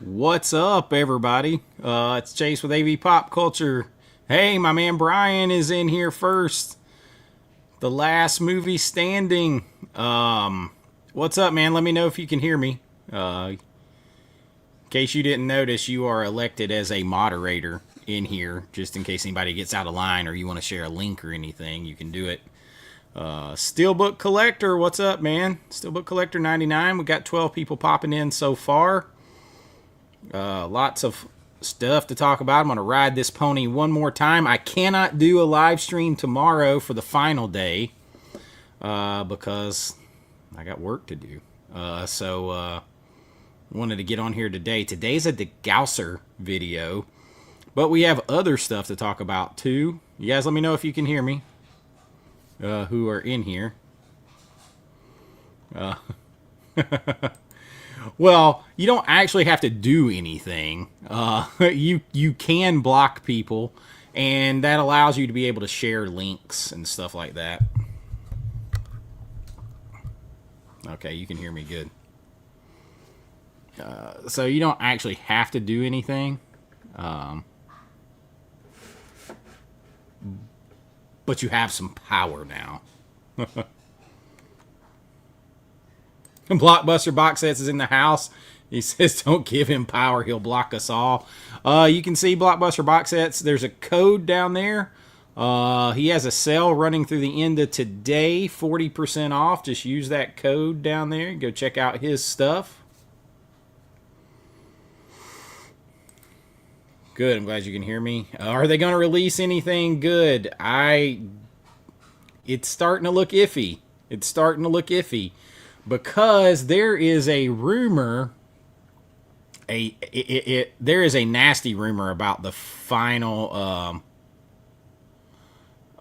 What's up, everybody? It's Chase with AV Pop Culture. Hey, my man Brian is in here first. The last movie standing. What's up, man? Let me know if you can hear me. In case you didn't notice, you are elected as a moderator in here, just in case anybody gets out of line or you want to share a link or anything, you can do it. Steelbook Collector, what's up, man? Steelbook Collector 99. We got 12 people popping in so far. Lots of stuff to talk about. I'm going to ride this pony one more time. I cannot do a live stream tomorrow for the final day because I got work to do. So wanted to get on here today. Today's a degausser video, but we have other stuff to talk about too. You guys let me know if you can hear me, who are in here. Well, you don't actually have to do anything. You can block people, and that allows you to be able to share links and stuff like that. Okay, you can hear me good. So you don't actually have to do anything. But you have some power now. Blockbuster Box Sets is in the house. He says, don't give him power. He'll block us all. You can see Blockbuster Box Sets. There's a code down there. He has a sale running through the end of today. 40% off. Just use that code down there. Go check out his stuff. Good. I'm glad you can hear me. Are they going to release anything good? It's starting to look iffy. It's starting to look iffy. Because there is a rumor, there is a nasty rumor about the final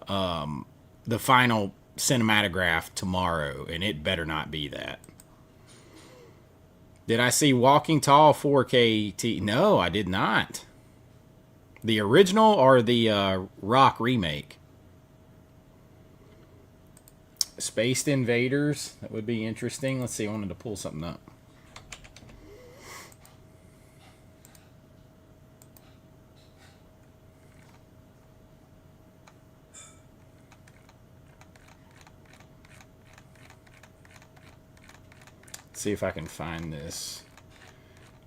cinematograph tomorrow, and it better not be that. Did I see Walking Tall 4K? No, I did not. The original or the Rock remake? Spaced Invaders. That would be interesting. Let's see. I wanted to pull something up. Let's see if I can find this.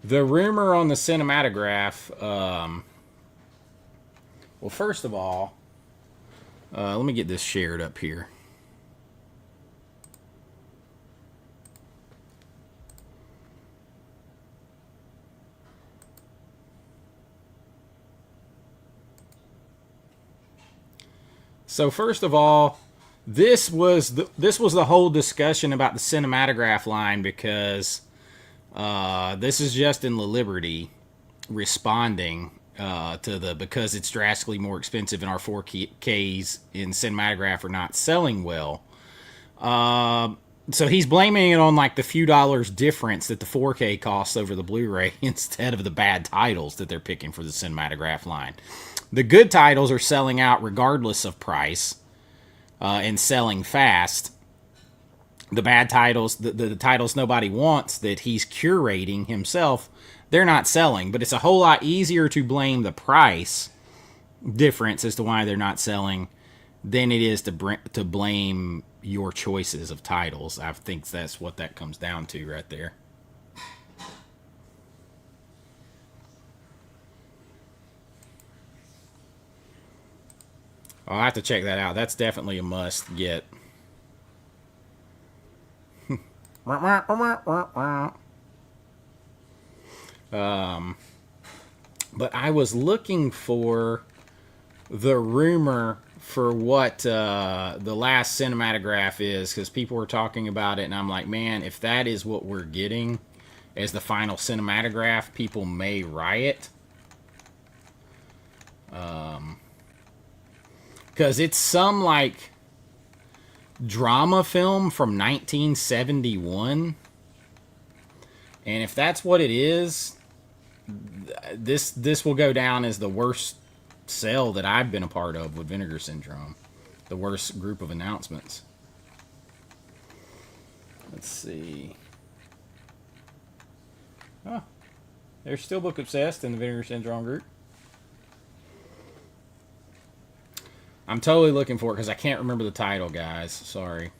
The rumor on the cinematograph. Well, first of all, let me get this shared up here. So first of all, this was the whole discussion about the cinematograph line because this is Justin Liberty responding to the because it's drastically more expensive and our 4Ks in cinematograph are not selling well. So he's blaming it on like the few dollars difference that the 4K costs over the Blu-ray instead of the bad titles that they're picking for the cinematograph line. The good titles are selling out regardless of price and selling fast. The bad titles, the titles nobody wants that he's curating himself, they're not selling. But it's a whole lot easier to blame the price difference as to why they're not selling than it is to blame your choices of titles. I think that's what that comes down to right there. I'll have to check that out. That's definitely a must get. But I was looking for the rumor for what the last cinematograph is because people were talking about it, and I'm like, man, if that is what we're getting as the final cinematograph, people may riot. Because it's some like drama film from 1971, and if that's what it is, this will go down as the worst sale that I've been a part of with Vinegar Syndrome. The worst group of announcements. Let's see. Oh, There's still Book Obsessed in the Vinegar Syndrome group. I'm totally looking for it because I can't remember the title, guys. Sorry.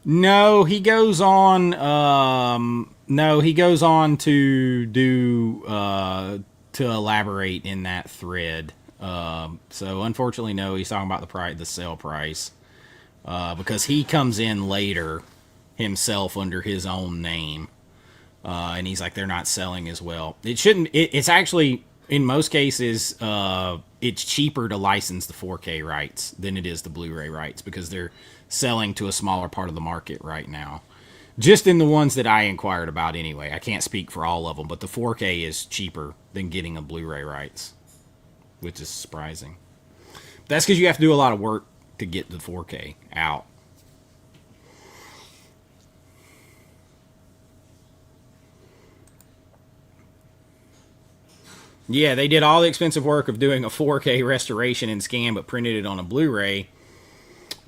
No, he goes on. No, he goes on to do to elaborate in that thread. So unfortunately, no, he's talking about the sale price, because he comes in later himself under his own name, and he's like, they're not selling as well. It shouldn't. It's actually, in most cases, it's cheaper to license the 4K rights than it is the Blu-ray rights, because they're selling to a smaller part of the market right now. Just in the ones that I inquired about anyway. I can't speak for all of them, but the 4K is cheaper than getting a Blu-ray rights, which is surprising. That's because you have to do a lot of work to get the 4K out. Yeah, they did all the expensive work of doing a 4K restoration and scan, but printed it on a Blu-ray.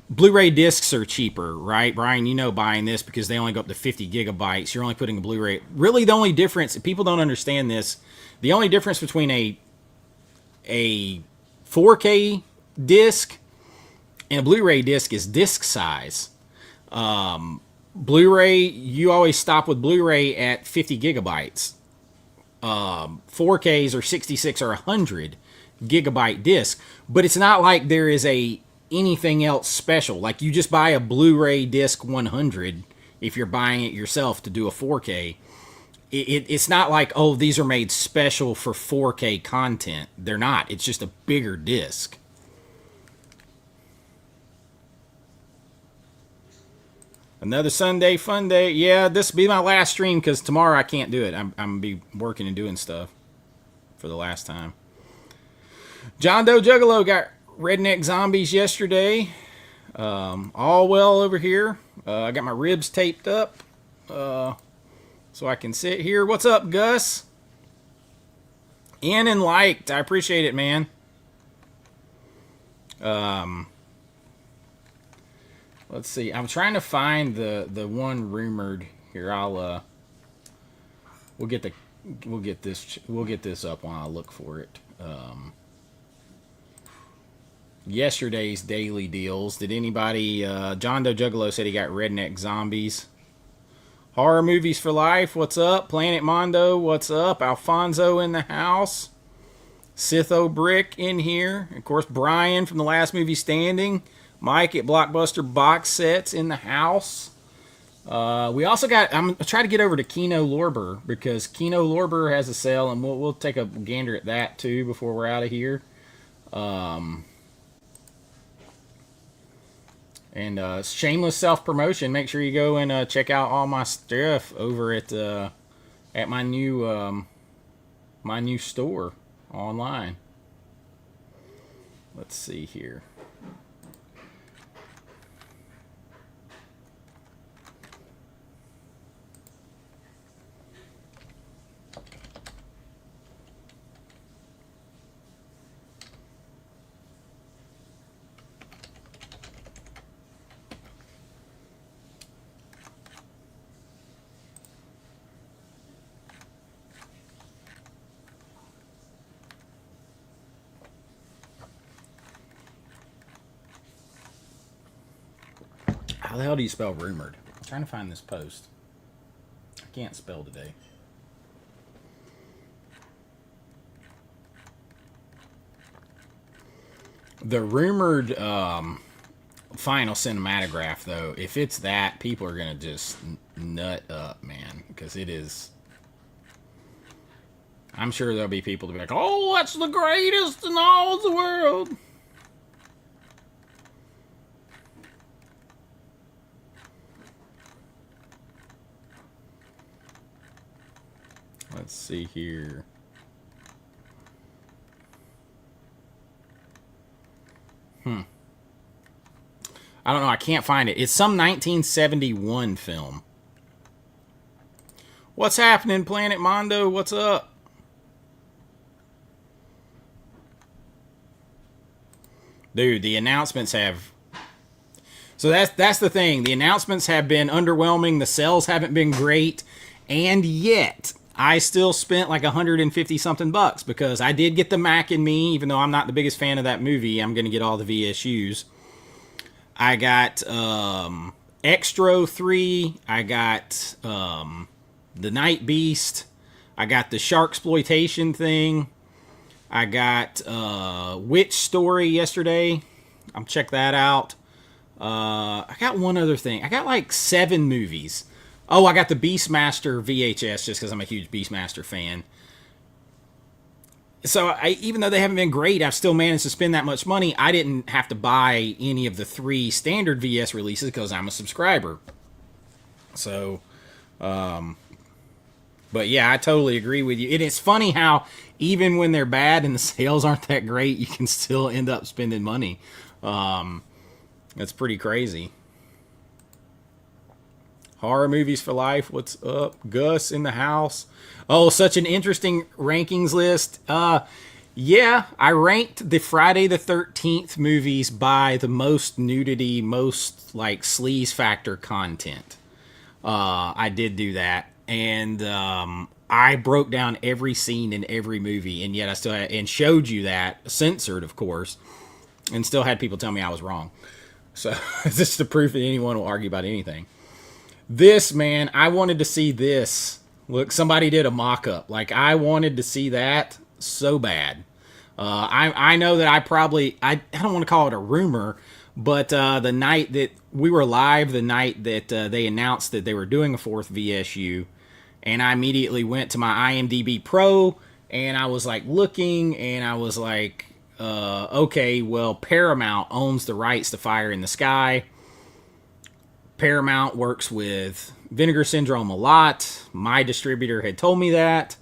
Blu-ray discs are cheaper, right? Brian, you know, buying this because they only go up to 50 gigabytes. You're only putting a Blu-ray. Really, the only difference, people don't understand this, the only difference between a 4K disc and a Blu-ray disc is disc size. Blu-ray, you always stop with Blu-ray at 50 gigabytes. 4Ks are 66 or 100 gigabyte disc, but it's not like there is anything else special. Like, you just buy a Blu-ray disc 100 if you're buying it yourself to do a 4K. It's not like, oh, these are made special for 4K content. They're not. It's just a bigger disc. Another Sunday fun day. Yeah, this will be my last stream because tomorrow I can't do it. I'm going to be working and doing stuff for the last time. John Doe Juggalo got Redneck Zombies yesterday. All well over here. I got my ribs taped up so I can sit here. What's up, Gus? In and liked. I appreciate it, man. Let's see. I'm trying to find the one rumored here. We'll get this up while I look for it. Yesterday's daily deals. Did anybody? John Doe Juggalo said he got Redneck Zombies. Horror Movies for Life. What's up? Planet Mondo. What's up? Alfonso in the house. Sitho Brick in here. Of course, Brian from the Last Movie Standing. Mike at Blockbuster Box Sets in the house. We also got, I'm going to try to get over to Kino Lorber because Kino Lorber has a sale, and we'll take a gander at that too before we're out of here. And shameless self-promotion, make sure you go and check out all my stuff over at my new store online. Let's see here. How the hell do you spell rumored? I'm trying to find this post. I can't spell today. The rumored final cinematograph, though, if it's that, people are going to just nut up, man. Because it is... I'm sure there'll be people to be like, oh, that's the greatest in all the world. Let's see here. I don't know. I can't find it. It's some 1971 film. What's happening, Planet Mondo? What's up? Dude, the announcements have. So that's the thing. The announcements have been underwhelming. The sales haven't been great, and yet I still spent like 150 something bucks because I did get the Mac and Me, even though I'm not the biggest fan of that movie. I'm going to get all the VSUs. I got Extro 3. I got the Night Beast. I got the Sharksploitation thing. I got Witch Story yesterday. I'll check that out. I got one other thing. I got like 7 movies. Oh, I got the Beastmaster VHS just because I'm a huge Beastmaster fan. So even though they haven't been great, I've still managed to spend that much money. I didn't have to buy any of the 3 standard VS releases because I'm a subscriber. So, but yeah, I totally agree with you. It's funny how even when they're bad and the sales aren't that great, you can still end up spending money. That's pretty crazy. Horror movies for life. What's up? Gus in the house. Oh, such an interesting rankings list. Yeah, I ranked the Friday the 13th movies by the most nudity, most like sleaze factor content. I did do that. And I broke down every scene in every movie, and yet I still had, and showed you that, censored, of course, and still had people tell me I was wrong. So this is the proof that anyone will argue about anything. This, man, I wanted to see this. Look, somebody did a mock-up. Like, I wanted to see that so bad. I know that I don't want to call it a rumor, but the night that we were live, the night that they announced that they were doing a 4th VSU, and I immediately went to my IMDb Pro, and I was like looking, and I was like, okay, well, Paramount owns the rights to Fire in the Sky. Paramount works with Vinegar Syndrome a lot. My distributor had told me that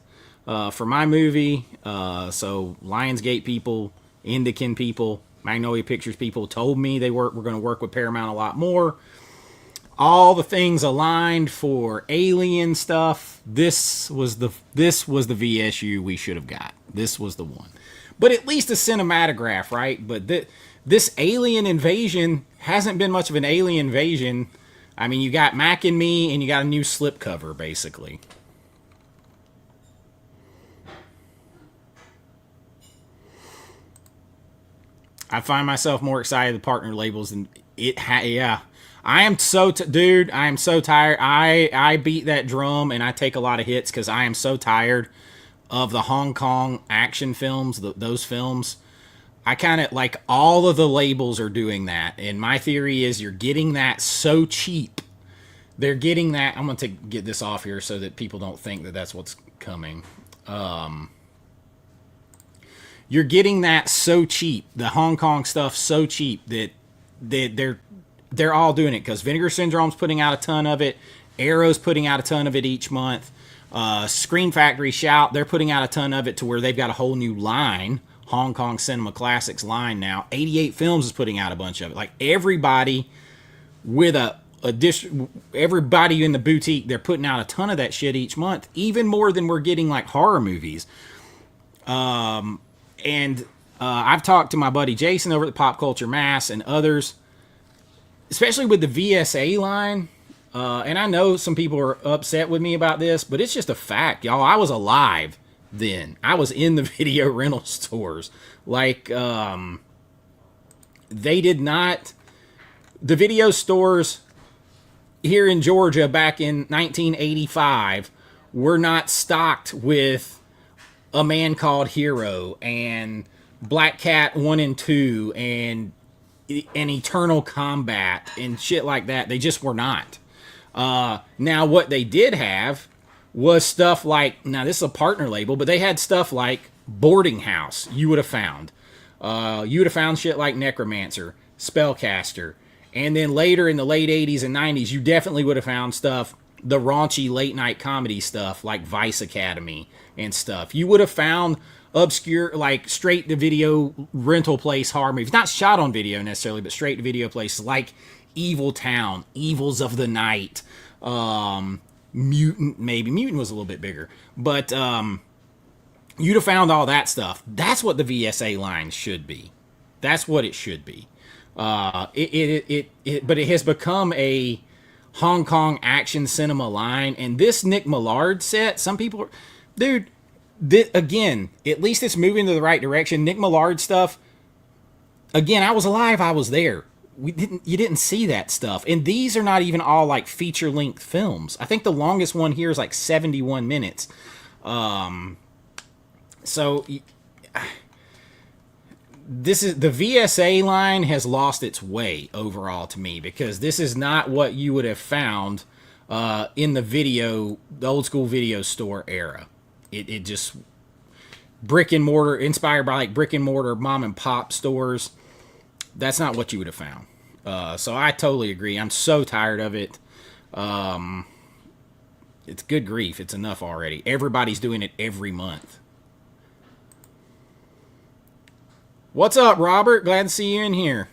for my movie. So Lionsgate people, Indican people, Magnolia Pictures people told me they were going to work with Paramount a lot more. All the things aligned for Alien stuff. This was the VSU we should have got. This was the one. But at least a cinematograph, right? But this alien invasion hasn't been much of an alien invasion. I mean, you got Mac and Me, and you got a new slipcover, basically. I find myself more excited with partner labels than it. Yeah, I am so dude. I am so tired. I beat that drum, and I take a lot of hits because I am so tired of the Hong Kong action films, those films. I kind of like all of the labels are doing that. And my theory is you're getting that so cheap. They're getting that. I'm going to get this off here so that people don't think that that's what's coming. You're getting that so cheap. The Hong Kong stuff so cheap that they're all doing it because Vinegar Syndrome's putting out a ton of it. Arrow's putting out a ton of it each month. Screen Factory, Shout, they're putting out a ton of it to where they've got a whole new line, Hong Kong Cinema Classics line now. 88 Films is putting out a bunch of it. Like everybody with everybody in the boutique, they're putting out a ton of that shit each month, even more than we're getting like horror movies. And I've talked to my buddy Jason over at the Pop Culture Mass and others, especially with the VSA line. And I know some people are upset with me about this, but it's just a fact, y'all. I was alive then. I was in the video rental stores. Like, they did not... The video stores here in Georgia back in 1985 were not stocked with A Man Called Hero and Black Cat 1 and 2 and Eternal Combat and shit like that. They just were not. Now, what they did have was stuff like, now this is a partner label, but they had stuff like Boarding House you would have found. You would have found shit like Necromancer, Spellcaster, and then later in the late 80s and 90s, you definitely would have found stuff, the raunchy late night comedy stuff like Vice Academy and stuff. You would have found obscure, like straight to video rental place horror movies, not shot on video necessarily, but straight to video places like Evil Town, Evils of the Night, Mutant, maybe. Mutant was a little bit bigger. But you'd have found all that stuff. That's what the VSA line should be. That's what it should be. But it has become a Hong Kong action cinema line. And this Nick Millard set, some people, dude, again, at least it's moving to the right direction. Nick Millard stuff, again, I was alive, I was there. You didn't see that stuff. And these are not even all like feature length films. I think the longest one here is like 71 minutes. So this is the VSA line has lost its way overall to me, because this is not what you would have found in the old school video store era. It just brick and mortar, inspired by like brick and mortar mom and pop stores. That's not what you would have found. So I totally agree. I'm so tired of it. It's good grief. It's enough already. Everybody's doing it every month. What's up, Robert? Glad to see you in here.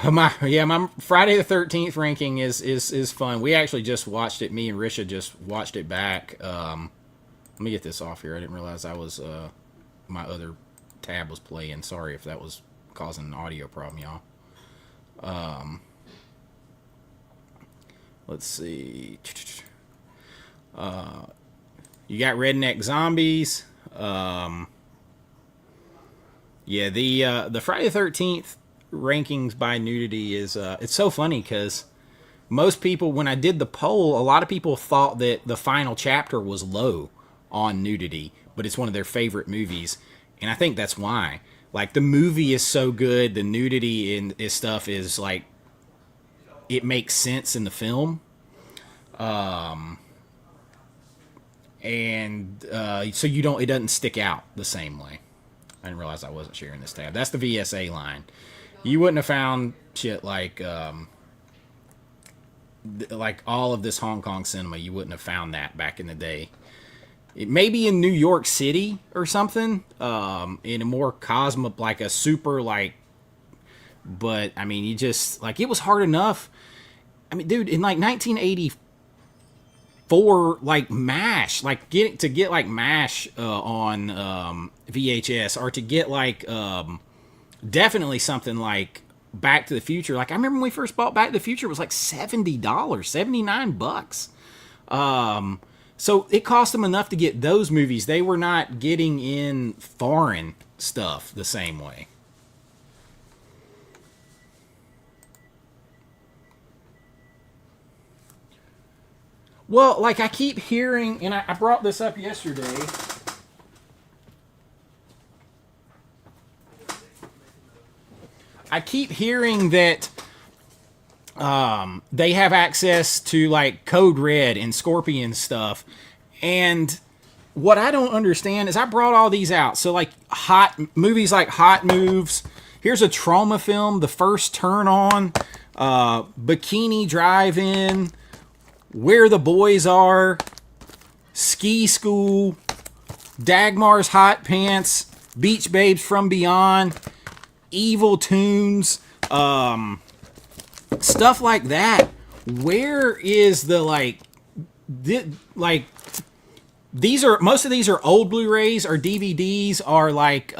My Friday the 13th ranking is fun. We actually just watched it. Me and Risha just watched it back. Let me get this off here. I didn't realize I was my other tab was playing. Sorry if that was causing an audio problem, y'all. Let's see. You got Redneck Zombies. The Friday the 13th rankings by nudity is it's so funny, because most people, when I did the poll, a lot of people thought that the final chapter was low on nudity, but it's one of their favorite movies, and I think that's why. Like, the movie is so good, the nudity in this stuff is like, it makes sense in the film. So it doesn't stick out the same way. I didn't realize I wasn't sharing this tab. That's the VSA line. You wouldn't have found shit like all of this Hong Kong cinema. You wouldn't have found that back in the day. It may be in New York City or something, in a more like a super like, but I mean, you just like, it was hard enough. I mean, dude, in like 1984, like MASH, like get like MASH on VHS, or to get like definitely something like Back to the Future. Like, I remember when we first bought Back to the Future, it was like $70, $79. So it cost them enough to get those movies. They were not getting in foreign stuff the same way. Well, like, I keep hearing, and I brought this up yesterday. I keep hearing that they have access to like Code Red and Scorpion stuff, and what I don't understand is I brought all these out. So like movies like Hot Moves. Here's a trauma film, The First Turn On, Bikini Drive-In, Where the Boys Are, Ski School, Dagmar's Hot Pants, Beach Babes from Beyond, Evil Tunes, stuff like that. Where is the these are, most of these are old Blu-rays or DVDs, are like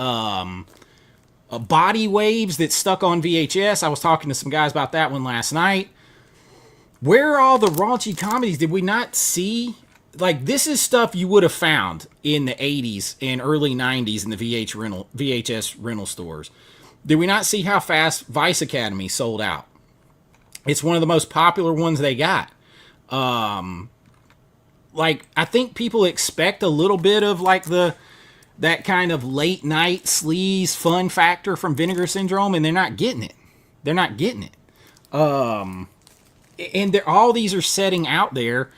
body waves that stuck on VHS. I was talking to some guys about that one last night. Where are all the raunchy comedies? Did we not see? Like, this is stuff you would have found in the 80s and early 90s in the VHS rental stores. Did we not see how fast Vice Academy sold out? It's one of the most popular ones they got. Like, I think people expect a little bit of like that kind of late night sleaze fun factor from Vinegar Syndrome, and they're not getting it. They're not getting it. And all these are setting out there.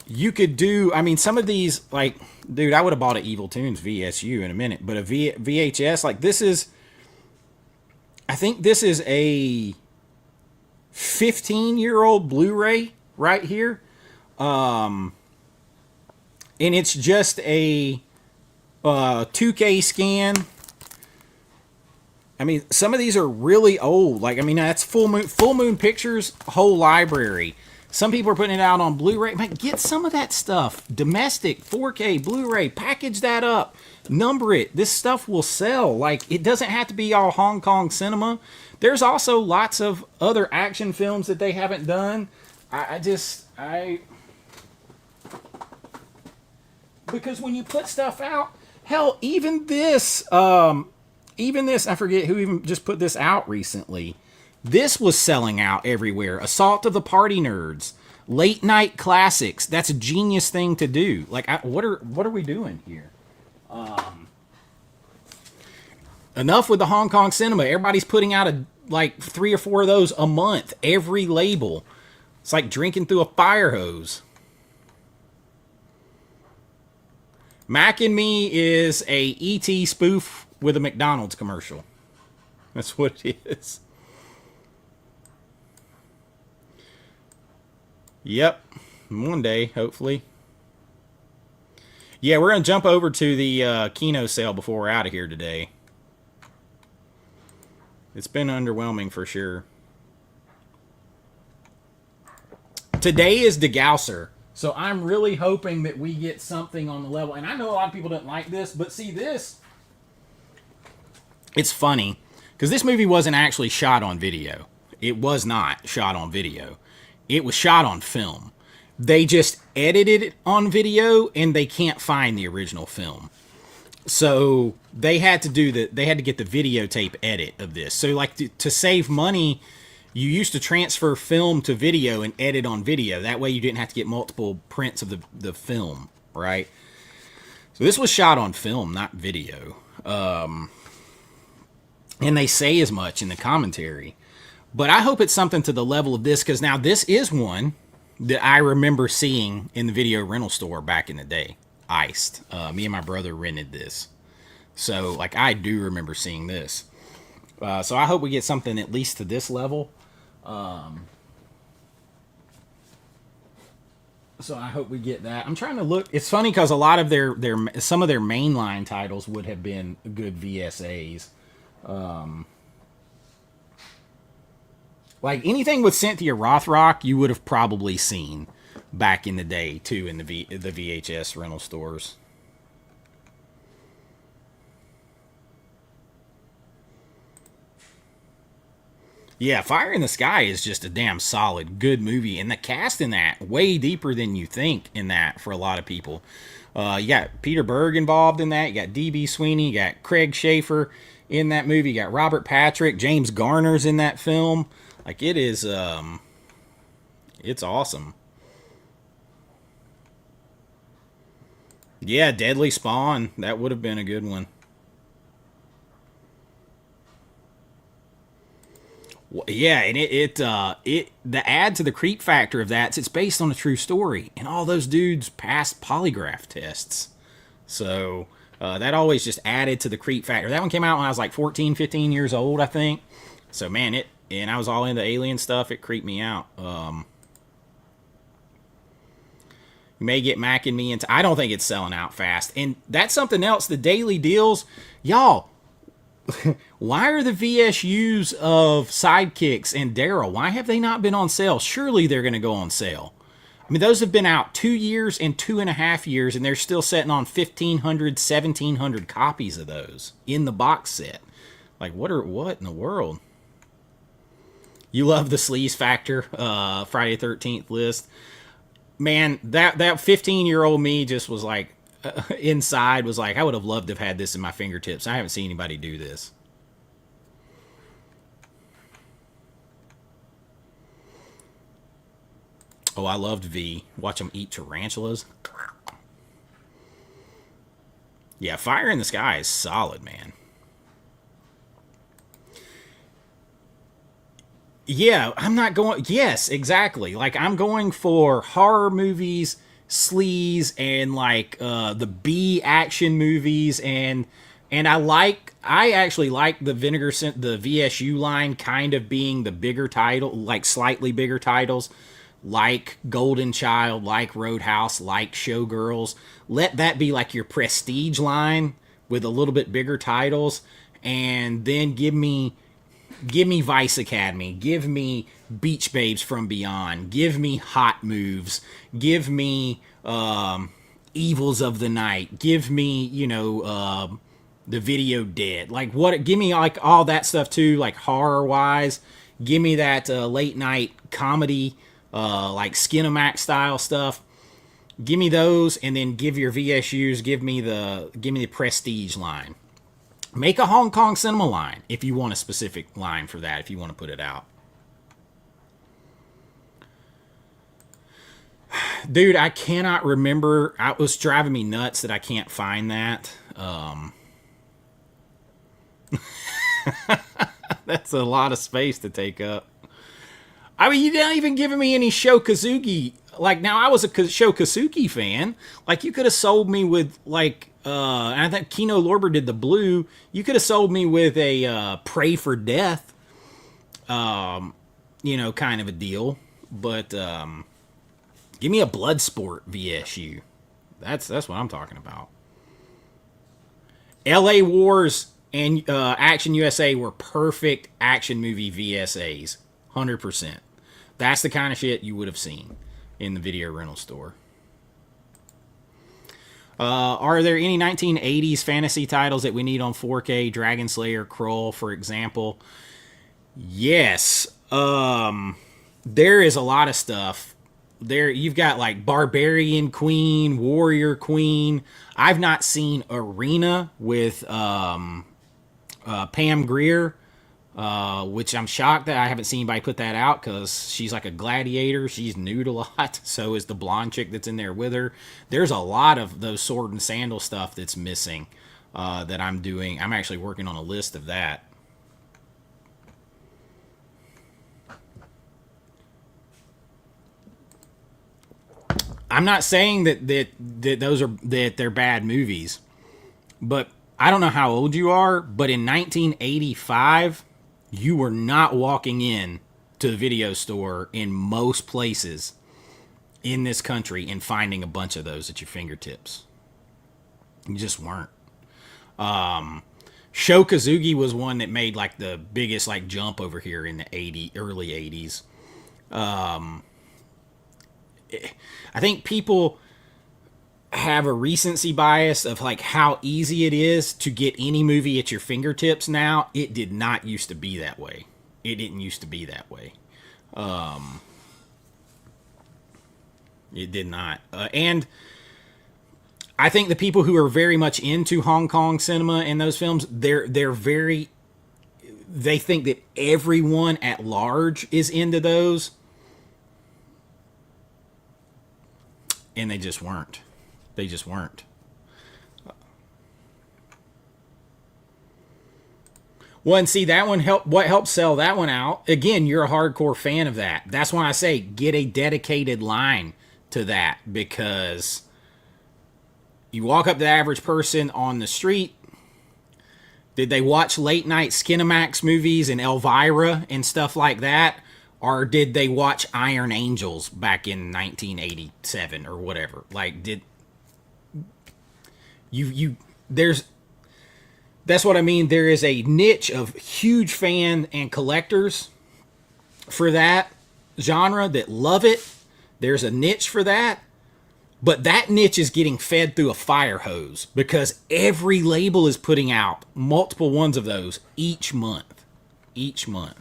You could do, I mean, some of these, like, dude, I would have bought an Evil Tunes VSU in a minute, but a VHS, like, this is, I think this is a 15-year-old Blu-ray right here. And it's just a 2K scan. I mean, some of these are really old. Like, I mean, that's Full Moon Pictures whole library. Some people are putting it out on Blu-ray. Man, get some of that stuff. Domestic, 4K, Blu-ray, package that up. Number it. This stuff will sell. Like, it doesn't have to be all Hong Kong cinema. There's also lots of other action films that they haven't done. Because when you put stuff out, hell, even this, I forget who even just put this out recently. This was selling out everywhere. Assault of the Party Nerds, late night classics. That's a genius thing to do. Like, what are we doing here? Enough with the Hong Kong cinema. Everybody's putting out like 3 or 4 of those a month. Every label. It's like drinking through a fire hose. Mac and Me is a E.T. spoof with a McDonald's commercial. That's what it is. Yep. One day, hopefully. Yeah, we're going to jump over to the Kino sale before we're out of here today. It's been underwhelming for sure. Today is Degausser. So I'm really hoping that we get something on the level. And I know a lot of people didn't like this, but see this? It's funny. Because this movie wasn't actually shot on video. It was not shot on video. It was shot on film. They just edited it on video, and they can't find the original film. So they had to get the videotape edit of this. So like to save money, you used to transfer film to video and edit on video. That way you didn't have to get multiple prints of the film, right? So this was shot on film, not video. And they say as much in the commentary. But I hope it's something to the level of this, because now this is one that I remember seeing in the video rental store back in the day. Iced. Me and my brother rented this. So, like, I do remember seeing this. So I hope we get something at least to this level. So I hope we get that. I'm trying to look. It's funny because a lot of some of their mainline titles would have been good VSAs. Like anything with Cynthia Rothrock, you would have probably seen back in the day too in the VHS rental stores. Yeah, Fire in the Sky is just a damn solid, good movie. And the cast in that, way deeper than you think in that for a lot of people. You got Peter Berg involved in that. You got D.B. Sweeney. You got Craig Schaefer in that movie. You got Robert Patrick. James Garner's in that film. Like, it is, it's awesome. Yeah, Deadly Spawn. That would have been a good one. Yeah, and the add to the creep factor of that, it's based on a true story, and all those dudes passed polygraph tests. So that always just added to the creep factor. That one came out when I was like 14, 15 years old, I think. So man, and I was all into alien stuff. It creeped me out. You may get Mac and Me into. I don't think it's selling out fast, and that's something else. The daily deals, y'all. Why are the VSUs of Sidekicks and Daryl? Why have they not been on sale? Surely they're going to go on sale. I mean, those have been out 2 years and 2.5 years, and they're still sitting on 1,500, 1,700 copies of those in the box set. Like, what in the world? You love the Sleaze Factor Friday the 13th list. Man, that 15-year-old me just was like, inside was like, I would have loved to have had this in my fingertips. I haven't seen anybody do this. Oh, I loved V. Watch them eat tarantulas. Yeah, Fire in the Sky is solid, man. Yeah, I'm not going... Yes, exactly. Like, I'm going for horror movies, sleaze, and like the B action movies, and I actually like the Vinegar, the VSU line kind of being the bigger title, like slightly bigger titles, like Golden Child, like Roadhouse, like Showgirls. Let that be like your prestige line with a little bit bigger titles, and then give me Vice Academy, give me Beach Babes from Beyond. Give me Hot Moves. Give me Evils of the Night. Give me, the Video Dead. Like, what? Give me, like, all that stuff, too, like, horror-wise. Give me that late night comedy, like Skinamax style stuff. Give me those, and then give your VSUs. Give me the Prestige line. Make a Hong Kong cinema line if you want a specific line for that. If you want to put it out, dude, I cannot remember. It was driving me nuts that I can't find that. That's a lot of space to take up. I mean, you're not even giving me any Sho Kazuki. Like, now, I was a Sho Kazuki fan. Like, you could have sold me with, like, and I think Kino Lorber did the blue. You could have sold me with a Pray for Death, kind of a deal. But give me a Bloodsport VSU. That's what I'm talking about. LA Wars and Action USA were perfect action movie VSAs. 100%. That's the kind of shit you would have seen in the video rental store. Are there any 1980s fantasy titles that we need on 4K? Dragon Slayer, Krull, for example. Yes. There is a lot of stuff. There, you've got like Barbarian Queen, Warrior Queen. I've not seen Arena with Pam Grier, which I'm shocked that I haven't seen anybody put that out, because she's like a gladiator. She's nude a lot. So is the blonde chick that's in there with her. There's a lot of those sword and sandal stuff that's missing that I'm doing. I'm actually working on a list of that. I'm not saying that they're bad movies, but I don't know how old you are, but in 1985, you were not walking in to the video store in most places in this country and finding a bunch of those at your fingertips. You just weren't. Sho Kazuki was one that made like the biggest like jump over here in the early 80s. I think people have a recency bias of like how easy it is to get any movie at your fingertips now. It did not used to be that way. It didn't used to be that way. It did not. And I think the people who are very much into Hong Kong cinema and those films, they think that everyone at large is into those. And they just weren't. They just weren't. Well, and see, that one what helped sell that one out, again, you're a hardcore fan of that. That's why I say get a dedicated line to that, because you walk up to the average person on the street. Did they watch late night Skinamax movies and Elvira and stuff like that? Or did they watch Iron Angels back in 1987 or whatever? Like, did that's what I mean. There is a niche of huge fan and collectors for that genre that love it. There's a niche for that. But that niche is getting fed through a fire hose, because every label is putting out multiple ones of those each month. Each month.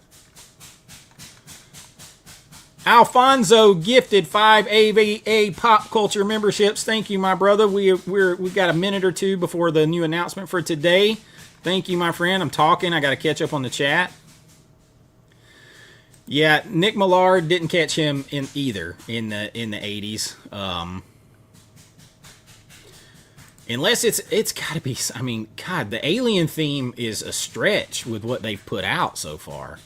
Alfonso gifted 5 AVA Pop Culture memberships. Thank you, my brother. We've got a minute or two before the new announcement for today. Thank you, my friend. I'm talking. I got to catch up on the chat. Yeah, Nick Millard, didn't catch him in the 80s. Unless it's got to be. I mean, God, the Alien theme is a stretch with what they've put out so far.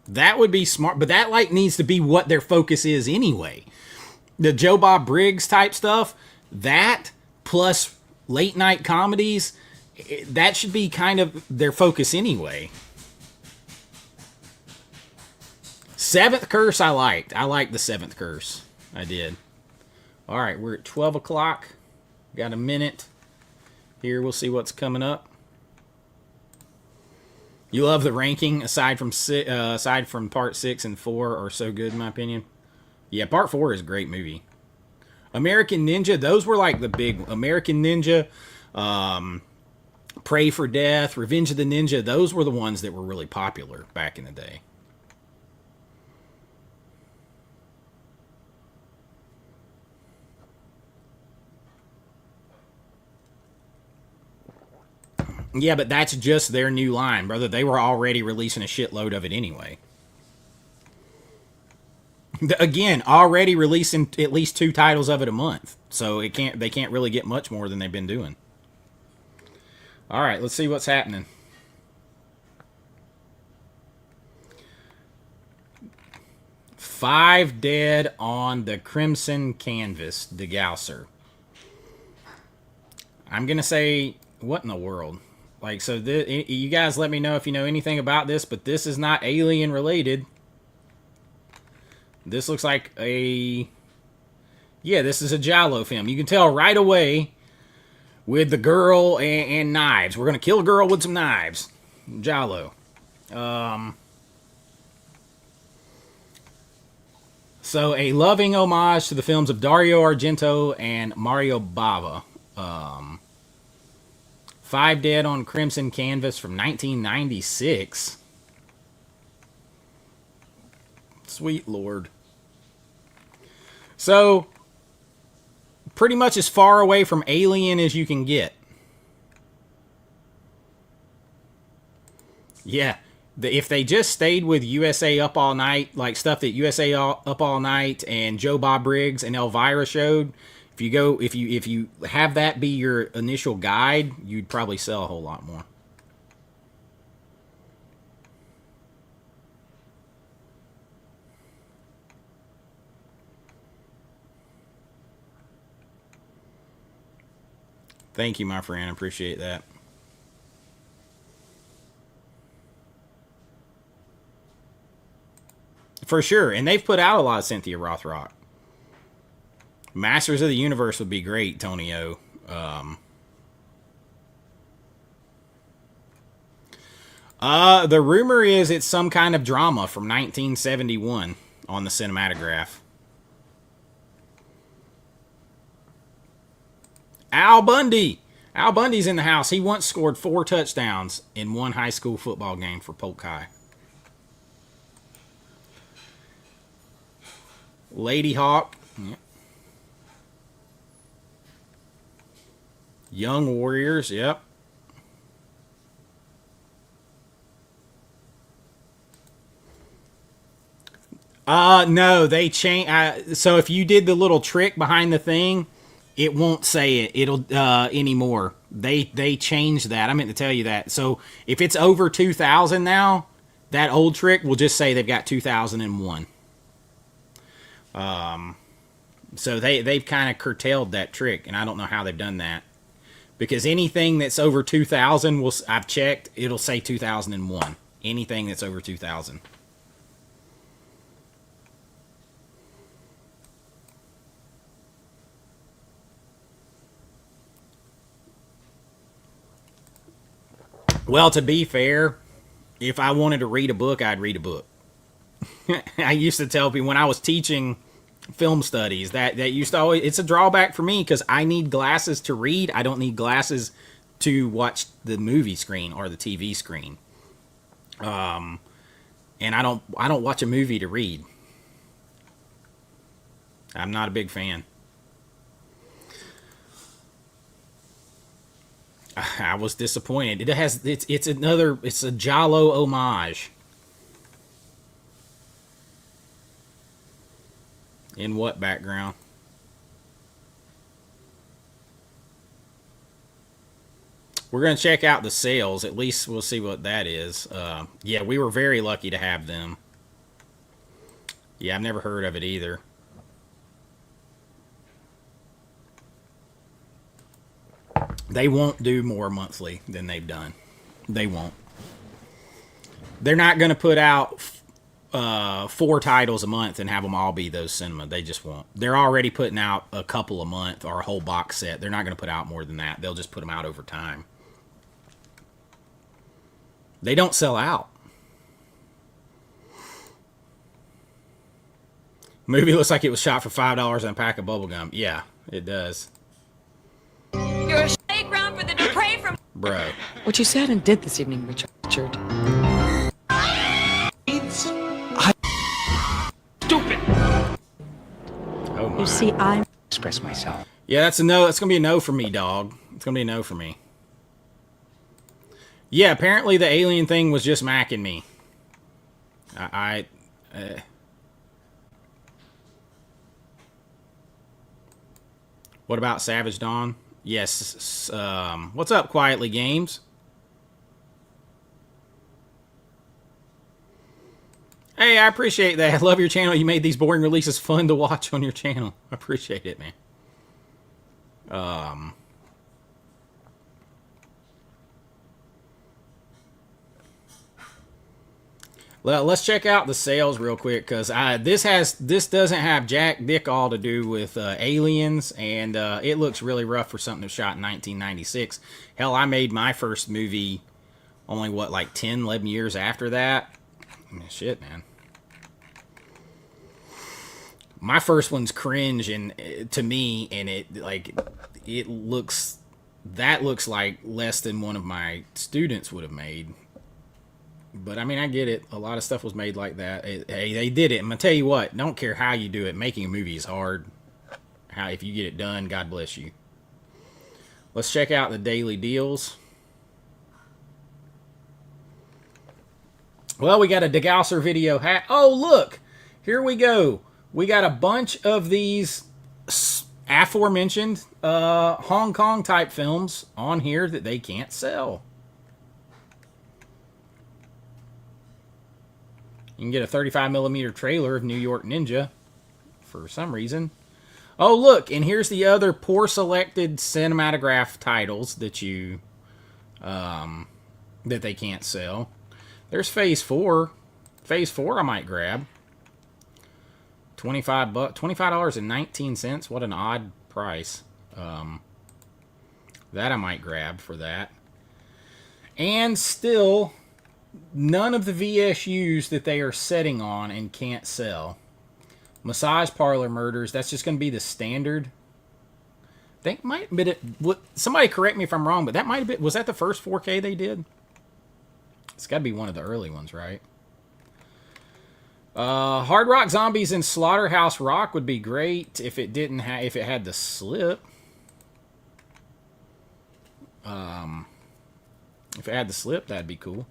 That would be smart, but that like needs to be what their focus is anyway. The Joe Bob Briggs type stuff, that plus late night comedies, that should be kind of their focus anyway. Seventh Curse I liked. I liked the Seventh Curse. I did. All right, we're at 12 o'clock. Got a minute here. We'll see what's coming up. You love the ranking aside from part 6 and 4 are so good in my opinion. Yeah, part 4 is a great movie. American Ninja, those were like the big American Ninja, Pray for Death, Revenge of the Ninja. Those were the ones that were really popular back in the day. Yeah, but that's just their new line, brother. They were already releasing a shitload of it anyway. Again, already releasing at least 2 titles of it a month. So they can't really get much more than they've been doing. All right, let's see what's happening. Five dead on the Crimson Canvas, DeGausser. I'm going to say, what in the world? Like, so you guys let me know if you know anything about this, but this is not alien related. This looks like a... Yeah, this is a giallo film. You can tell right away with the girl and knives. We're going to kill a girl with some knives. Giallo. So, a loving homage to the films of Dario Argento and Mario Bava. Five Dead on Crimson Canvas from 1996. Sweet Lord. So, pretty much as far away from Alien as you can get. Yeah. If they just stayed with USA Up All Night, like stuff that USA Up All Night and Joe Bob Briggs and Elvira showed, if you have that be your initial guide, you'd probably sell a whole lot more. Thank you, my friend. I appreciate that. For sure. And they've put out a lot of Cynthia Rothrock. Masters of the Universe would be great, Tony O. The rumor is it's some kind of drama from 1971 on the cinematograph. Al Bundy. Al Bundy's in the house. He once scored 4 touchdowns in one high school football game for Polk High. Lady Hawk. Yep. Young Warriors. Yep. No, they changed. So if you did the little trick behind the thing, it won't say it. It'll anymore. They changed that. I meant to tell you that. So if it's over 2,000 now, that old trick will just say they've got 2001. So they've kind of curtailed that trick, and I don't know how they've done that. Because anything that's over 2,000, I've checked, it'll say 2001. Anything that's over 2,000. Well, to be fair, if I wanted to read a book, I'd read a book. I used to tell people when I was teaching film studies that used to always, it's a drawback for me because I need glasses to read. I don't need glasses to watch the movie screen or the TV screen. And I don't watch a movie to read. I'm not a big fan. I was disappointed. It's a giallo homage. In what background? We're going to check out the sales. At least we'll see what that is. Yeah, we were very lucky to have them. Yeah, I've never heard of it either. They won't do more monthly than they've done. They won't. They're not going to put out 4 titles a month and have them all be those cinema. They just won't. They're already putting out a couple a month or a whole box set. They're not going to put out more than that. They'll just put them out over time. They don't sell out. Movie looks like it was shot for $5 and a pack of bubblegum. Yeah, it does. You're a playground for the depraved from... Bro. What you said and did this evening, Richard. Stupid! Oh my. You see, I Express myself. Yeah, that's a no. That's going to be a no for me, dog. It's going to be a no for me. Yeah, apparently the alien thing was just macking me. What about Savage Dawn? Yes. What's up, Quietly Games? Hey, I appreciate that. I love your channel. You made these boring releases fun to watch on your channel. I appreciate it, man. Well, let's check out the sales real quick, because this doesn't have jack dick all to do with aliens, and it looks really rough for something that was shot in 1996. Hell, I made my first movie only, what, like 10, 11 years after that? I mean, shit, man. My first one's cringe and to me, and it looks like less than one of my students would have made. But I mean, I get it. A lot of stuff was made like that. Hey, they did it. I'm gonna tell you what. Don't care how you do it. Making a movie is hard. If you get it done, God bless you. Let's check out the daily deals. Well, we got a Degausser video hat. Oh, look. Here we go. We got a bunch of these aforementioned Hong Kong type films on here that they can't sell. You can get a 35mm trailer of New York Ninja for some reason. Oh, look, and here's the other poor selected cinematograph titles that that they can't sell. There's Phase 4. Phase 4 I might grab. $25.19. What an odd price. That I might grab for that. And still, none of the VSUs that they are setting on and can't sell. Massage Parlor Murders, that's just going to be the standard. I think might have been it. Somebody correct me if I'm wrong, but that might have been, was that the first 4K they did? It's got to be one of the early ones, right? Hard Rock Zombies and Slaughterhouse Rock would be great if it didn't if it had the slip. If it had the slip, that'd be cool.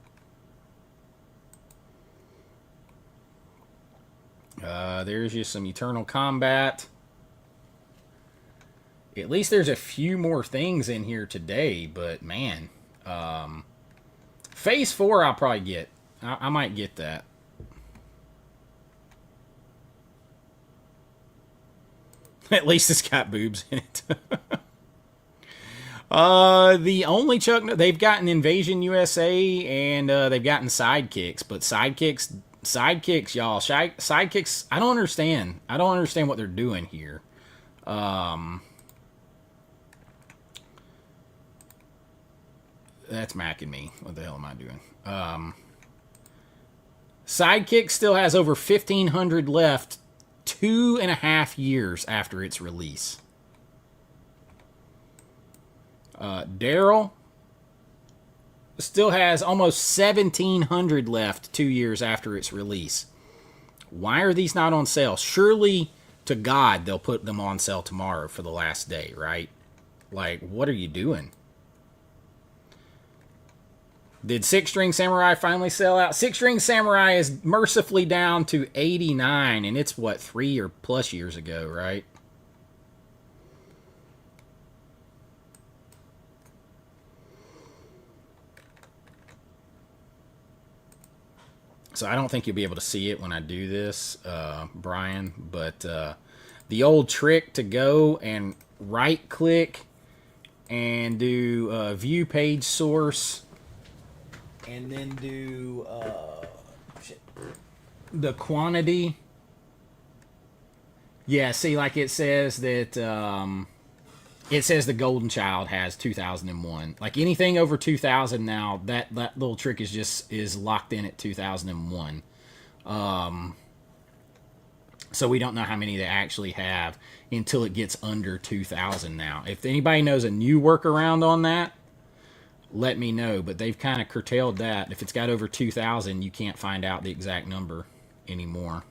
There's just some Eternal Combat. At least there's a few more things in here today, but man, Phase 4 I'll probably get. I might get that. At least it's got boobs in it. The only Chuck... They've gotten Invasion USA, and they've gotten Sidekicks. But Sidekicks, y'all. Sidekicks, I don't understand. I don't understand what they're doing here. That's macking me. What the hell am I doing? Sidekick still has over 1,500 left 2.5 years after its release. Daryl still has almost 1,700 left 2 years after its release. Why are these not on sale? Surely to God they'll put them on sale tomorrow for the last day, right? Like, what are you doing? Did Six String Samurai finally sell out? Six String Samurai is mercifully down to 89, and it's, what, 3 or plus years ago, right? So I don't think you'll be able to see it when I do this, Brian, but the old trick to go and right-click and do View Page Source, and then do the quantity. Yeah, see, like it says that It says the Golden Child has 2001. Like anything over 2000 now, that little trick is locked in at 2001. So we don't know how many they actually have until it gets under 2000 now. If anybody knows a new workaround on that, let me know. But they've kind of curtailed that. If it's got over 2000, you can't find out the exact number anymore.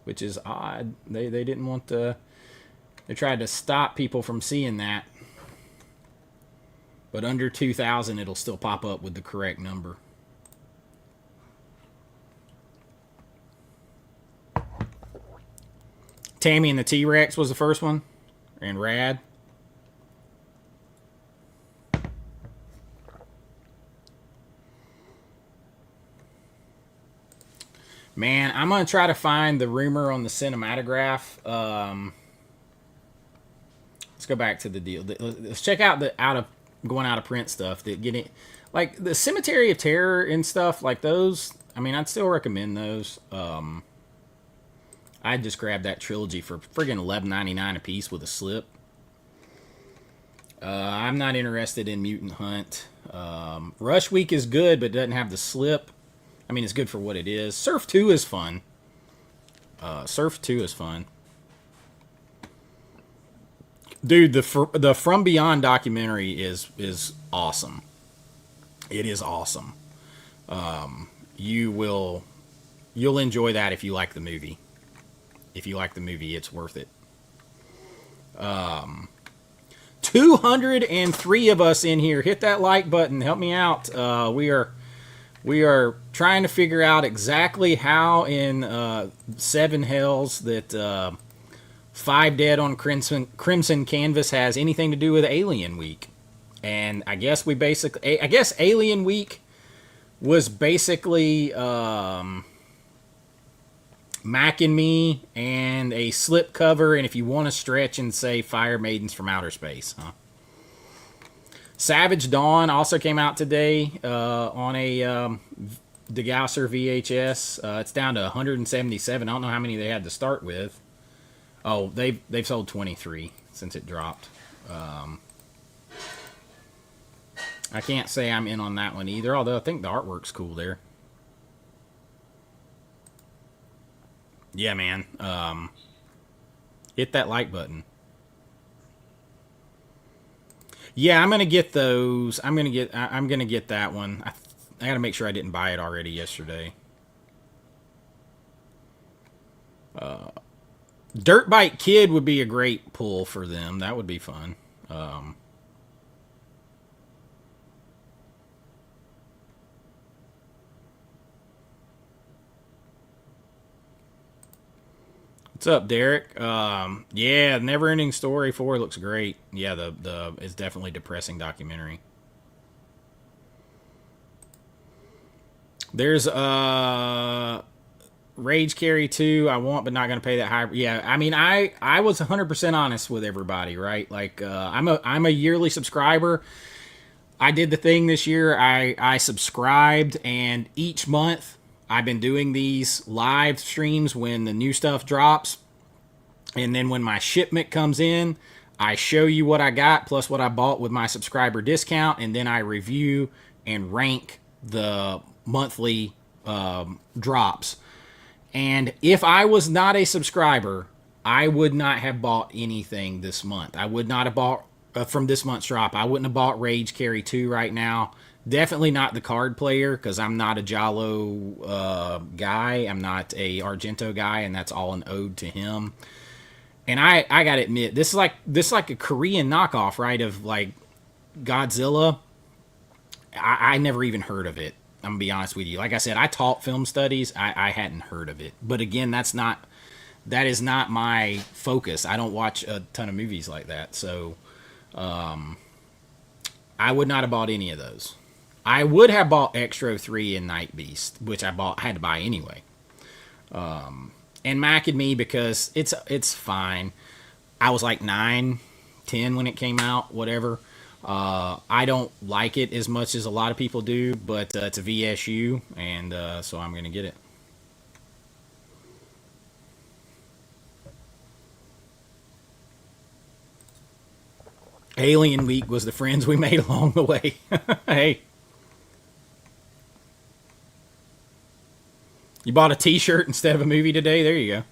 Which is odd. They didn't want to... They tried to stop people from seeing that. But under 2,000, it'll still pop up with the correct number. Tammy and the T-Rex was the first one. And Rad. Man, I'm going to try to find the rumor on the cinematograph. Let's go back to the deal. Let's check out the going out of print stuff. That getting, like the Cemetery of Terror and stuff like those. I mean, I'd still recommend those. I'd just grab that trilogy for friggin' $11.99 a piece with a slip. I'm not interested in Mutant Hunt. Rush Week is good, but doesn't have the slip. I mean, it's good for what it is. Surf 2 is fun. Surf 2 is fun. Dude, the From Beyond documentary is awesome. It is awesome. You'll enjoy that if you like the movie. If you like the movie, it's worth it. 203 of us in here. Hit that like button. Help me out. We are trying to figure out exactly how in Seven Hells that 5 Dead on Crimson Canvas has anything to do with Alien Week. And I guess Alien Week was basically Mac and Me and a slip cover, and if you want to stretch and say Fire Maidens from Outer Space, huh? Savage Dawn also came out today on a DeGausser VHS. It's down to 177. I don't know how many they had to start with. Oh, they've sold 23 since it dropped. I can't say I'm in on that one either, although I think the artwork's cool there. Yeah, man. Hit that like button. Yeah, I'm gonna get those. I'm gonna get that one. I gotta make sure I didn't buy it already yesterday. Dirt Bike Kid would be a great pull for them. That would be fun. What's up, Derek? Yeah, Never Ending Story 4 looks great. Yeah, it's definitely a depressing documentary. There's Rage Carry 2 I want, but not going to pay that high. Yeah, I mean, I was 100% honest with everybody, right? Like, I'm a yearly subscriber. I did the thing this year. I subscribed, and each month I've been doing these live streams when the new stuff drops. And then when my shipment comes in, I show you what I got plus what I bought with my subscriber discount. And then I review and rank the monthly drops. And if I was not a subscriber, I would not have bought anything this month. I would not have bought from this month's drop. I wouldn't have bought Rage Carry 2 right now. Definitely not the card player, because I'm not a Giallo guy. I'm not a Argento guy, and that's all an ode to him. And I gotta admit, this is like a Korean knockoff, right, of like Godzilla. I never even heard of it. I'm gonna be honest with you. Like I said, I taught film studies. I hadn't heard of it. But again, that is not my focus. I don't watch a ton of movies like that. So I would not have bought any of those. I would have bought Extro 3 and Night Beast, which I had to buy anyway. And Mac and Me, because it's fine. I was like 9, 10 when it came out, whatever. I don't like it as much as a lot of people do, but it's a VSU, and so I'm going to get it. Alien Week was the friends we made along the way. Hey. You bought a t-shirt instead of a movie today? There you go.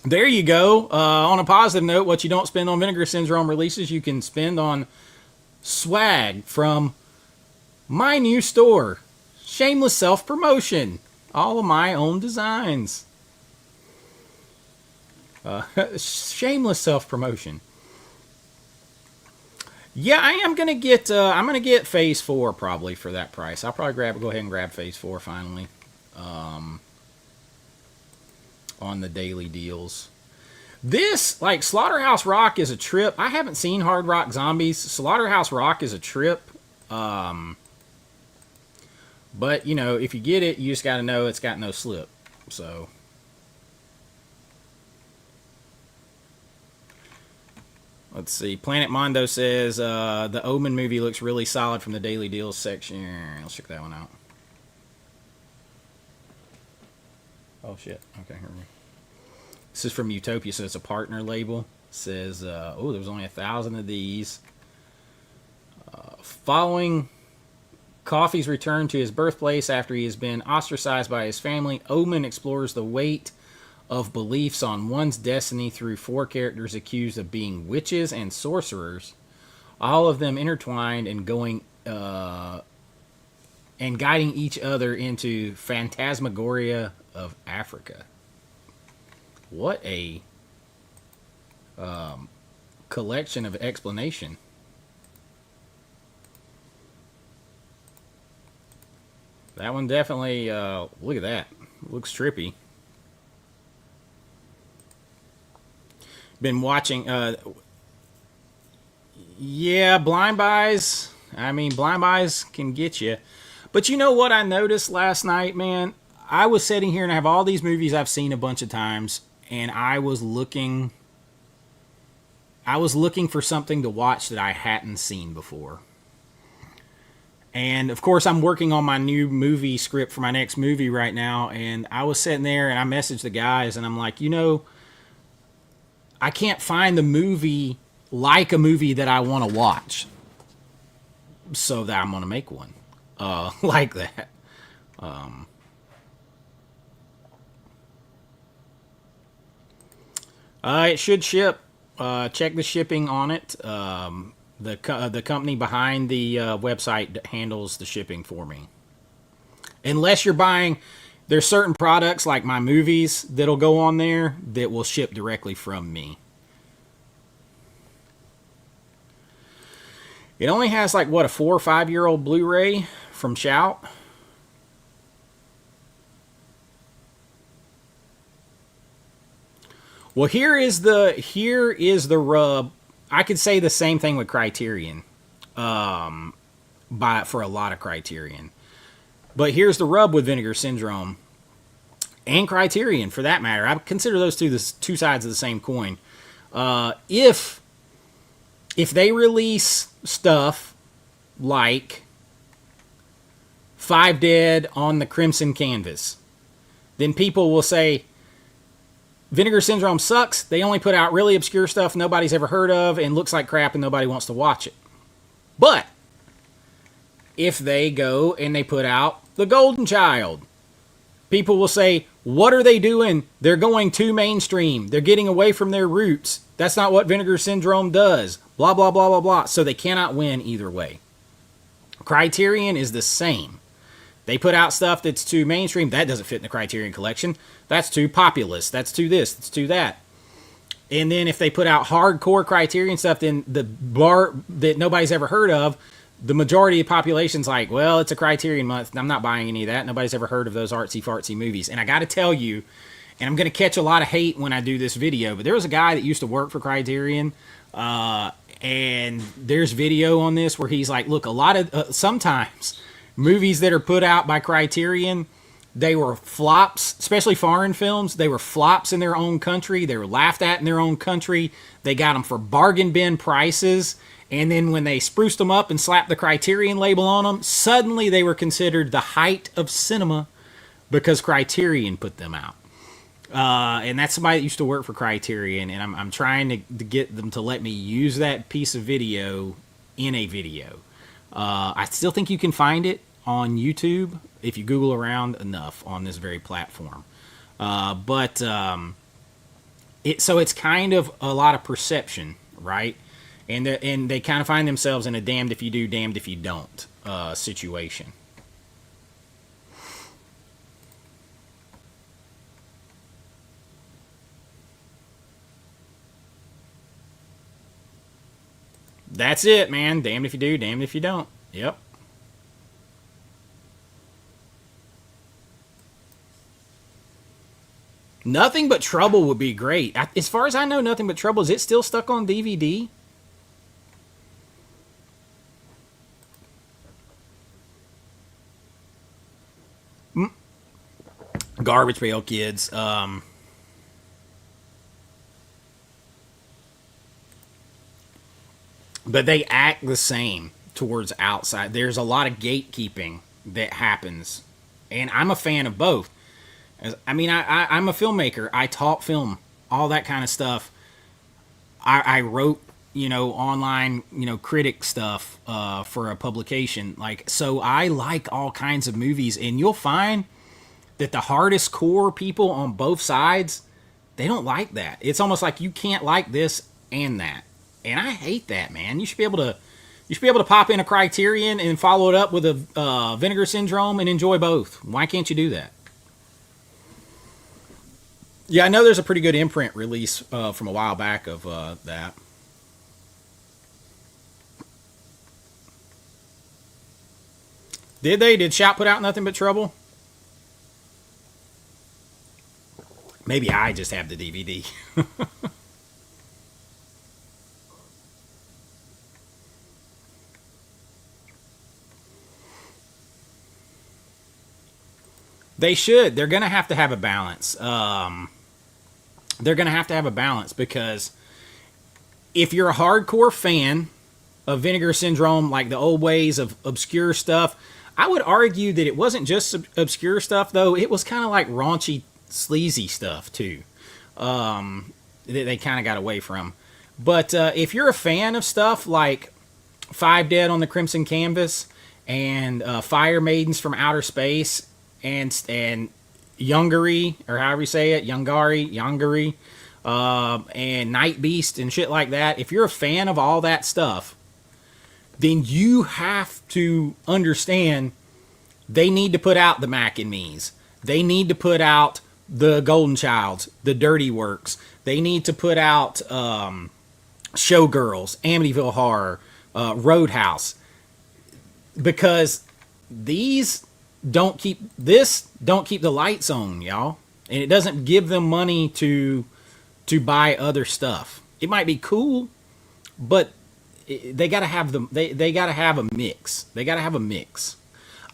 There you go. On a positive note, what you don't spend on Vinegar Syndrome releases, you can spend on swag from my new store. Shameless self-promotion. All of my own designs. Shameless self-promotion. Yeah, I am gonna get. I'm gonna get Phase 4 probably for that price. I'll probably go ahead and grab Phase 4 finally. On the daily deals. This, like, Slaughterhouse Rock is a trip. I haven't seen Hard Rock Zombies. Slaughterhouse Rock is a trip. But, you know, if you get it, you just got to know it's got no slip. So. Let's see. Planet Mondo says the Omen movie looks really solid from the daily deals section. Let's check that one out. Oh, shit. Okay, here we go. This is from Utopia, so it's a partner label. It says, oh, there was only 1,000 of these. Following Coffey's return to his birthplace after he has been ostracized by his family, Omen explores the weight of beliefs on one's destiny through 4 characters accused of being witches and sorcerers, all of them intertwined and going and guiding each other into phantasmagoria of Africa. What a collection of explanation. That one definitely, look at that. Looks trippy. Been watching, yeah, blind buys. I mean, blind buys can get you. But you know what I noticed last night, man? I was sitting here and I have all these movies I've seen a bunch of times, and I was looking for something to watch that I hadn't seen before. And of course, I'm working on my new movie script for my next movie right now, and I was sitting there and I messaged the guys and I'm like, you know, I can't find the movie like a movie that I want to watch. So that I'm going to make one like that. It should ship. Check the shipping on it. The company behind the website handles the shipping for me. Unless you're buying, there's certain products like my movies that'll go on there that will ship directly from me. It only has like, what, a 4 or 5 year old Blu-ray from Shout. Well, here is the rub. I could say the same thing with Criterion, for a lot of Criterion. But here's the rub with Vinegar Syndrome and Criterion, for that matter. I consider those two the two sides of the same coin. If they release stuff like 5 Dead on the Crimson Canvas, then people will say, Vinegar Syndrome sucks. They only put out really obscure stuff nobody's ever heard of and looks like crap and nobody wants to watch it. But if they go and they put out The Golden Child, people will say, what are they doing? They're going too mainstream. They're getting away from their roots. That's not what Vinegar Syndrome does. Blah, blah, blah, blah, blah. So they cannot win either way. Criterion is the same. They put out stuff that's too mainstream. That doesn't fit in the Criterion collection. That's too populist. That's too this. That's too that. And then if they put out hardcore Criterion stuff, then the bar that nobody's ever heard of, the majority of the population's like, well, it's a Criterion month. I'm not buying any of that. Nobody's ever heard of those artsy-fartsy movies. And I got to tell you, and I'm going to catch a lot of hate when I do this video, but there was a guy that used to work for Criterion, and there's video on this where he's like, look, a lot of, sometimes movies that are put out by Criterion, they were flops, especially foreign films. They were flops in their own country. They were laughed at in their own country. They got them for bargain bin prices. And then when they spruced them up and slapped the Criterion label on them, suddenly they were considered the height of cinema because Criterion put them out. And that's somebody that used to work for Criterion, and I'm trying to get them to let me use that piece of video in a video. I still think you can find it on YouTube if you Google around enough on this very platform. So it's kind of a lot of perception, right? And they kind of find themselves in a damned if you do, damned if you don't situation. That's it, man. Damned if you do, damned if you don't. Yep. Nothing But Trouble would be great. As far as I know, Nothing But Trouble, is it still stuck on DVD? Garbage Pail Kids. But they act the same towards outside. There's a lot of gatekeeping that happens. And I'm a fan of both. I'm a filmmaker. I taught film, all that kind of stuff. I wrote, online, critic stuff for a publication. So I like all kinds of movies. And you'll find that the hardest core people on both sides, they don't like that. It's almost like you can't like this and that. And I hate that, man. You should be able to pop in a Criterion and follow it up with a Vinegar Syndrome and enjoy both. Why can't you do that? Yeah, I know there's a pretty good imprint release from a while back of that. Did Shout put out Nothing But Trouble? Maybe I just have the DVD. They should. They're going to have a balance. They're going to have a balance because if you're a hardcore fan of Vinegar Syndrome, like the old ways of obscure stuff, I would argue that it wasn't just obscure stuff, though. It was kind of like raunchy, sleazy stuff, too, that they kind of got away from. But if you're a fan of stuff like Five Dead on the Crimson Canvas and Fire Maidens from Outer Space and Yungary, or however you say it, Yungary, and Night Beast and shit like that, if you're a fan of all that stuff, then you have to understand they need to put out the Mac and Me's. They need to put out the Golden Childs, the Dirty Works. They need to put out Showgirls, Amityville Horror, Roadhouse, because these don't keep the lights on, y'all, and it doesn't give them money to buy other stuff. It might be cool, but they gotta have they gotta have a mix. They gotta have a mix.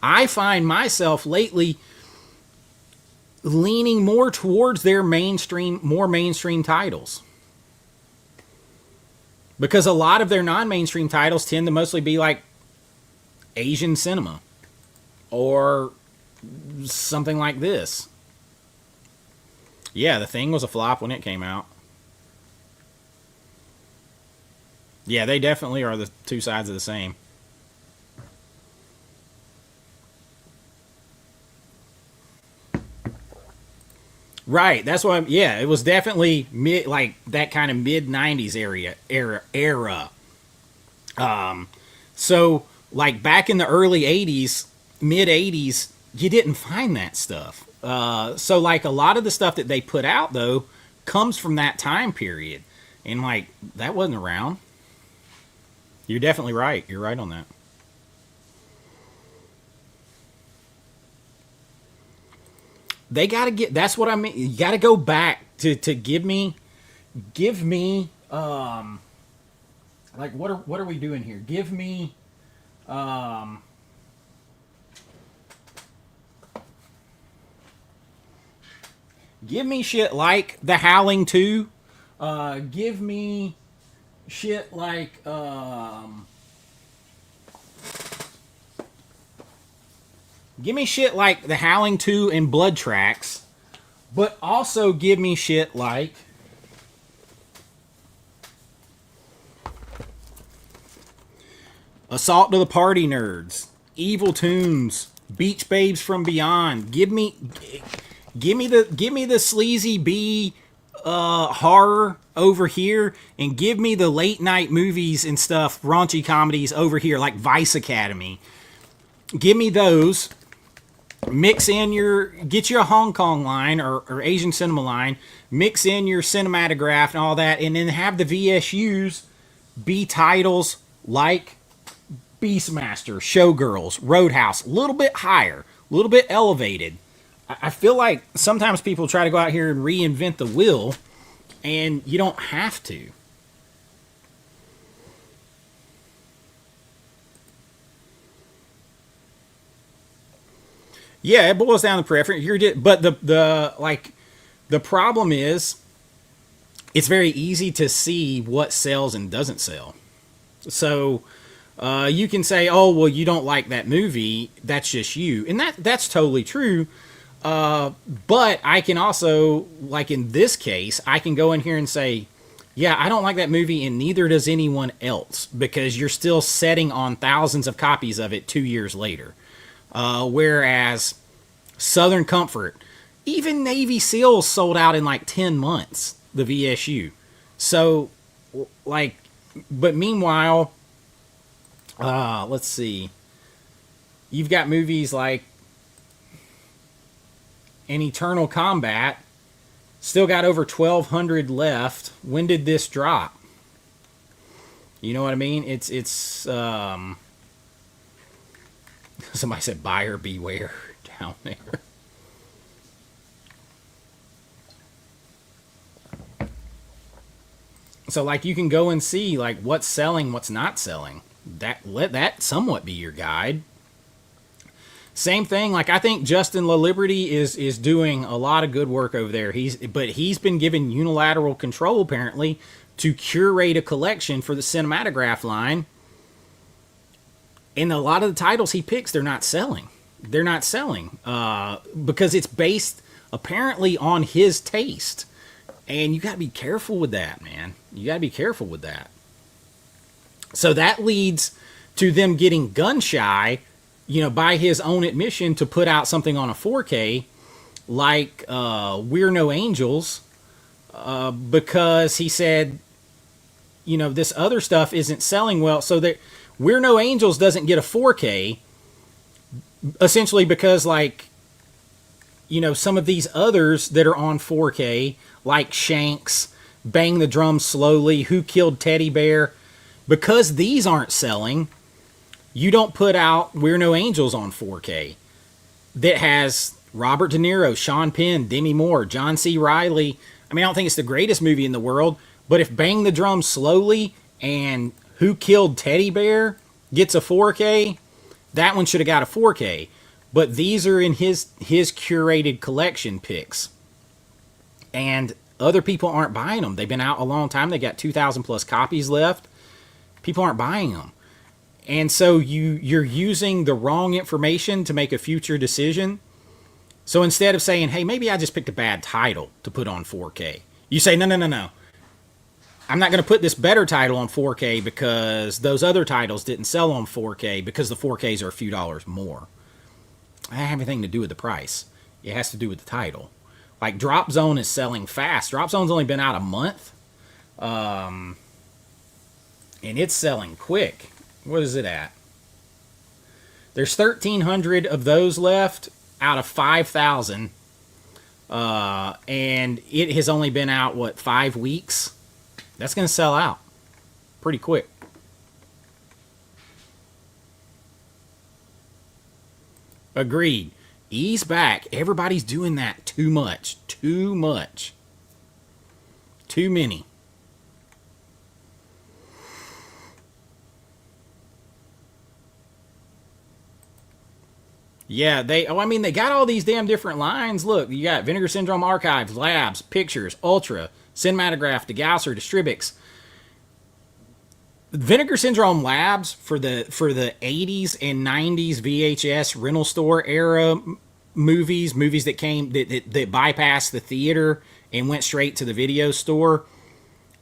I find myself lately leaning more towards their more mainstream titles, because a lot of their non-mainstream titles tend to mostly be like Asian cinema or something like this. Yeah, The Thing was a flop when it came out. Yeah, they definitely are the two sides of the same. Right, that's what yeah, it was definitely like that kind of mid 90s era. So like back in the early 80s, mid 80s, you didn't find that stuff. So like a lot of the stuff that they put out though comes from that time period, and like that wasn't around. You're definitely right. You're right on that. They gotta get. That's what I mean. You gotta go back to give me, like what are we doing here? Give me, give me shit like The Howling 2. Give me shit like give me shit like The Howling 2 and Blood Tracks. But also give me shit like Assault to the Party Nerds, Evil Tunes, Beach Babes from Beyond. Give me the sleazy B horror over here, and give me the late night movies and stuff, raunchy comedies over here, like Vice Academy. Give me those. Mix in get you a Hong Kong line or Asian cinema line. Mix in your cinematograph and all that, and then have the VSUs be titles like Beastmaster, Showgirls, Roadhouse, a little bit higher, a little bit elevated. I feel like sometimes people try to go out here and reinvent the wheel, and you don't have to. Yeah, it boils down to preference. But the problem is, it's very easy to see what sells and doesn't sell. So you can say, "Oh, well, you don't like that movie. That's just you," and that's totally true. But I can also, like in this case, I can go in here and say, "Yeah, I don't like that movie, and neither does anyone else," because you're still setting on thousands of copies of it 2 years later. Whereas Southern Comfort, even Navy SEALs sold out in like 10 months, the VSU. So, like, but meanwhile, let's see. You've got movies like In Eternal Combat, still got over 1,200 left. When did this drop? You know what I mean? It's somebody said buyer beware down there. So like you can go and see like what's selling, what's not selling. Let that somewhat be your guide. Same thing, like I think Justin LaLiberty is doing a lot of good work over there. He's been given unilateral control apparently to curate a collection for the cinematograph line. And a lot of the titles he picks, they're not selling. They're not selling because it's based apparently on his taste. And you got to be careful with that, man. You got to be careful with that. So that leads to them getting gun shy, you know, by his own admission, to put out something on a 4K like We're No Angels because he said, you know, this other stuff isn't selling well. So that We're No Angels doesn't get a 4K essentially because, like, you know, some of these others that are on 4K, like Shanks, Bang the Drum Slowly, Who Killed Teddy Bear, because these aren't selling, you don't put out We're No Angels on 4K that has Robert De Niro, Sean Penn, Demi Moore, John C. Reilly. I mean, I don't think it's the greatest movie in the world, but if Bang the Drum Slowly and Who Killed Teddy Bear gets a 4K, that one should have got a 4K. But these are in his curated collection picks. And other people aren't buying them. They've been out a long time. They got 2,000 plus copies left. People aren't buying them. And so you're using the wrong information to make a future decision. So instead of saying, hey, maybe I just picked a bad title to put on 4K, you say, no. I'm not going to put this better title on 4K because those other titles didn't sell on 4K because the 4Ks are a few dollars more. It doesn't have anything to do with the price. It has to do with the title. Like Drop Zone is selling fast. Drop Zone's only been out a month. And it's selling quick. What is it at? There's 1,300 of those left out of 5,000. And it has only been out, 5 weeks? That's going to sell out pretty quick. Agreed. Ease back. Everybody's doing that too much. Too much. Too many. Yeah, they got all these damn different lines. Look, you got Vinegar Syndrome Archives, Labs, Pictures, Ultra, Cinematograph, DeGausser, Distribix. Vinegar Syndrome Labs for the 80s and 90s VHS rental store era movies that came that bypassed the theater and went straight to the video store.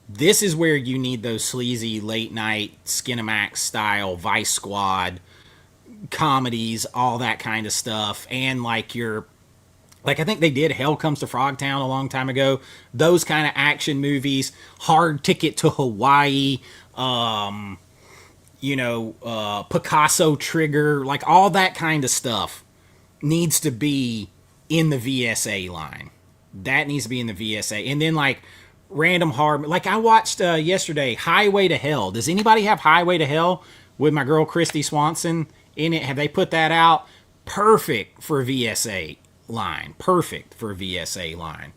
This is where you need those sleazy late night Skinamax style Vice Squad comedies, all that kind of stuff, and like I think they did Hell Comes to Frogtown a long time ago. Those kind of action movies, Hard Ticket to Hawaii, Picasso Trigger, like all that kind of stuff needs to be in the VSA line. That needs to be in the VSA. And then like random horror, like I watched yesterday, Highway to Hell. Does anybody have Highway to Hell with my girl Christy Swanson in it? Have they put that out? Perfect for VSA line. Perfect for VSA line.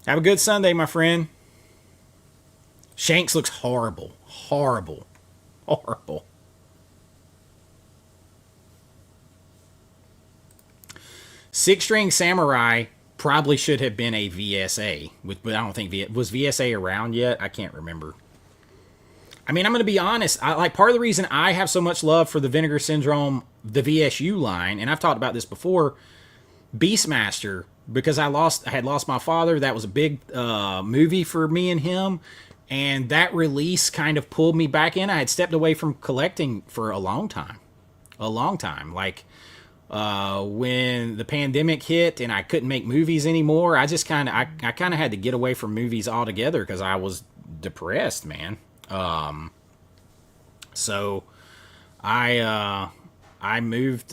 Have a good Sunday, my friend. Shanks looks horrible. Horrible. Horrible. Six String Samurai probably should have been a VSA, but I don't think was VSA around yet. I can't remember. I mean, I'm going to be honest. Part of the reason I have so much love for the Vinegar Syndrome, the VSU line, and I've talked about this before, Beastmaster, because I had lost my father. That was a big movie for me and him, and that release kind of pulled me back in. I had stepped away from collecting for a long time. Like when the pandemic hit and I couldn't make movies anymore, I kind of had to get away from movies altogether because I was depressed, man. So I moved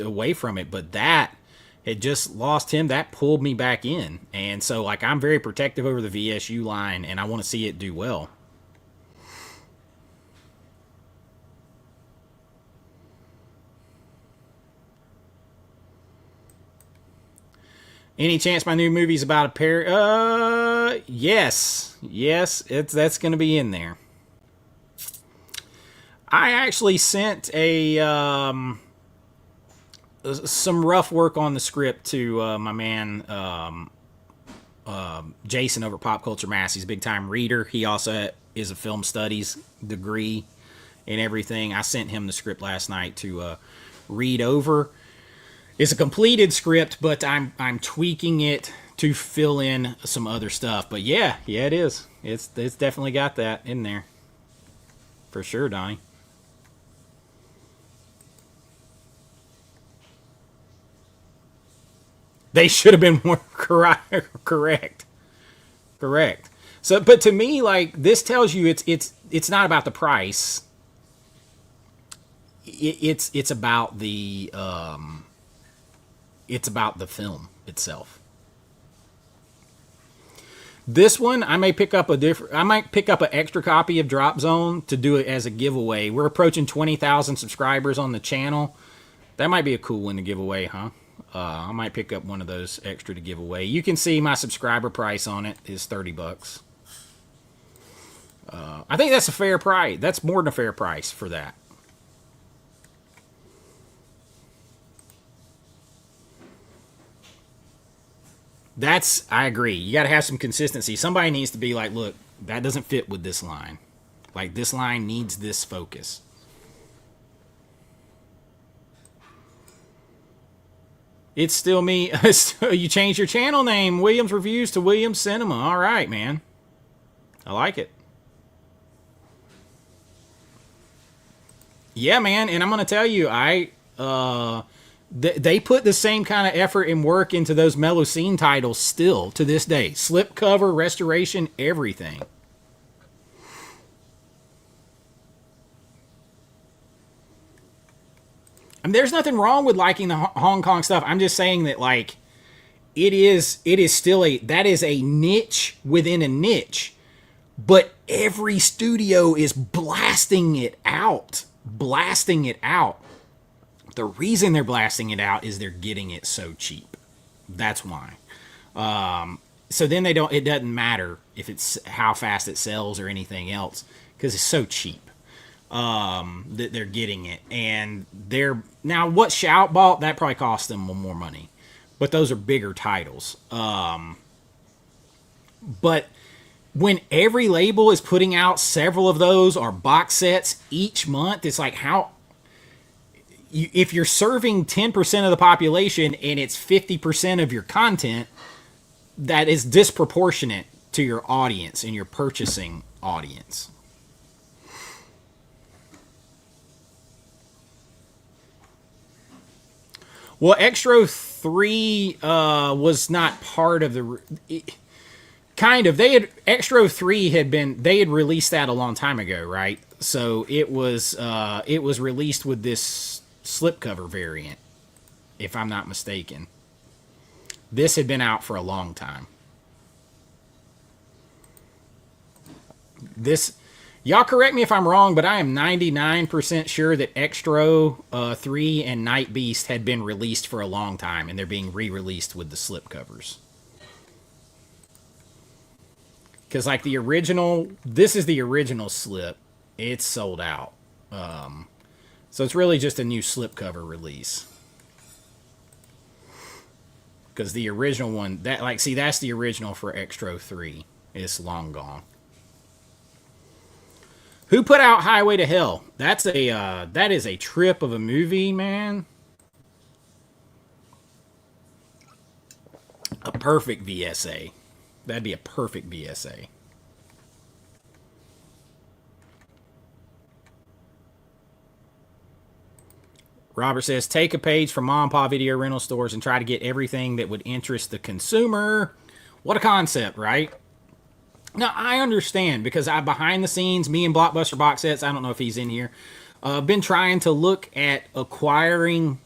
away from it, but that had just lost him. That pulled me back in. And so like, I'm very protective over the VSU line and I want to see it do well. Any chance my new movie's about a pair? Yes, that's going to be in there. I actually sent some rough work on the script to my man Jason over at Pop Culture Mass. He's a big time reader. He also is a film studies degree and everything. I sent him the script last night to read over. It's a completed script, but I'm tweaking it to fill in some other stuff. But yeah, it is. It's definitely got that in there. For sure, Donnie. They should have been more correct. So, but to me, like, this tells you it's not about the price. It's about the it's about the film itself. This one, I might pick up an extra copy of Drop Zone to do it as a giveaway. We're approaching 20,000 subscribers on the channel. That might be a cool one to give away, huh? I might pick up one of those extra to give away. You can see my subscriber price on it is $30. I think that's a fair price. That's more than a fair price for that. I agree. You got to have some consistency. Somebody needs to be like, look, that doesn't fit with this line. Like, this line needs this focus. It's still me. You changed your channel name, Williams Reviews, to Williams Cinema. All right, man. I like it. Yeah, man. And I'm going to tell you, they put the same kind of effort and work into those Mellow Scene titles still to this day. Slip cover, restoration, everything. I mean, there's nothing wrong with liking the Hong Kong stuff. I'm just saying that, like, it is still that is a niche within a niche, but every studio is blasting it out. The reason they're blasting it out is they're getting it so cheap. That's why. So then it doesn't matter if it's how fast it sells or anything else, because it's so cheap. That they're getting it, and now what Shout bought, that probably cost them more money, but those are bigger titles. But when every label is putting out several of those or box sets each month, it's like, how if you're serving 10% of the population and it's 50% of your content, that is disproportionate to your audience and your purchasing audience. Well, Extra 3 was not part of the... Kind of. Extra 3 had released that a long time ago, right? So it was released with this slipcover variant, if I'm not mistaken. This had been out for a long time. Y'all correct me if I'm wrong, but I am 99% sure that Extra 3 and Night Beast had been released for a long time, and they're being re-released with the slipcovers. Because, like, the original... This is the original slip. It's sold out. So it's really just a new slipcover release. Because the original one... that's the original for Extra 3. It's long gone. Who put out Highway to Hell? That is a trip of a movie, man. A perfect VSA. That'd be a perfect VSA. Robert says, take a page from mom and pop video rental stores and try to get everything that would interest the consumer. What a concept, right? Now, I understand, because behind the scenes, me and Blockbuster Box Sets, I don't know if he's in here, been trying to look at acquiring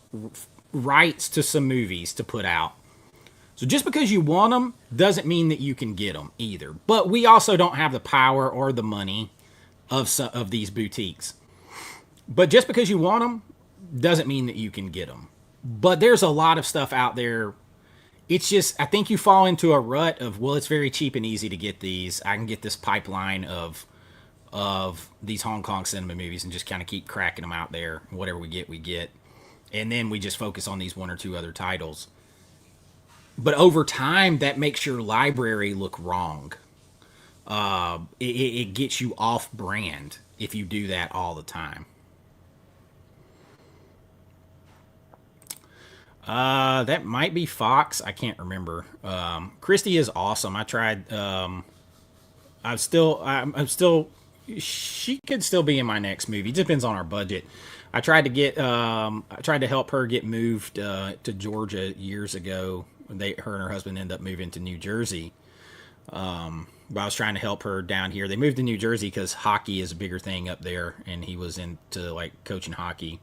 rights to some movies to put out. So just because you want them doesn't mean that you can get them either. But we also don't have the power or the money of these boutiques. But just because you want them doesn't mean that you can get them. But there's a lot of stuff out there. It's just, I think you fall into a rut of, well, it's very cheap and easy to get these. I can get this pipeline of these Hong Kong cinema movies and just kind of keep cracking them out there. Whatever we get, we get. And then we just focus on these one or two other titles. But over time, that makes your library look wrong. It gets you off brand if you do that all the time. That might be Fox. I can't remember. Christy is awesome. I tried. I'm still. She could still be in my next movie. It depends on our budget. I tried to help her get moved to Georgia years ago. Her and her husband ended up moving to New Jersey. But I was trying to help her down here. They moved to New Jersey because hockey is a bigger thing up there, and he was into like coaching hockey.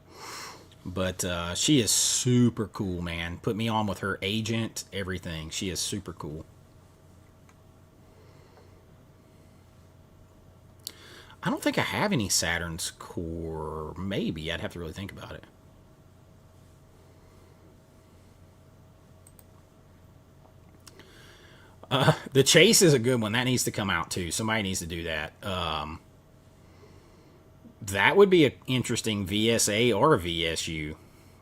But she is super cool, man. Put me on with her agent, everything. She is super cool. I don't think I have any Saturn's core. Maybe. I'd have to really think about it. The Chase is a good one. That needs to come out, too. Somebody needs to do that. That would be an interesting VSA or a VSU.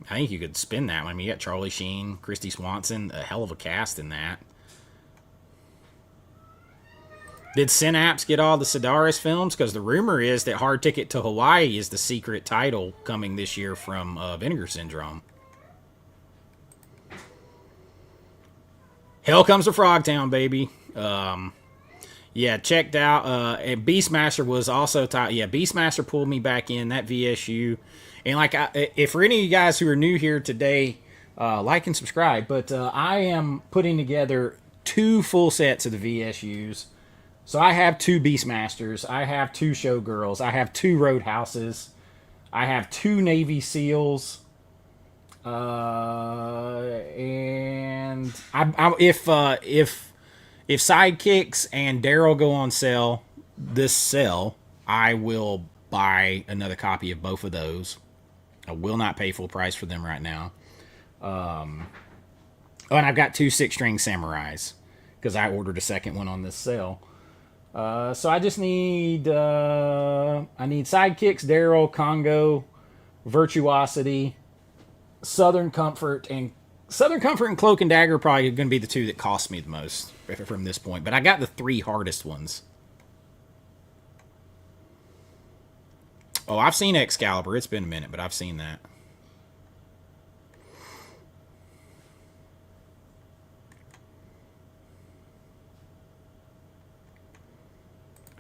I think you could spin that one. I mean, you got Charlie Sheen, Christy Swanson, a hell of a cast in that. Did Synapse get all the Sedaris films? Because the rumor is that Hard Ticket to Hawaii is the secret title coming this year from Vinegar Syndrome. Hell Comes to Frogtown, baby. Yeah, checked out. And Beastmaster was also taught. Yeah, Beastmaster pulled me back in that VSU. And like, if for any of you guys who are new here today, like and subscribe. But I am putting together 2 full sets of the VSUs. So I have 2 Beastmasters. I have 2 Showgirls. I have 2 Roadhouses. I have 2 Navy SEALs. And if Sidekicks and Daryl go on sale this sale, I will buy another copy of both of those. I will not pay full price for them right now. And I've got 2 6-string Samurais because I ordered a second one on this sale. So I just need Sidekicks, Daryl, Congo, Virtuosity, Southern Comfort, and Cloak and Dagger are probably going to be the 2 that cost me the most from this point. But I got the 3 hardest ones. Oh, I've seen Excalibur. It's been a minute, but I've seen that.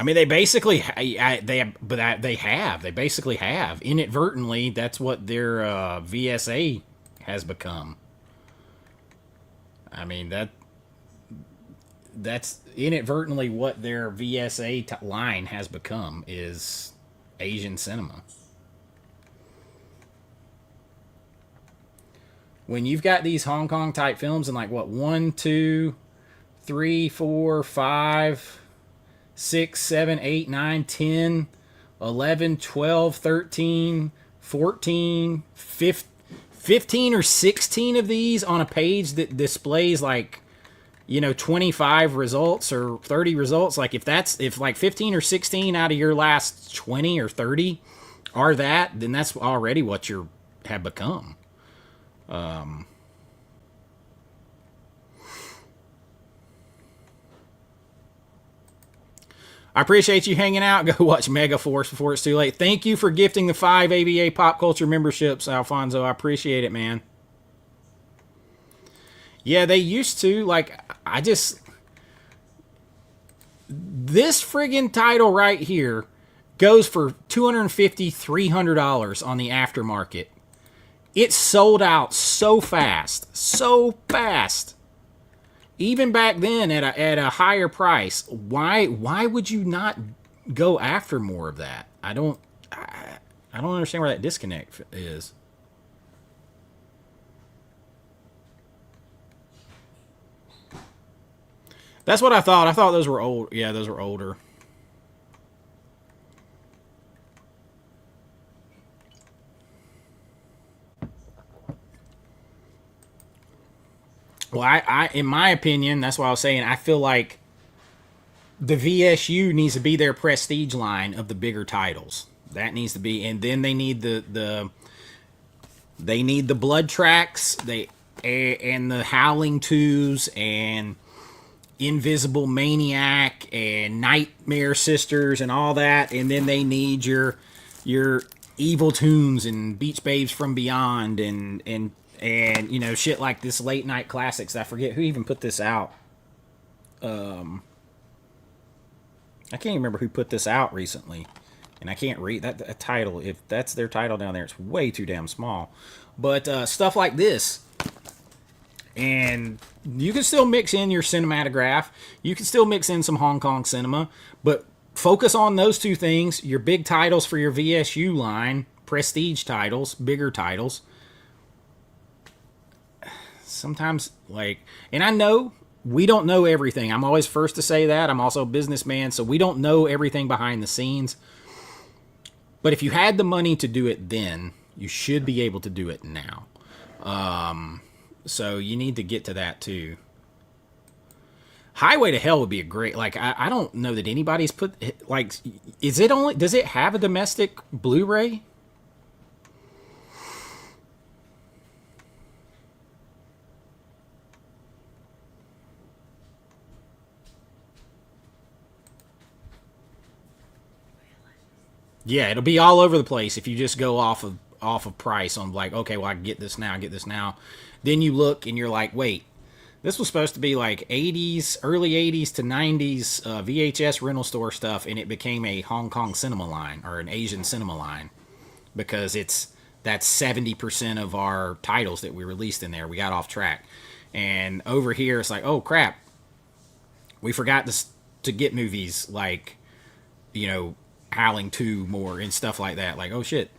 I mean, they basically they basically have inadvertently. That's what their VSA has become. I mean that's inadvertently what their VSA line has become is Asian cinema. When you've got these Hong Kong type films and like what 1, 2, 3, 4, 5, 6, 7, 8, 9, 10, 11, 12, 13, 14, 15 or 16 of these on a page that displays like 25 results or 30 results, like if like 15 or 16 out of your last 20 or 30 are that, then that's already what you have become. I appreciate you hanging out. Go watch Mega Force before it's too late. Thank you for gifting the 5 AVA Pop Culture memberships, Alfonso. I appreciate it, man. Yeah, they used to. Like, this friggin' title right here goes for $250, $300 on the aftermarket. It sold out so fast. So fast. Even back then at a higher price. Why would you not go after more of that? I don't understand where that disconnect is. That's what I thought. I thought those were old. Yeah, those were older. Well, I in my opinion, that's why I was saying I feel like the VSU needs to be their prestige line of the bigger titles. That needs to be, and then they need the blood tracks, and the Howling 2s and Invisible Maniac and Nightmare Sisters and all that, and then they need your Evil Tunes and Beach Babes from Beyond and shit like this late night classics. I forget who even put this out. I can't even remember who put this out recently, and I can't read that title. If that's their title down there, it's way too damn small. But stuff like this. And you can still mix in your cinematograph. You can still mix in some Hong Kong cinema. But focus on those two things. Your big titles for your VSU line. Prestige titles. Bigger titles. Sometimes, and I know we don't know everything. I'm always first to say that. I'm also a businessman, so we don't know everything behind the scenes. But if you had the money to do it then, you should be able to do it now. So you need to get to that too. Highway to Hell would be a great, I don't know that anybody's put, does it have a domestic Blu-ray? Yeah, it'll be all over the place if you just go off of price on okay, well I can get this now. Then you look and you're like, wait, this was supposed to be like 80s, early 80s to 90s VHS rental store stuff, and it became a Hong Kong cinema line or an Asian cinema line because that's 70% of our titles that we released in there. We got off track, and over here it's like, oh crap, we forgot to get movies like Howling 2 more and stuff like that. Like, oh shit.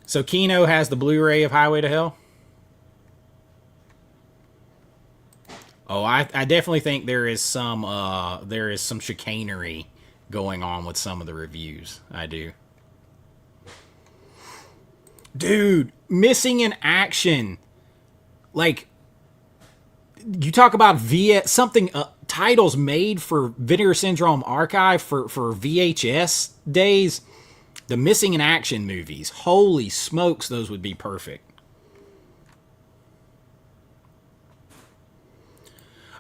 So Kino has the Blu-ray of Highway to Hell? Oh, I definitely think there is some chicanery going on with some of the reviews. I do. Dude, missing in action. Like, you talk about titles made for Vinegar Syndrome Archive for VHS days. The Missing in Action movies. Holy smokes, those would be perfect.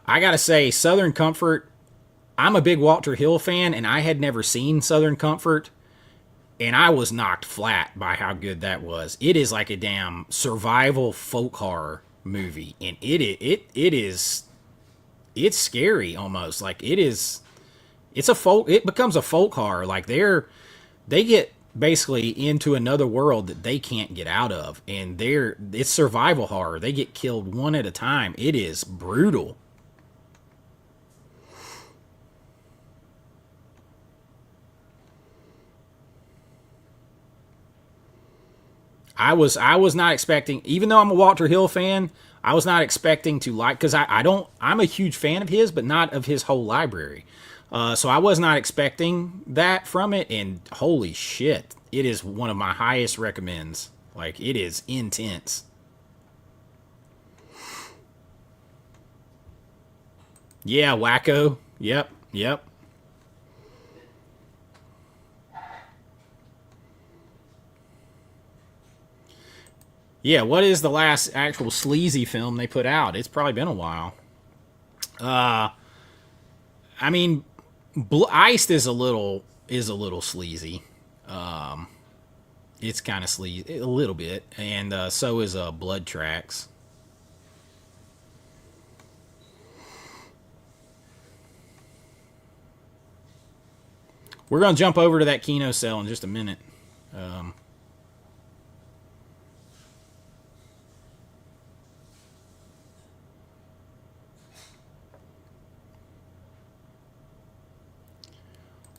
I gotta say, Southern Comfort, I'm a big Walter Hill fan, and I had never seen Southern Comfort, and I was knocked flat by how good that was. It is like a damn survival folk horror movie, and it is it's scary almost. Like it is. It's a folk. It becomes a folk horror. Like they get basically into another world that they can't get out of, and it's survival horror. They get killed one at a time. It is brutal. I was not expecting, even though I'm a Walter Hill fan, I was not expecting to like, because I'm a huge fan of his, but not of his whole library. So I was not expecting that from it, and holy shit, it is one of my highest recommends. Like, it is intense. Yeah, wacko. Yep, yep. Yeah, what is the last actual sleazy film they put out? It's probably been a while. I mean, Iced is a little sleazy. It's kind of sleazy a little bit, and so is Blood Tracks. We're gonna jump over to that Kino cell in just a minute. Um,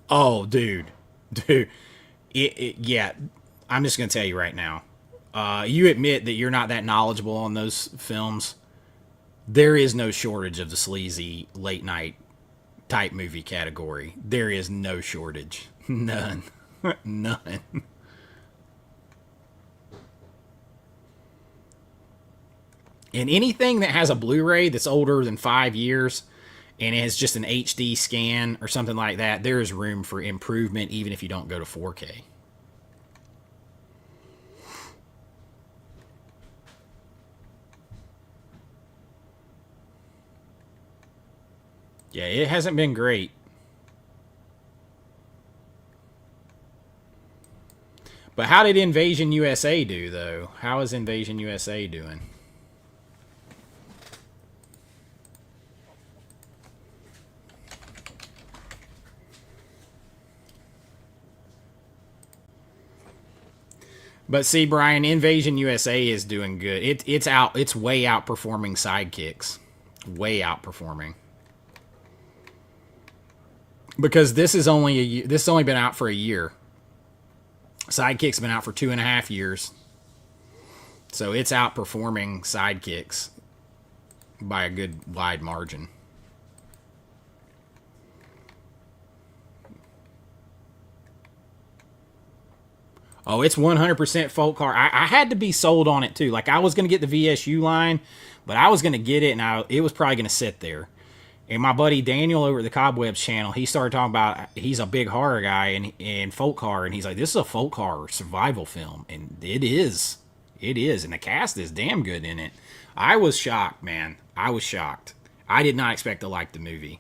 oh, dude, yeah. I'm just gonna tell you right now. You admit that you're not that knowledgeable on those films. There is no shortage of the sleazy late night type movie category. There is no shortage. None. None. And anything that has a Blu-ray that's older than 5 years and it has just an HD scan or something like that, there is room for improvement even if you don't go to 4K. Yeah, it hasn't been great. But how did Invasion USA do, though? How is Invasion USA doing? But see, Brian, Invasion USA is doing good. It's way outperforming Sidekicks. Way outperforming. Because this has only been out for a year. Sidekicks been out for 2.5 years. So it's outperforming Sidekicks by a good wide margin. Oh, it's 100% folk horror. I had to be sold on it too. Like, I was going to get the VSU line, but I was going to get it, and it was probably going to sit there. And my buddy Daniel over at the Cobwebs channel, he started talking about, he's a big horror guy and folk horror, and he's like, this is a folk horror survival film, and it is. It is, and the cast is damn good in it. I was shocked, man. I was shocked. I did not expect to like the movie.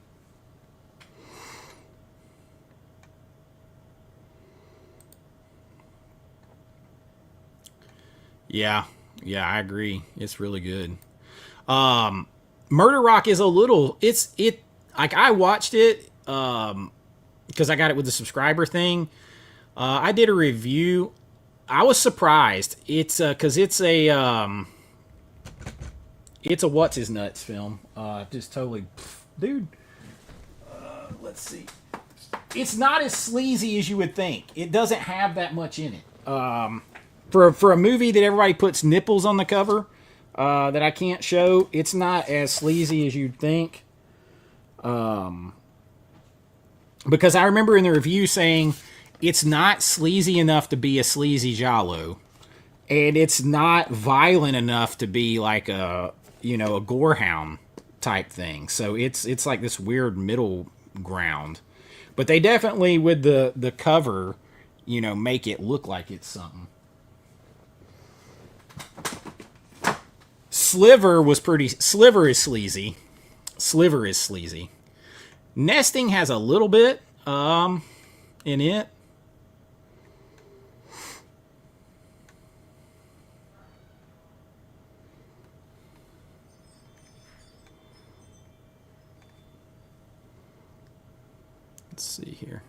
Yeah, yeah, I agree. It's really good. Murder Rock is a little. It like I watched it because I got it with the subscriber thing. I did a review. I was surprised. It's because it's a what's his nuts film. Just totally, dude. Let's see. It's not as sleazy as you would think. It doesn't have that much in it. For a movie that everybody puts nipples on the cover that I can't show, it's not as sleazy as you'd think. Because I remember in the review saying it's not sleazy enough to be a sleazy giallo, and it's not violent enough to be like a gorehound type thing. So it's like this weird middle ground. But they definitely, with the cover, make it look like it's something. Sliver is sleazy. Sliver is sleazy. Nesting has a little bit in it. Let's see here.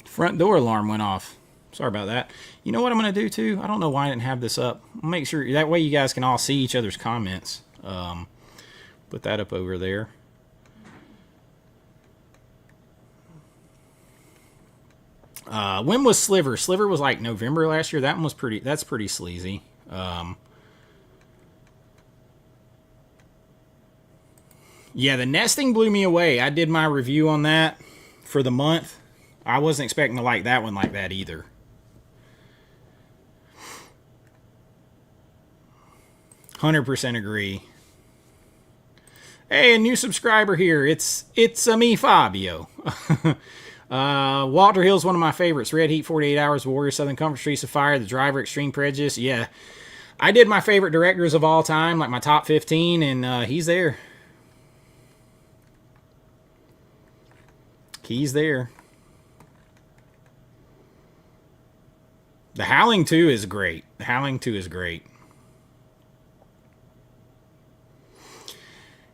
Front door alarm went off. Sorry about that. You know what I'm going to do too? I don't know why I didn't have this up. I'll make sure that way you guys can all see each other's comments. Put that up over there. When was Sliver? Sliver was like November last year. That one was pretty. That's pretty sleazy. Yeah, the nesting blew me away. I did my review on that for the month. I wasn't expecting to like that one like that either. "100% agree." Hey, a new subscriber here. It's me, Fabio. Walter Hill's one of my favorites. Red Heat, 48 Hours, Warrior, Southern Comfort, Streets of Fire, The Driver, Extreme Prejudice. Yeah, I did my favorite directors of all time, like my top 15, and he's there. He's there. The Howling 2 is great. The Howling 2 is great.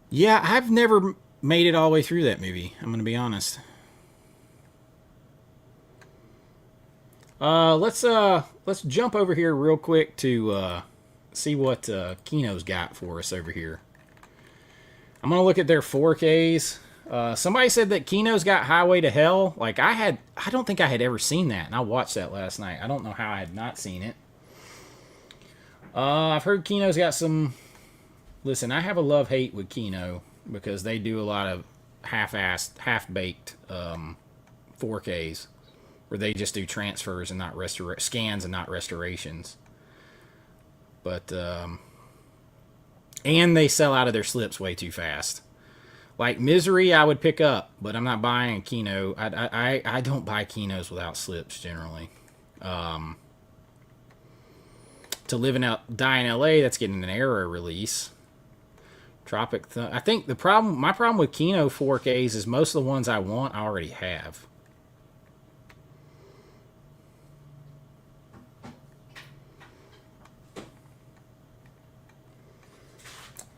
Yeah, I've never made it all the way through that movie. I'm going to be honest. Let's jump over here real quick to see what Kino's got for us over here. I'm going to look at their 4Ks. Somebody said that Kino's got Highway to Hell. Like I don't think I had ever seen that, and I watched that last night. I don't know how I had not seen it. I've heard Kino's got some. Listen, I have a love-hate with Kino because they do a lot of half-assed, half-baked 4Ks where they just do transfers and not scans and not restorations. But and they sell out of their slips way too fast. Like Misery, I would pick up, but I'm not buying a Kino. I don't buy Kinos without slips generally. To Live and Die in LA, that's getting an era release. I think my problem with Kino 4Ks is most of the ones I want I already have.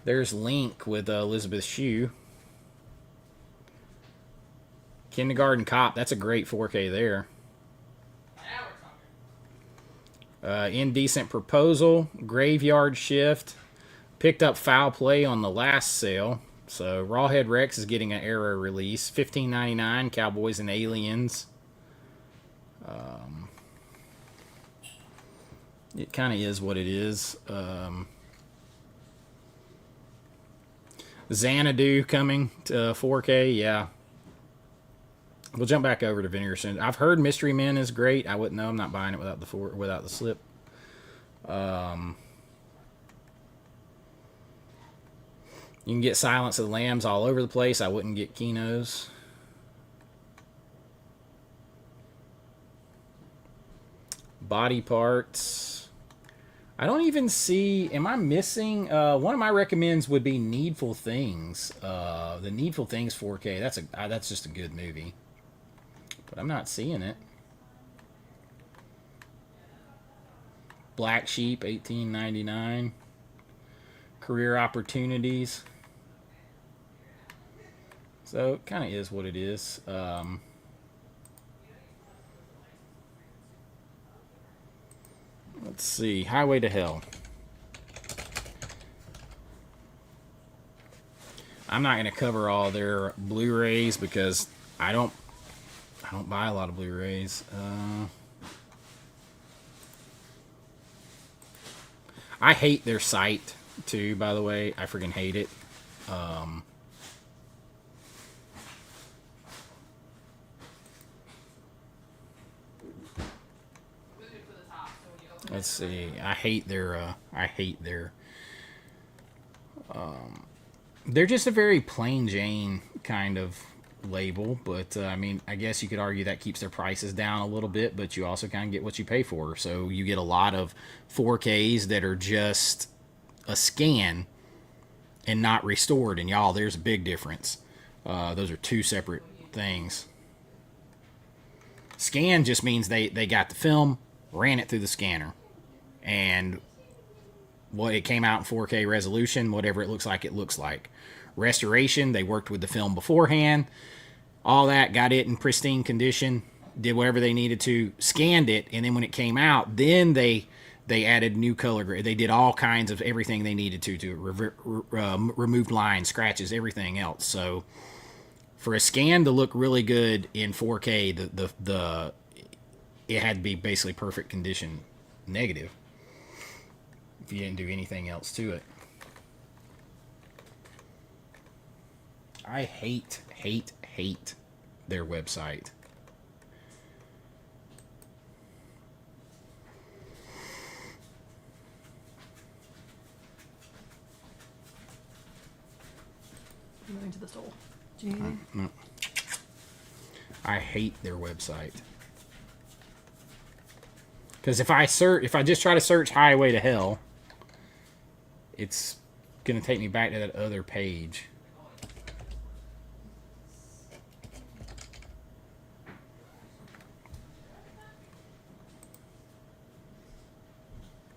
There's Link with Elizabeth Shue. Kindergarten Cop, that's a great 4K there. Indecent Proposal, Graveyard Shift. Picked up Foul Play on the last sale. So Rawhead Rex is getting an era release. $15.99, Cowboys and Aliens. It kind of is what it is. Xanadu coming to 4K, yeah. We'll jump back over to Vinegar soon. I've heard Mystery Men is great. I wouldn't know. I'm not buying it without the slip. You can get Silence of the Lambs all over the place. I wouldn't get Kino's. Body Parts. I don't even see... Am I missing... one of my recommends would be Needful Things. The Needful Things 4K. That's just a good movie. But I'm not seeing it. Black Sheep, $18.99. Career Opportunities. So it kind of is what it is. Let's see. Highway to Hell. I'm not going to cover all their Blu-rays because I don't buy a lot of Blu-rays. I hate their site too, by the way. I freaking hate it. Let's see. I hate their they're just a very plain Jane kind of label, but I mean, I guess you could argue that keeps their prices down a little bit, but you also kind of get what you pay for. So you get a lot of 4Ks that are just a scan and not restored, and y'all, there's a big difference. Those are two separate things. Scan just means they got the film, ran it through the scanner, and what it came out in 4K resolution, whatever it looks like, it looks like. Restoration, they worked with the film beforehand, all that, got it in pristine condition, did whatever they needed to, scanned it, and then when it came out, then they added new color grade. They did all kinds of everything they needed to remove lines, scratches, everything else. So for a scan to look really good in 4K, it had to be basically perfect condition negative if you didn't do anything else to it. I hate their website. I'm going to the soul. Do you need anything? No. I hate their website. Because if I just try to search Highway to Hell, it's gonna take me back to that other page.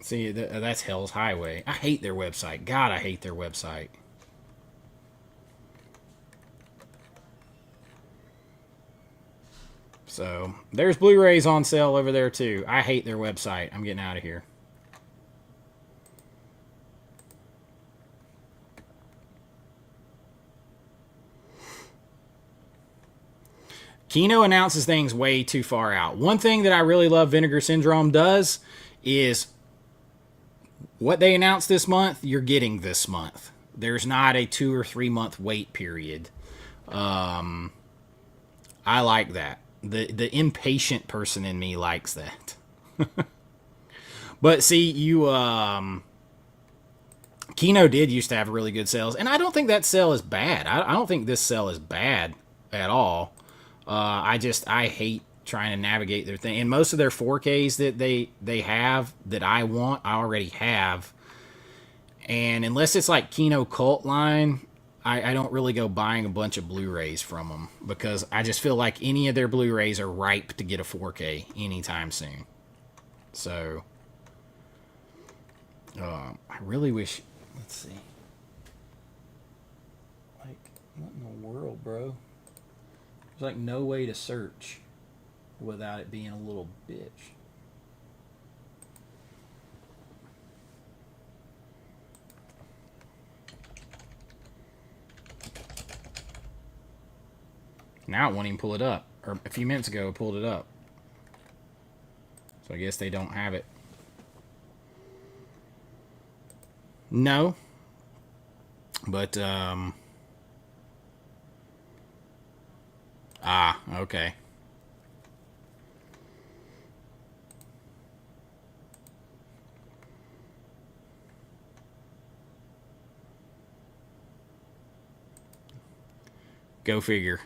See, that's Hell's Highway. I hate their website. God, I hate their website. So, there's Blu-rays on sale over there too. I hate their website. I'm getting out of here. Kino announces things way too far out. One thing that I really love Vinegar Syndrome does is what they announced this month, you're getting this month. There's not a 2 or 3 month wait period. I like that. The impatient person in me likes that. But see, Kino did used to have really good sales, and I don't think that sale is bad. I don't think this sale is bad at all. I hate trying to navigate their thing. And most of their 4Ks that they have that I want, I already have. And unless it's like Kino Cult line, I don't really go buying a bunch of Blu-rays from them because I just feel like any of their Blu-rays are ripe to get a 4K anytime soon. So, I really wish, let's see. Like, what in the world, bro? There's like no way to search without it being a little bitch. Now it won't even pull it up. Or a few minutes ago it pulled it up. So I guess they don't have it. No. But, okay. Go figure.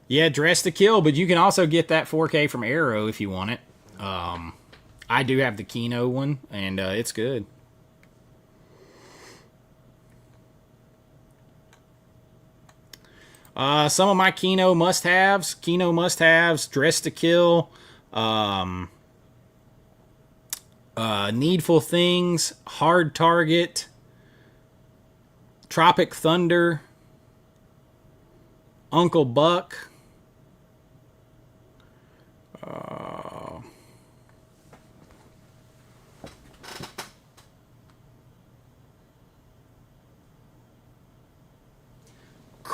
Yeah, Dress to Kill, but you can also get that 4K from Arrow if you want it. I do have the Kino one, and it's good. Some of my Kino must-haves. Dress to Kill. Needful Things. Hard Target. Tropic Thunder. Uncle Buck.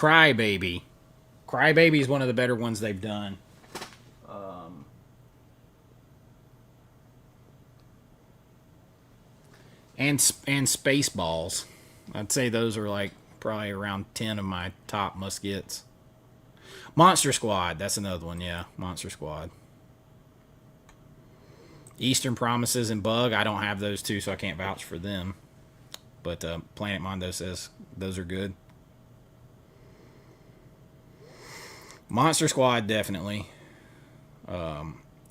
Crybaby. Crybaby is one of the better ones they've done. And Spaceballs. I'd say those are like probably around 10 of my top must-gets. Monster Squad. That's another one, yeah. Monster Squad. Eastern Promises and Bug. I don't have those two, so I can't vouch for them. But Planet Mondo says those are good. Monster Squad, definitely.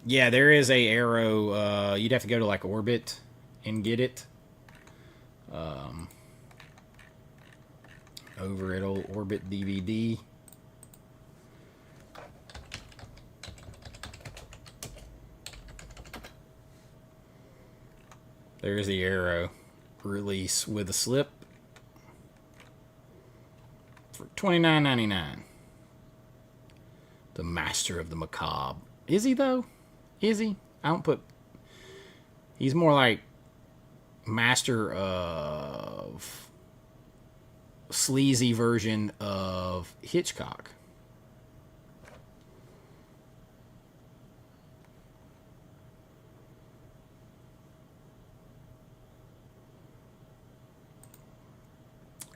Yeah, there is a Arrow. You'd have to go to like Orbit and get it. Over at old Orbit DVD. There's the Arrow release with a slip for $29.99. The Master of the Macabre. Is he though? Is he? I don't put. He's more like master of sleazy version of Hitchcock.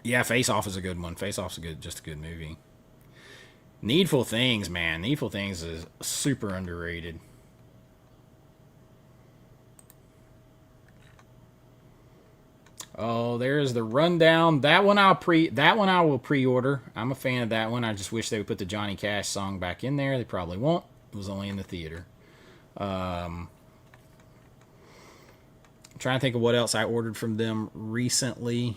Yeah, Face Off is a good one. Face Off's just a good movie. Needful Things, man. Needful Things is super underrated. Oh, there's the Rundown. That one I will pre-order. I'm a fan of that one. I just wish they would put the Johnny Cash song back in there. They probably won't. It was only in the theater. I'm trying to think of what else I ordered from them recently.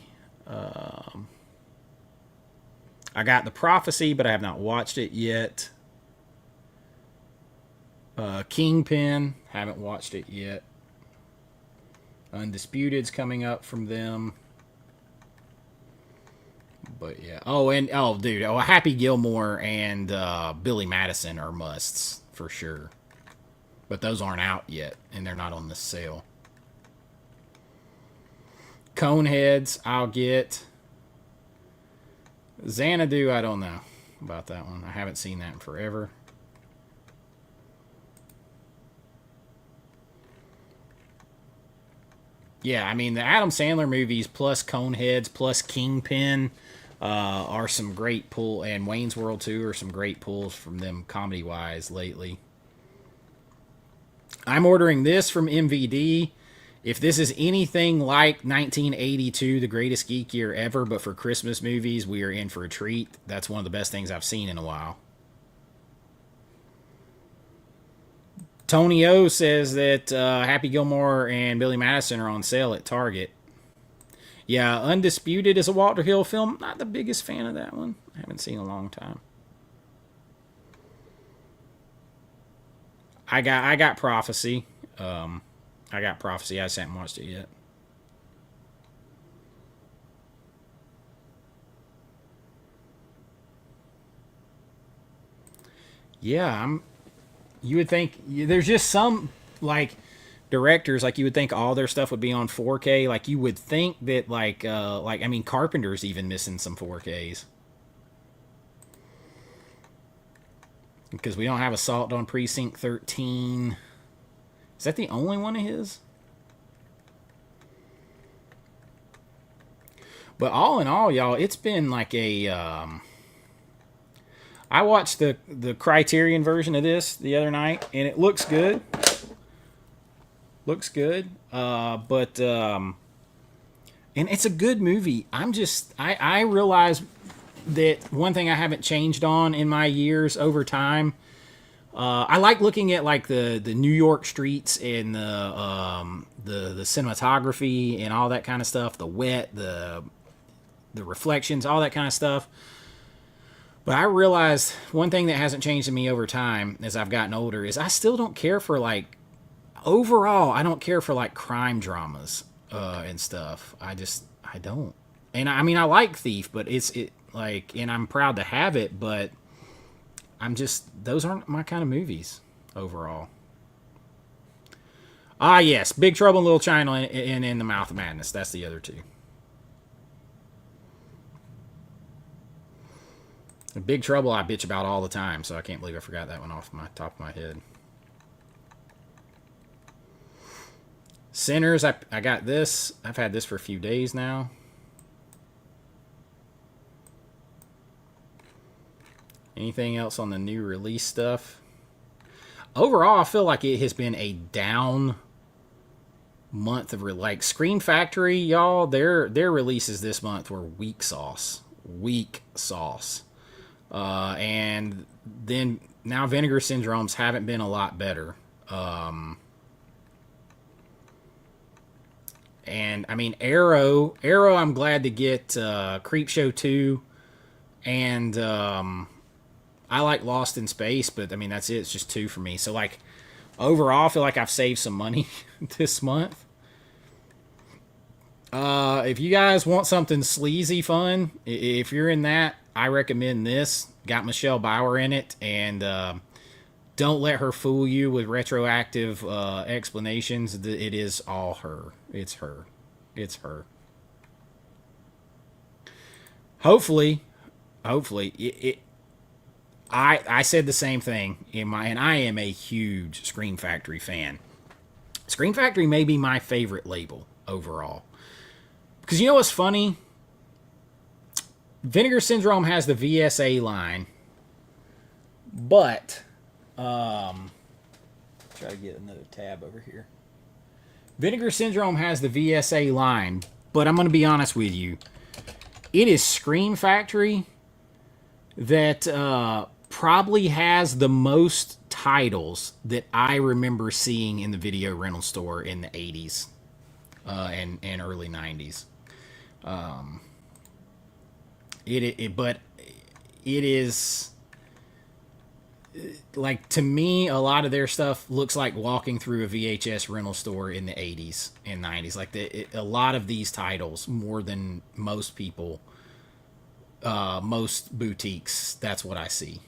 I got The Prophecy, but I have not watched it yet. Kingpin, haven't watched it yet. Undisputed's coming up from them. But yeah. Happy Gilmore and Billy Madison are musts for sure. But those aren't out yet, and they're not on this sale. Coneheads, I'll get. Xanadu, I don't know about that one. I haven't seen that in forever. Yeah, I mean, the Adam Sandler movies plus Coneheads plus Kingpin are some great pull, and Wayne's World 2 are some great pulls from them comedy-wise lately. I'm ordering this from MVD. If this is anything like 1982, The Greatest Geek Year Ever, but for Christmas movies, we are in for a treat. That's one of the best things I've seen in a while. Tony O says that Happy Gilmore and Billy Madison are on sale at Target. Yeah, Undisputed is a Walter Hill film. Not the biggest fan of that one. I haven't seen in a long time. I got Prophecy. I got Prophecy. I just haven't watched it yet. Yeah, you would think there's just some like directors, like you would think all their stuff would be on 4K. Like you would think that I mean Carpenter's even missing some 4Ks. Because we don't have Assault on Precinct 13. Is that the only one of his? But all in all, y'all, it's been like a... I watched the Criterion version of this the other night, and it looks good. Looks good. And it's a good movie. I realize that one thing I haven't changed on in my years over time... I like looking at like the New York streets and the cinematography and all that kind of stuff, the wet, the reflections, all that kind of stuff. But I realized one thing that hasn't changed in me over time as I've gotten older is I still don't care for like overall. I don't care for like crime dramas and stuff. I don't. And I mean I like Thief, but and I'm proud to have it, but. Those aren't my kind of movies overall. Ah, yes. Big Trouble in Little China and In the Mouth of Madness. That's the other two. Big Trouble I bitch about all the time, so I can't believe I forgot that one off my top of my head. Sinners, I got this. I've had this for a few days now. Anything else on the new release stuff? Overall, I feel like it has been a down month of like Scream Factory, y'all. Their releases this month were weak sauce, and then now Vinegar Syndromes haven't been a lot better. And I mean Arrow, I'm glad to get Creepshow 2, and I like Lost in Space, but I mean that's it. It's just 2 for me. So like overall, I feel like I've saved some money this month. If you guys want something sleazy fun, if you're in that, I recommend this. Got Michelle Bauer in it, and don't let her fool you with retroactive explanations. It is all her. It's her. It's her. Hopefully, I said the same thing and I am a huge Scream Factory fan. Scream Factory may be my favorite label overall. Because you know what's funny? Vinegar Syndrome has the VSA line, but try to get another tab over here. Vinegar Syndrome has the VSA line, but I'm going to be honest with you. It is Scream Factory that probably has the most titles that I remember seeing in the video rental store in the 80s and early 90s. But it is like, to me, a lot of their stuff looks like walking through a VHS rental store in the 80s and 90s. Like a lot of these titles, more than most people, most boutiques, that's what I see.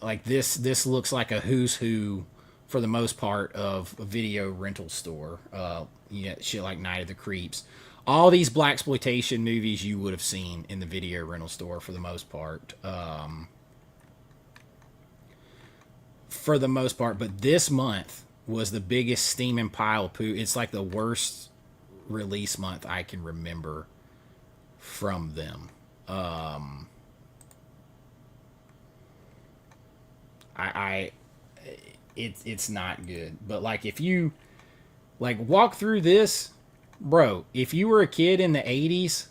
Like this looks like a who's who for the most part of a video rental store. Shit like Night of the Creeps. All these blaxploitation movies you would have seen in the video rental store for the most part. But this month was the biggest steaming pile of poo. It's like the worst release month I can remember from them. It's not good. But like, if you like walk through this, bro, if you were a kid in the 80s,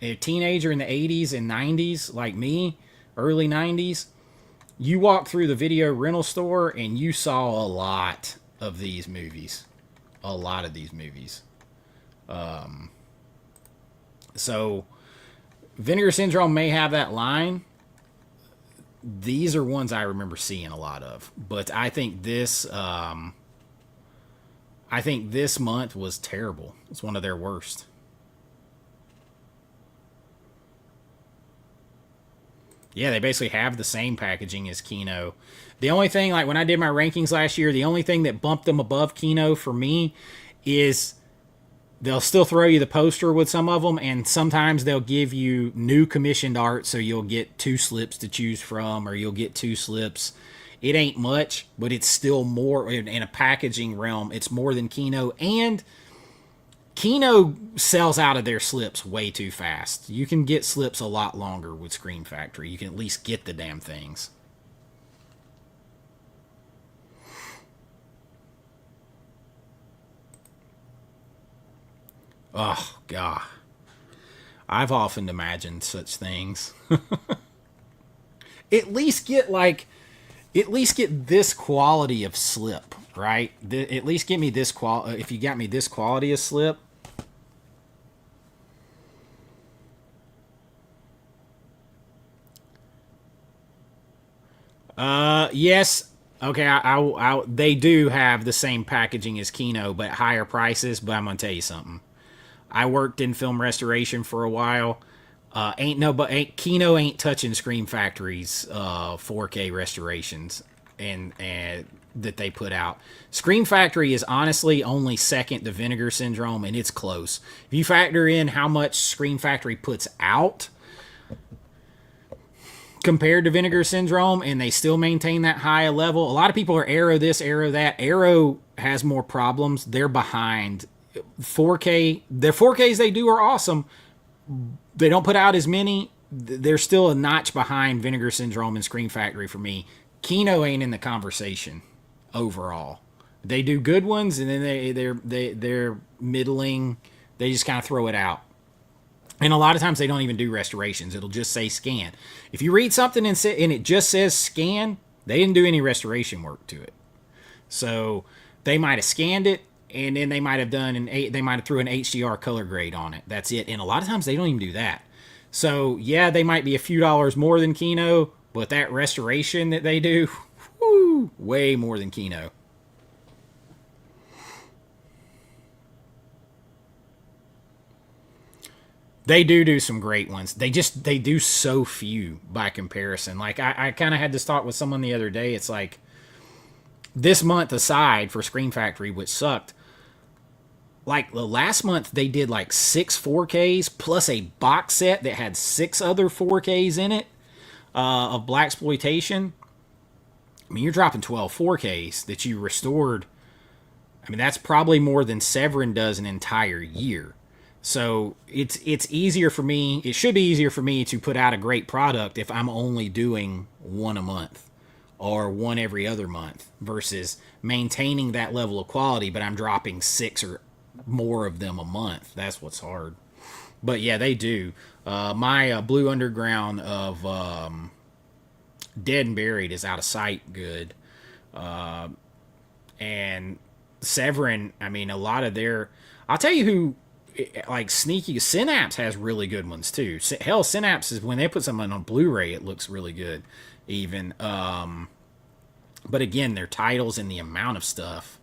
a teenager in the 80s and 90s like me, early 90s, you walk through the video rental store and you saw a lot of these movies. So Vinegar Syndrome may have that line. These are ones I remember seeing a lot of, but I think this month was terrible. It's one of their worst. Yeah, they basically have the same packaging as Kino. The only thing, like when I did my rankings last year, the only thing that bumped them above Kino for me is they'll still throw you the poster with some of them, and sometimes they'll give you new commissioned art, so you'll get 2 slips to choose from, or you'll get 2 slips. It ain't much, but it's still more in a packaging realm. It's more than Kino, and Kino sells out of their slips way too fast. You can get slips a lot longer with Scream Factory. You can at least get the damn things. Oh, God. I've often imagined such things. At least get this quality of slip, right? At least give me this if you got me this quality of slip. Yes. Okay, they do have the same packaging as Kino, but higher prices. But I'm gonna tell you something. I worked in film restoration for a while. Kino ain't touching Scream Factory's 4K restorations. and that they put out. Scream Factory is honestly only second to Vinegar Syndrome, and it's close. If you factor in how much Scream Factory puts out compared to Vinegar Syndrome, and they still maintain that high level. A lot of people are Arrow this, Arrow that. Arrow has more problems. They're behind. 4K, their 4Ks they do are awesome. They don't put out as many. They're still a notch behind Vinegar Syndrome and Scream Factory for me. Kino ain't in the conversation overall. They do good ones, and then they're middling. They just kind of throw it out. And a lot of times they don't even do restorations. It'll just say scan. If you read something and it just says scan, they didn't do any restoration work to it. So they might have scanned it, and then they might have they might have threw an HDR color grade on it. That's it. And a lot of times they don't even do that. So yeah, they might be a few dollars more than Kino, but that restoration that they do, whoo, way more than Kino. They do some great ones. They do so few by comparison. Like I kind of had this talk with someone the other day. It's like this month aside for Scream Factory, which sucked. Like the last month they did like 6 4Ks plus a box set that had 6 other 4Ks in it of blaxploitation. I mean, you're dropping 12 4Ks that you restored. I mean, that's probably more than Severin does an entire year. So it's easier for me. It should be easier for me to put out a great product if I'm only doing one a month or one every other month versus maintaining that level of quality, but I'm dropping 6 or more of them a month. That's what's hard. But yeah, they do. My Blue Underground of Dead and Buried is out of sight good. And Severin, I mean, a lot of their... I'll tell you who... Like sneaky Synapse has really good ones too. Hell, Synapse is when they put something on Blu-ray, it looks really good. Even, but again, their titles and the amount of stuff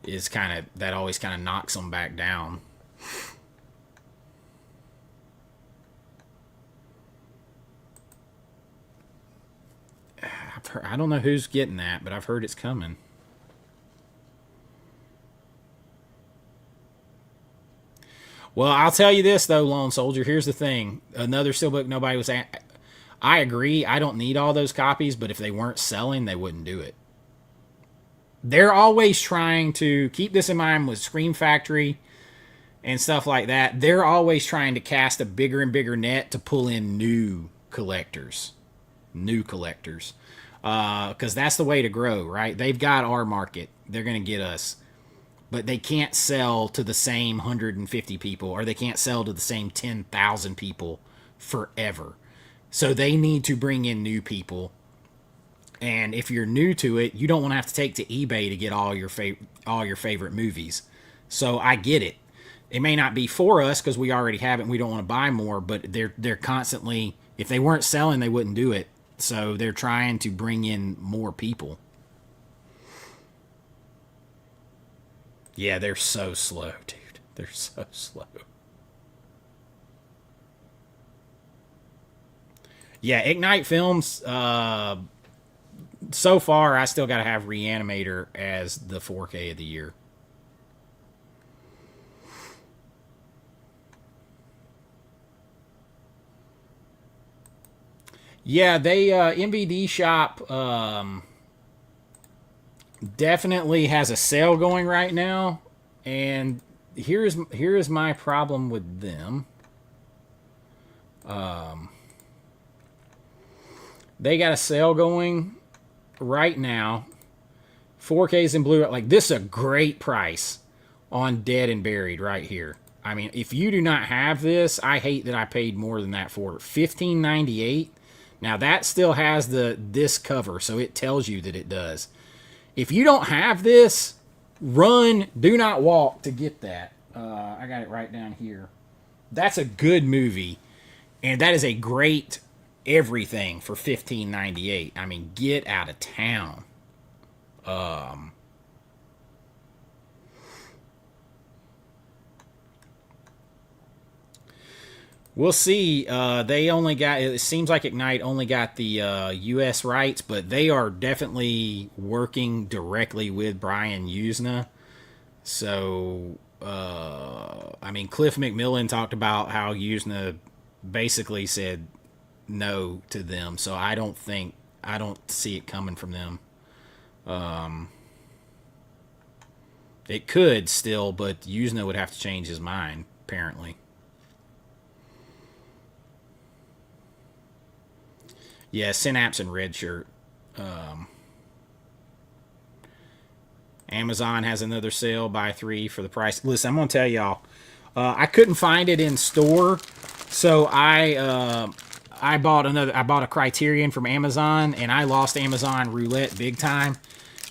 is kind of that always kind of knocks them back down. I don't know who's getting that, but I've heard it's coming. Well, I'll tell you this, though, Lone Soldier. Here's the thing. Another Steelbook nobody was at. I agree. I don't need all those copies, but if they weren't selling, they wouldn't do it. They're always trying to, keep this in mind with Scream Factory and stuff like that, they're always trying to cast a bigger and bigger net to pull in new collectors. Because that's the way to grow, right? They've got our market. They're going to get us. But they can't sell to the same 150 people, or they can't sell to the same 10,000 people forever. So they need to bring in new people. And if you're new to it, you don't want to have to take to eBay to get all your favorite movies. So I get it. It may not be for us because we already have it and we don't want to buy more, but they're constantly, if they weren't selling, they wouldn't do it. So they're trying to bring in more people. Yeah, they're so slow, dude. They're so slow. Yeah, Ignite Films, so far, I still got to have Reanimator as the 4K of the year. Yeah, they, MVD Shop, definitely has a sale going right now, and here is my problem with them. They got a sale going right now. 4Ks in blue, like this is a great price on Dead and Buried right here. I mean, if you do not have this, I hate that I paid more than that for it. $15.98. Now that still has this cover, so it tells you that it does. If you don't have this, run, do not walk to get that. I got it right down here. That's a good movie, and that is a great everything for $15.98. I mean, get out of town. We'll see. They only got. It seems like Ignite only got the U.S. rights, but they are definitely working directly with Brian Usna. So, I mean, Cliff McMillan talked about how Usna basically said no to them. So I don't see it coming from them. It could still, but Usna would have to change his mind, apparently. Yeah, Synapse and Redshirt. Amazon has another sale, buy 3 for the price. Listen, I'm gonna tell y'all, I couldn't find it in store, so I bought a Criterion from Amazon, and I lost Amazon Roulette big time.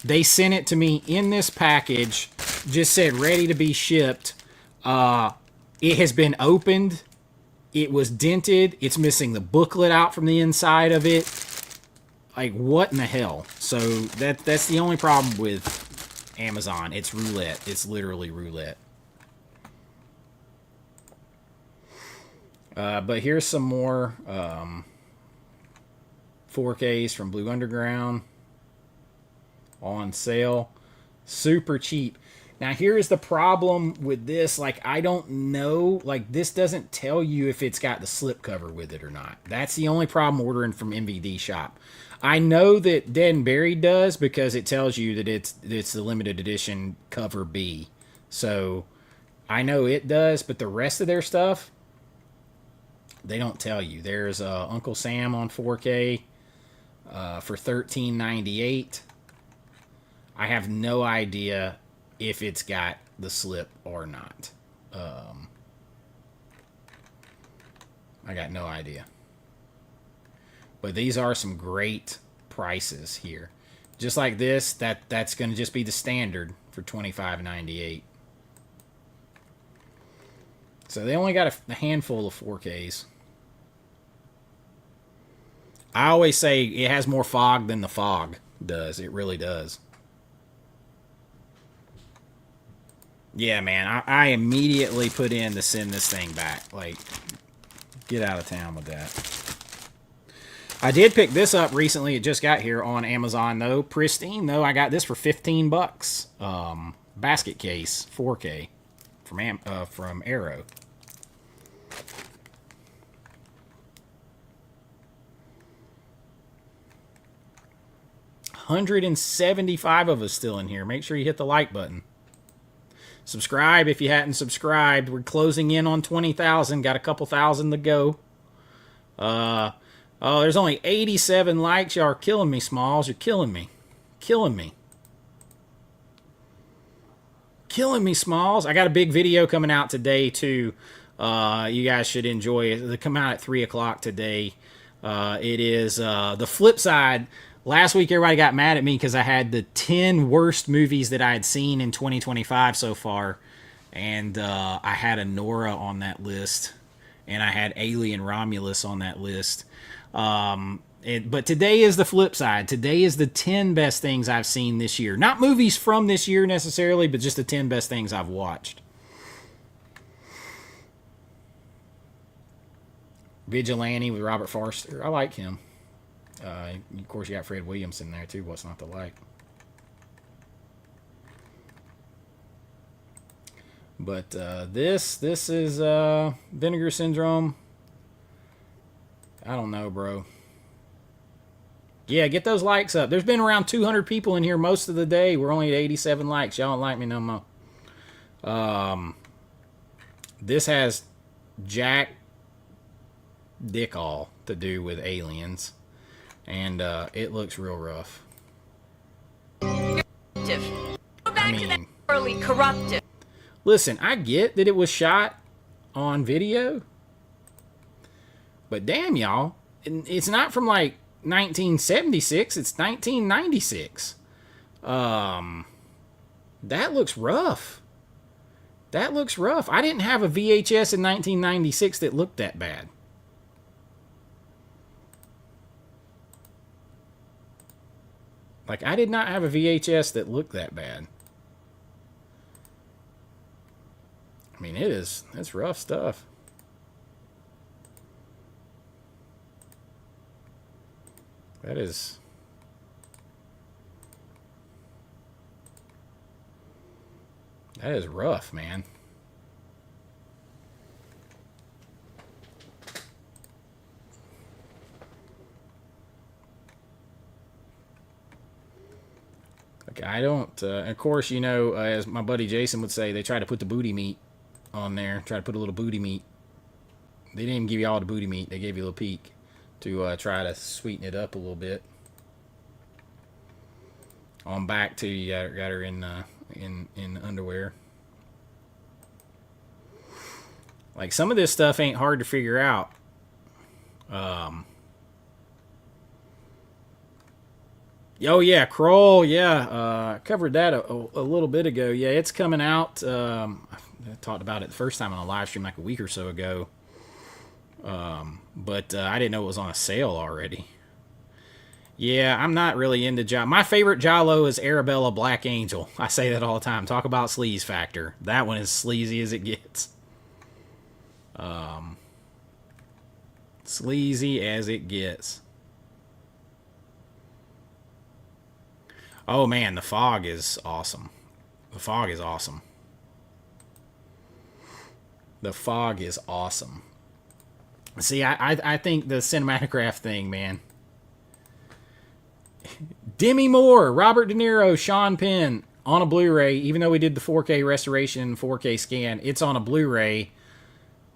They sent it to me in this package, just said ready to be shipped. It has been opened. It was dented. It's missing the booklet out from the inside of it. Like, what in the hell? So that's the only problem with Amazon. It's roulette. It's literally roulette. But here's some more 4Ks from Blue Underground on sale. Super cheap. Now, here's the problem with this. Like, I don't know. Like, this doesn't tell you if it's got the slipcover with it or not. That's the only problem ordering from MVD Shop. I know that Dead and Buried does because it tells you that it's the limited edition cover B. So, I know it does, but the rest of their stuff, they don't tell you. There's Uncle Sam on 4K for $13.98. I have no idea if it's got the slip or not. I got no idea. But these are some great prices here. Just like this, that's going to just be the standard for $25.98. So they only got a handful of 4Ks. I always say it has more fog than the fog does. It really does. Yeah, man, I immediately put in to send this thing back. Like, get out of town with that. I did pick this up recently. It just got here on Amazon, though. Pristine, though. I got this for $15. Basket case, 4K, from Arrow. $175 of us still in here. Make sure you hit the like button. Subscribe if you hadn't subscribed. We're closing in on 20,000. Got a couple thousand to go. Oh, there's only 87 likes. Y'all are killing me, Smalls. You're killing me. Killing me. Killing me, Smalls. I got a big video coming out today, too. You guys should enjoy it. It'll come out at 3 o'clock today. It is the flip side. Last week, everybody got mad at me because I had the 10 worst movies that I had seen in 2025 so far. And I had a Nora on that list. And I had Alien Romulus on that list. But today is the flip side. Today is the 10 best things I've seen this year. Not movies from this year necessarily, but just the 10 best things I've watched. Vigilante with Robert Forster. I like him. Of course, you got Fred Williamson there, too. What's not to like? But this is Vinegar Syndrome. I don't know, bro. Yeah, get those likes up. There's been around 200 people in here most of the day. We're only at 87 likes. Y'all don't like me no more. This has Jack Dickall to do with aliens. And it looks real rough. Go back to that early corruptive. Listen, I get that it was shot on video. But damn, y'all. It's not from like 1976. It's 1996. That looks rough. That looks rough. I didn't have a VHS in 1996 that looked that bad. Like, I did not have a VHS that looked that bad. I mean, it's rough stuff. That is... That is rough, man. Like, I don't... of course, you know, as my buddy Jason would say, they try to put the booty meat on there. Try to put a little booty meat. They didn't even give you all the booty meat. They gave you a little peek to try to sweeten it up a little bit. On back to you got her in underwear. Like, some of this stuff ain't hard to figure out. Oh yeah, Kroll. Yeah, covered that a little bit ago. Yeah, it's coming out. I talked about it the first time on a live stream like a week or so ago. But I didn't know it was on a sale already. Yeah, I'm not really into Giallo. My favorite Giallo is Arabella Black Angel. I say that all the time. Talk about sleaze factor. That one is sleazy as it gets. Sleazy as it gets. Oh man, The Fog is awesome. The Fog is awesome. The Fog is awesome. See, I think the cinematograph thing, man. Demi Moore, Robert De Niro, Sean Penn on a Blu-ray. Even though we did the 4K restoration, 4K scan, it's on a Blu-ray.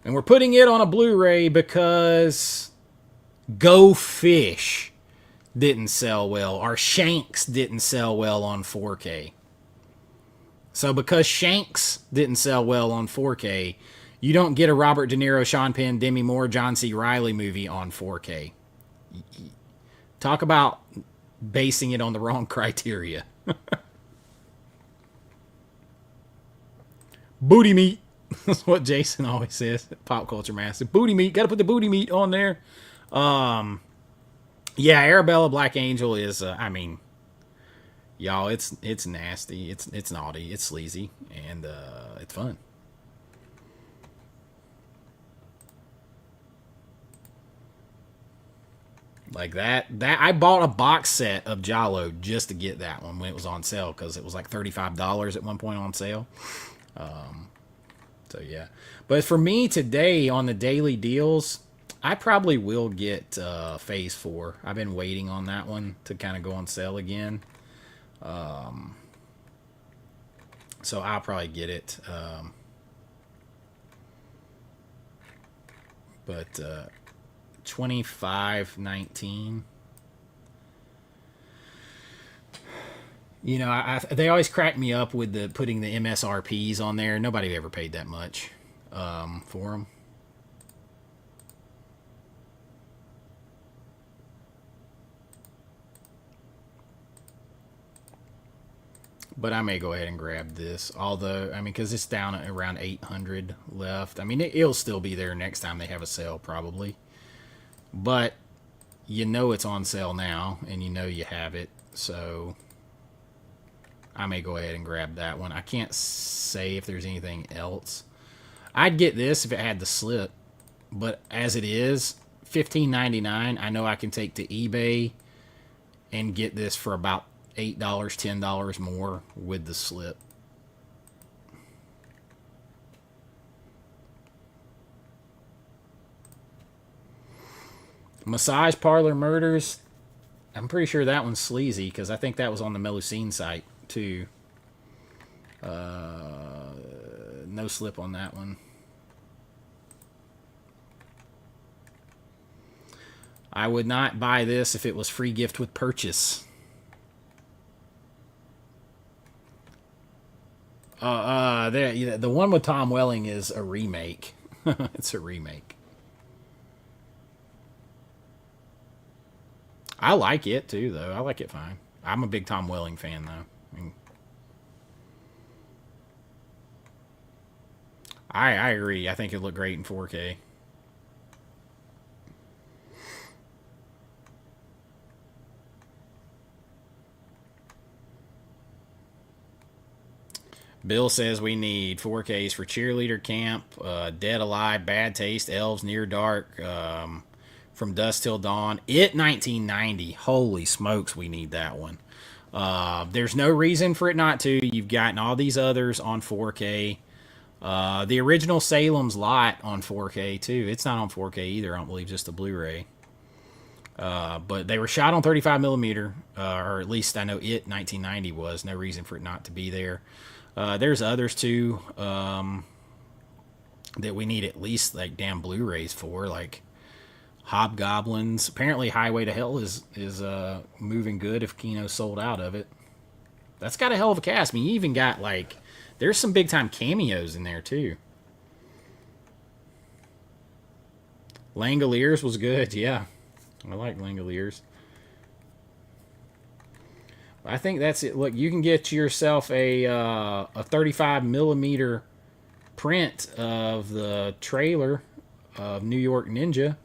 And we're putting it on a Blu-ray because Go Fish didn't sell well, or Shanks didn't sell well on 4K. So because Shanks didn't sell well on 4K, you don't get a Robert De Niro, Sean Penn, Demi Moore, John C. Reilly movie on 4K. Talk about basing it on the wrong criteria. Booty meat. That's what Jason always says. Pop Culture Master. Booty meat. Got to put the booty meat on there. Yeah, Arabella Black Angel is, I mean, y'all, it's nasty. It's naughty. It's sleazy. And it's fun. Like that I bought a box set of Giallo just to get that one when it was on sale, because it was like $35 at one point on sale. So yeah, but for me today on the daily deals, I probably will get Phase 4. I've been waiting on that one to kind of go on sale again. So I'll probably get it. But $25.19. You know, they always crack me up with putting the MSRPs on there. Nobody ever paid that much for them. But I may go ahead and grab this. Although, I mean, because it's down at around 800 left. I mean, it'll still be there next time they have a sale, probably. But you know it's on sale now, and you know you have it. So I may go ahead and grab that one. I can't say if there's anything else. I'd get this if it had the slip. But as it is, $15.99, I know I can take to eBay and get this for about $8, $10 more with the slip. Massage Parlor Murders. I'm pretty sure that one's sleazy because I think that was on the Melusine site too. No slip on that one. I would not buy this if it was free gift with purchase. The one with Tom Welling is a remake. It's a remake. I like it too, though. I like it fine. I'm a big Tom Welling fan, though. I agree. I think it looked great in 4K. Bill says we need 4Ks for Cheerleader Camp, Dead Alive, Bad Taste, Elves, Near Dark, From Dusk Till Dawn. It 1990. Holy smokes, we need that one. There's no reason for it not to. You've gotten all these others on 4K. The original Salem's Lot on 4K too. It's not on 4K either. I don't believe, just the Blu-ray. But they were shot on 35 millimeter, or at least I know it 1990 was. No reason for it not to be there. There's others too that we need at least like damn Blu-rays for, like Hobgoblins. Apparently Highway to Hell is moving good if Kino sold out of it. That's got a hell of a cast. I mean, you even got like, there's some big time cameos in there too. Langoliers was good, yeah. I like Langoliers. I think that's it. Look, you can get yourself a 35 millimeter print of the trailer of New York Ninja.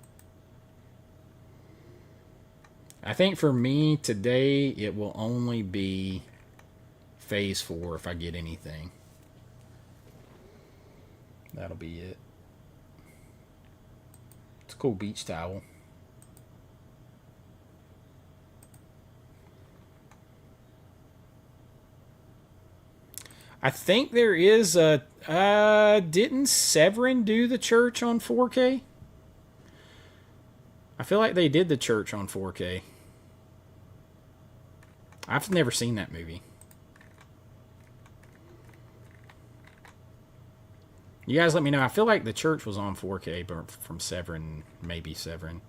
I think for me today it will only be Phase 4 if I get anything. That'll be it. It's a cool beach towel. I think there is a... didn't Severin do The Church on 4K? I feel like they did The Church on 4K. I've never seen that movie. You guys let me know. I feel like The Church was on 4K, but from Severin, maybe Severin.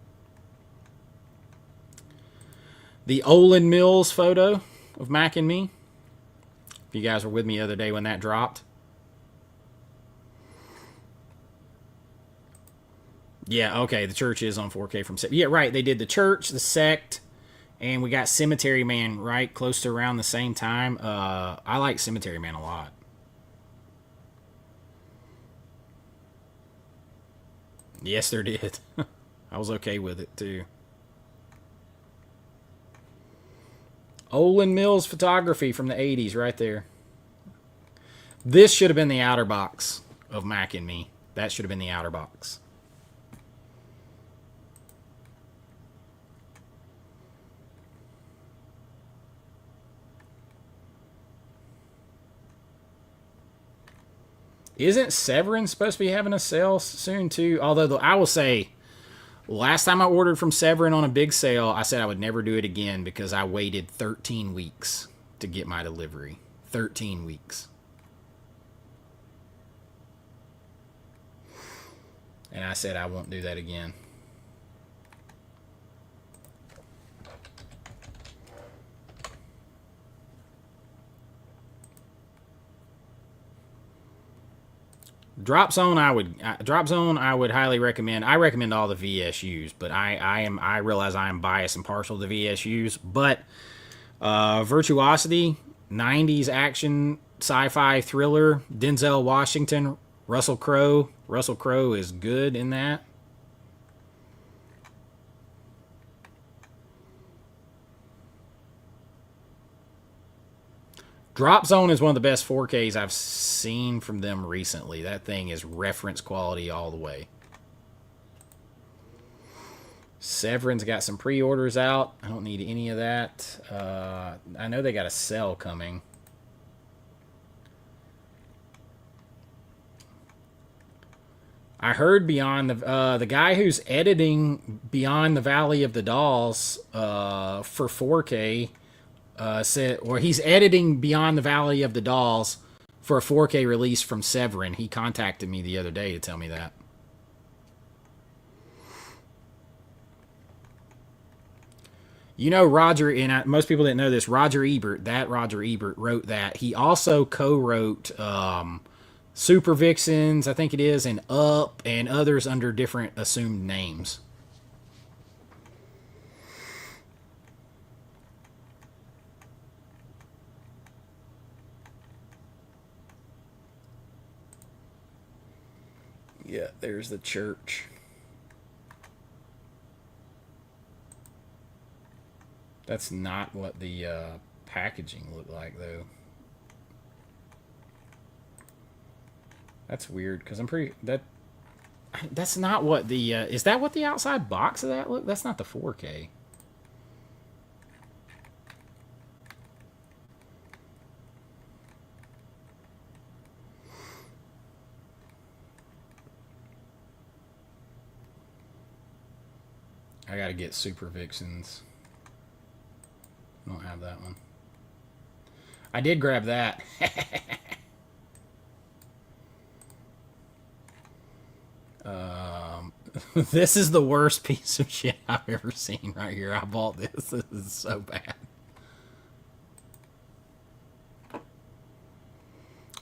The Olin Mills photo of Mac and Me. If you guys were with me the other day when that dropped. Yeah, okay, The Church is on 4K from... Yeah, right, they did The Church, The Sect, and we got Cemetery Man, right, close to around the same time. I like Cemetery Man a lot. Yes, there did. I was okay with it, too. Olin Mills photography from the 80s right there. This should have been the outer box of Mac and Me. That should have been the outer box. Isn't Severin supposed to be having a sale soon too? Although I will say, last time I ordered from Severin on a big sale, I said I would never do it again because I waited 13 weeks to get my delivery. 13 weeks. And I said I won't do that again. Drop Zone I would highly recommend. I recommend all the VSUs, but I realize I am biased and partial to VSUs. But Virtuosity, 90s action, sci-fi thriller, Denzel Washington, Russell Crowe. Russell Crowe is good in that. Drop Zone is one of the best 4Ks I've seen from them recently. That thing is reference quality all the way. Severin's got some pre-orders out. I don't need any of that. I know they got a sale coming. I heard Beyond the guy who's editing Beyond the Valley of the Dolls for 4K said, or he's editing Beyond the Valley of the Dolls for a 4K release from Severin. He contacted me the other day to tell me that. You know, Roger, and most people didn't know this, Roger Ebert wrote that. He also co-wrote Super Vixens, I think it is, and Up, and others under different assumed names. Yeah, there's The Church. That's not what the packaging looked like, though. That's weird, because I'm pretty... That's not what the... is that what the outside box of that look? That's not the 4K. I gotta get Super Vixens. I don't have that one. I did grab that. This is the worst piece of shit I've ever seen right here. I bought this. This is so bad.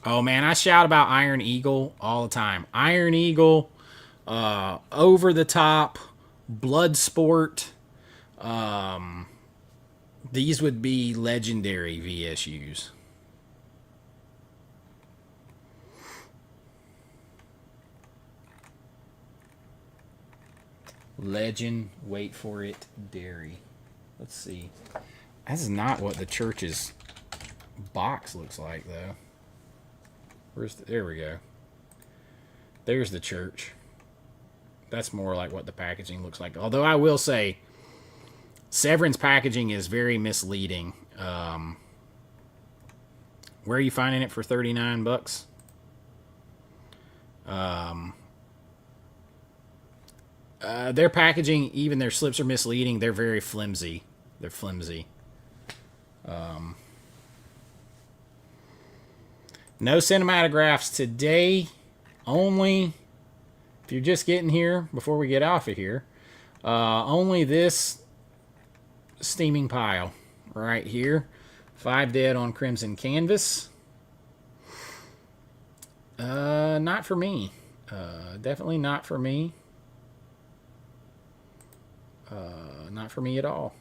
Oh man, I shout about Iron Eagle all the time. Iron Eagle, Over the Top, Bloodsport. These would be legendary VSUs. Legend, wait for it, dairy. Let's see. That's not what the church's box looks like, though. There we go. There's the church. That's more like what the packaging looks like. Although I will say, Severin's packaging is very misleading. Where are you finding it for $39? Their packaging, even their slips are misleading. They're very flimsy. They're flimsy. No cinematographs today. Only, if you're just getting here before we get off of here, only this steaming pile right here. 5 Dead on Crimson Canvas. Not for me. Definitely not for me. Not for me at all.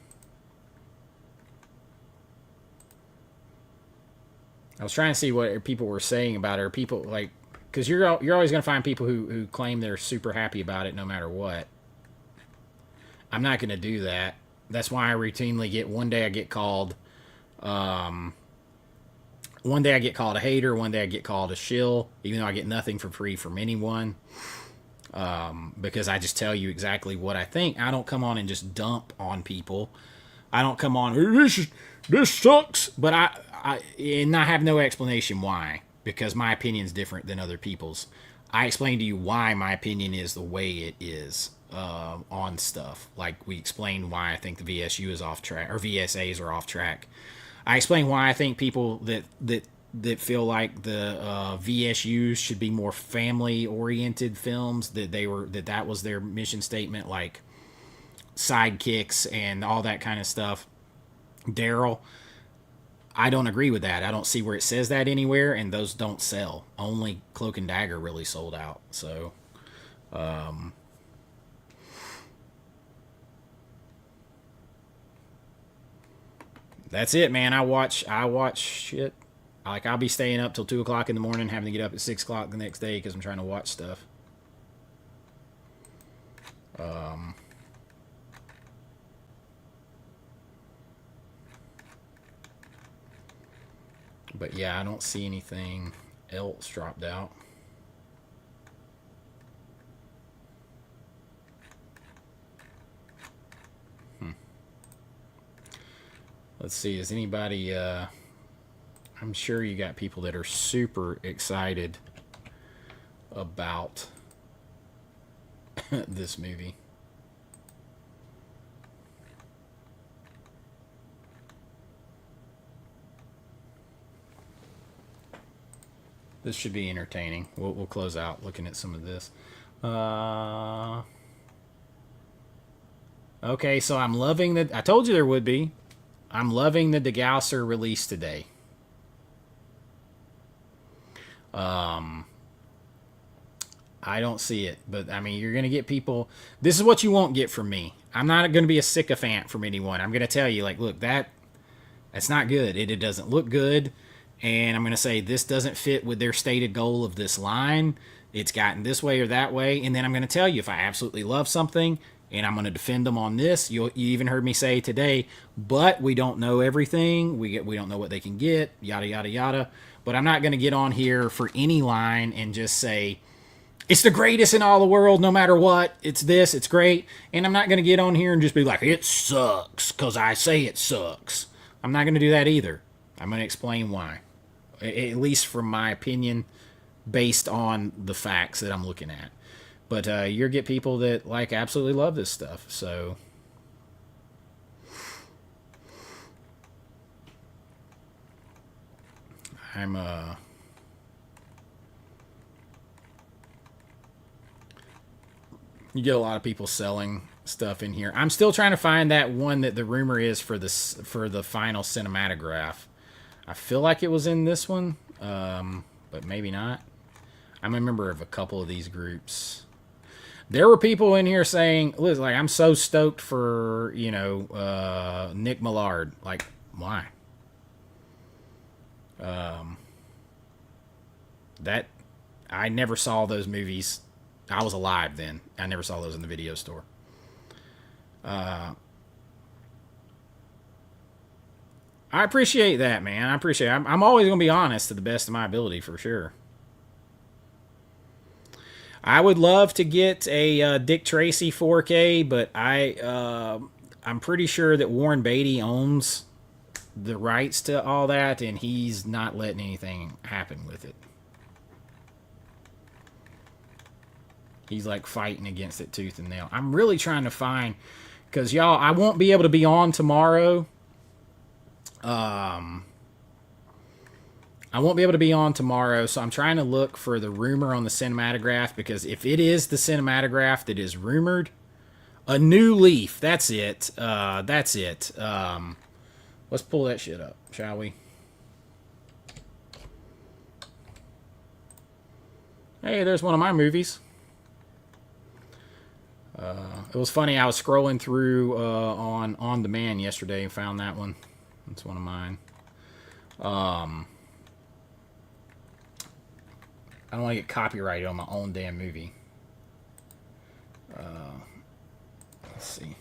I was trying to see what people were saying about it. Or people like, because you're always going to find people who claim they're super happy about it no matter what. I'm not going to do that. That's why I routinely get, one day I get called a hater, one day I get called a shill, even though I get nothing for free from anyone. Because I just tell you exactly what I think. I don't come on and just dump on people. I don't come on, this sucks, but I have no explanation why, because my opinion is different than other people's. I explain to you why my opinion is the way it is on stuff. Like we explained why I think the VSU is off track, or VSAs are off track. I explain why I think people that feel like the VSUs should be more family-oriented films, that was their mission statement, like Sidekicks and all that kind of stuff. Daryl, I don't agree with that. I don't see where it says that anywhere, and those don't sell. Only Cloak and Dagger really sold out. So, that's it, man. I watch shit. Like, I'll be staying up till 2 o'clock in the morning, having to get up at 6 o'clock the next day because I'm trying to watch stuff. But yeah, I don't see anything else dropped out. Let's see, is anybody... I'm sure you got people that are super excited about this movie. This should be entertaining. We'll close out looking at some of this. Okay, so I'm loving that. I told you there would be. I'm loving the Degausser release today. I don't see it, but I mean, you're going to get people. This is what you won't get from me. I'm not going to be a sycophant from anyone. I'm going to tell you, like, look, that's not good. It doesn't look good. And I'm going to say this doesn't fit with their stated goal of this line. It's gotten this way or that way. And then I'm going to tell you if I absolutely love something and I'm going to defend them on this. You even heard me say today, but we don't know everything. We don't know what they can get, yada, yada, yada. But I'm not going to get on here for any line and just say, it's the greatest in all the world, no matter what. It's this, it's great. And I'm not going to get on here and just be like, it sucks because I say it sucks. I'm not going to do that either. I'm going to explain why. At least from my opinion, based on the facts that I'm looking at. But you'll get people that like absolutely love this stuff. So I'm you get a lot of people selling stuff in here. I'm still trying to find that one that the rumor is for the final cinematograph. I feel like it was in this one, but maybe not. I'm a member of a couple of these groups. There were people in here saying, "Listen, like I'm so stoked for Nick Millard." Like, why? That I never saw those movies. I was alive then. I never saw those in the video store. I appreciate that, man. I appreciate it. I'm always going to be honest to the best of my ability, for sure. I would love to get a Dick Tracy 4K, but I'm pretty sure that Warren Beatty owns the rights to all that, and he's not letting anything happen with it. He's like fighting against it tooth and nail. I'm really trying to find, because y'all, I won't be able to be on tomorrow. I won't be able to be on tomorrow, so I'm trying to look for the rumor on the cinematograph, because if it is the cinematograph that is rumored, a new leaf, that's it. That's it. Let's pull that shit up, shall we? Hey, there's one of my movies. It was funny, I was scrolling through on demand yesterday and found that one. That's one of mine. I don't want to get copyrighted on my own damn movie. Let's see.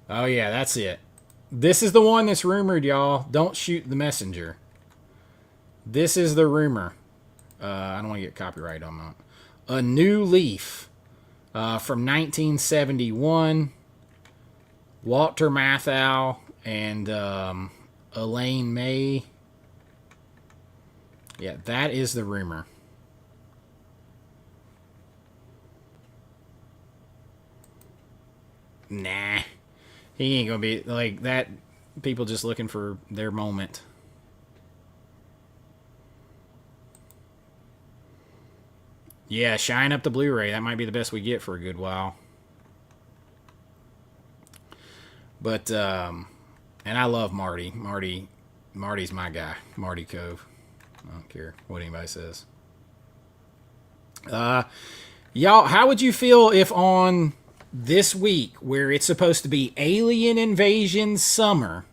Oh yeah, that's it. This is the one that's rumored, y'all. Don't shoot the messenger. This is the rumor. I don't want to get copyrighted on that. A New Leaf from 1971. Walter Matthau and Elaine May. Yeah, that is the rumor. Nah. He ain't gonna be like that. People just looking for their moment. Yeah, shine up the Blu-ray. That might be the best we get for a good while. But, and I love Marty. Marty's my guy. Marty Cove. I don't care what anybody says. Y'all, how would you feel if on this week, where it's supposed to be Alien Invasion Summer,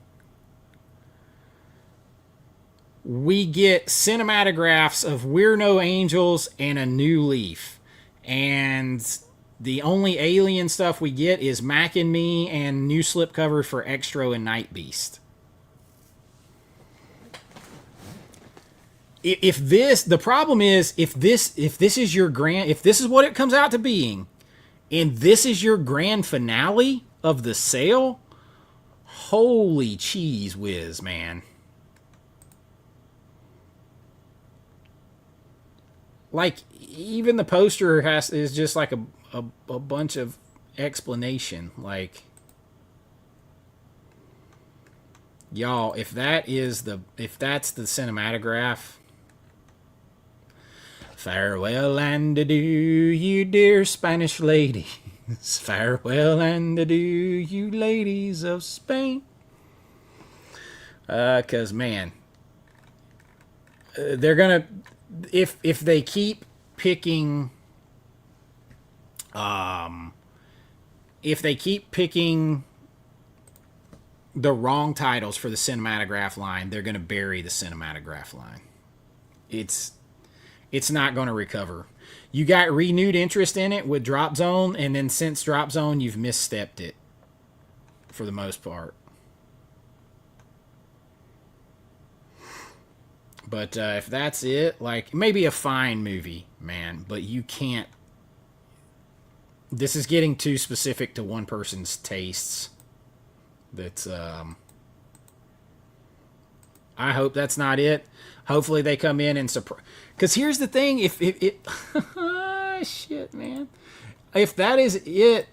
we get cinematographs of We're No Angels and A New Leaf, and the only Alien stuff we get is Mac and Me and new slipcover for Extra and Night Beast. If this, the problem is, if this is your grand, if this is what it comes out to being, and this is your grand finale of the sale, holy cheese whiz, man. Like, even the poster is just like a bunch of explanation. Like, y'all, if that's the cinematograph, farewell and adieu, you dear Spanish ladies. Farewell and adieu, you ladies of Spain. 'Cause man, they're gonna, if they keep picking, if they keep picking the wrong titles for the cinematograph line, they're gonna bury the cinematograph line. It's not going to recover. You got renewed interest in it with Drop Zone, and then since Drop Zone, you've misstepped it for the most part. But if that's it, like, maybe a fine movie, man, but you can't. This is getting too specific to one person's tastes. That's, I hope that's not it. Hopefully they come in and surprise. Because here's the thing, if it, shit, man. If that is it,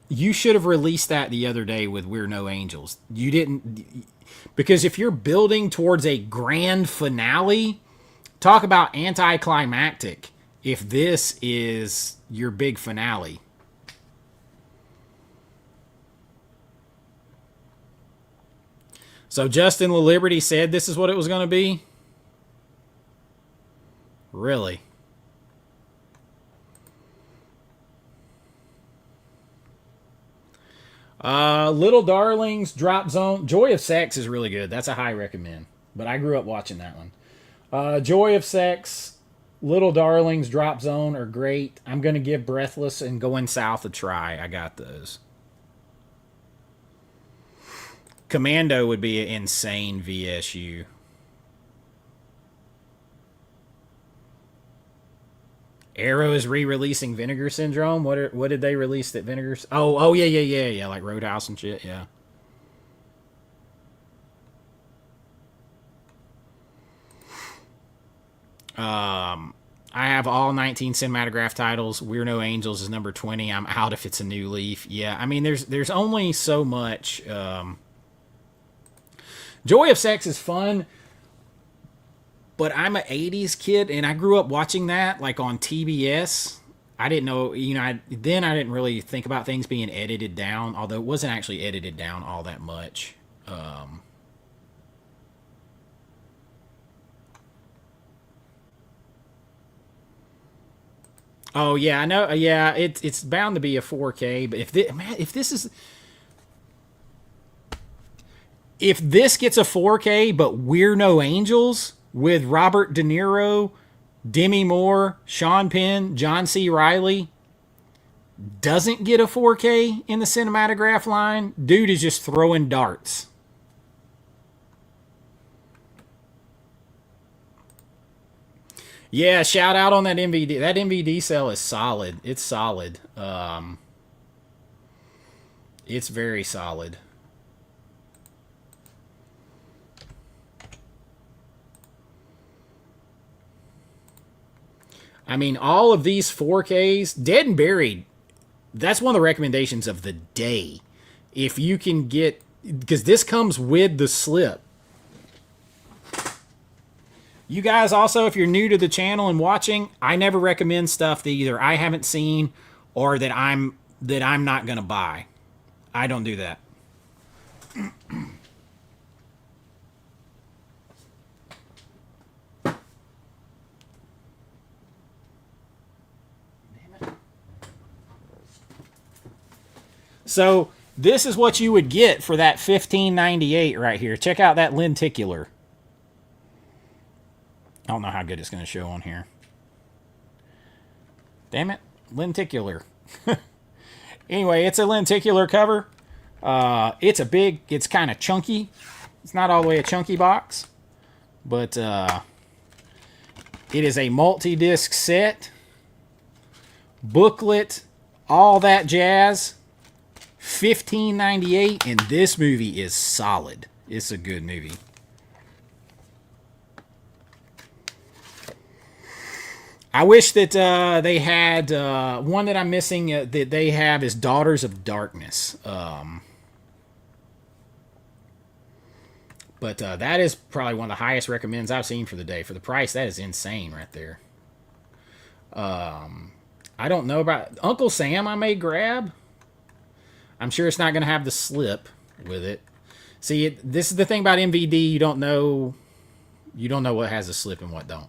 you should have released that the other day with We're No Angels. You didn't, because if you're building towards a grand finale, talk about anticlimactic. If this is your big finale. So Justin LaLiberty said this is what it was going to be? Really? Little Darlings, Drop Zone. Joy of Sex is really good. That's a high recommend. But I grew up watching that one. Joy of Sex, Little Darlings, Drop Zone are great. I'm going to give Breathless and Going South a try. I got those. Commando would be an insane VSU. Arrow is re-releasing Vinegar Syndrome. What did they release that Vinegar? Oh yeah, like Roadhouse and shit. Yeah. I have all 19 Cinematograph titles. We're No Angels is number 20. I'm out if it's a new leaf. Yeah, I mean there's only so much. Joy of Sex is fun, but I'm an 80s kid, and I grew up watching that, like, on TBS. I didn't know, I didn't really think about things being edited down, although it wasn't actually edited down all that much. Oh, yeah, I know. Yeah, it's bound to be a 4K, but if this gets a 4K, but We're No Angels with Robert De Niro, Demi Moore, Sean Penn, John C. Reilly doesn't get a 4K in the Cinematograph line, dude is just throwing darts. Yeah, shout out on that MVD. That MVD sale is solid. It's solid. It's very solid. I mean, all of these 4Ks, Dead and Buried, that's one of the recommendations of the day. If you can get, because this comes with the slip. You guys also, if you're new to the channel and watching, I never recommend stuff that either I haven't seen or that I'm not going to buy. I don't do that. So this is what you would get for that $15.98 right here. Check out that lenticular. I don't know how good it's going to show on here. Damn it. Lenticular. Anyway, it's a lenticular cover. It's kind of chunky. It's not all the way a chunky box. But it is a multi-disc set. Booklet. All that jazz. $15.98, and this movie is solid. It's a good movie. I wish that they had one that I'm missing that they have is Daughters of Darkness. But that is probably one of the highest recommends I've seen for the day. For the price, that is insane right there. I don't know about Uncle Sam. I may grab. I'm sure it's not going to have the slip with it. See, this is the thing about MVD. You don't know what has a slip and what don't.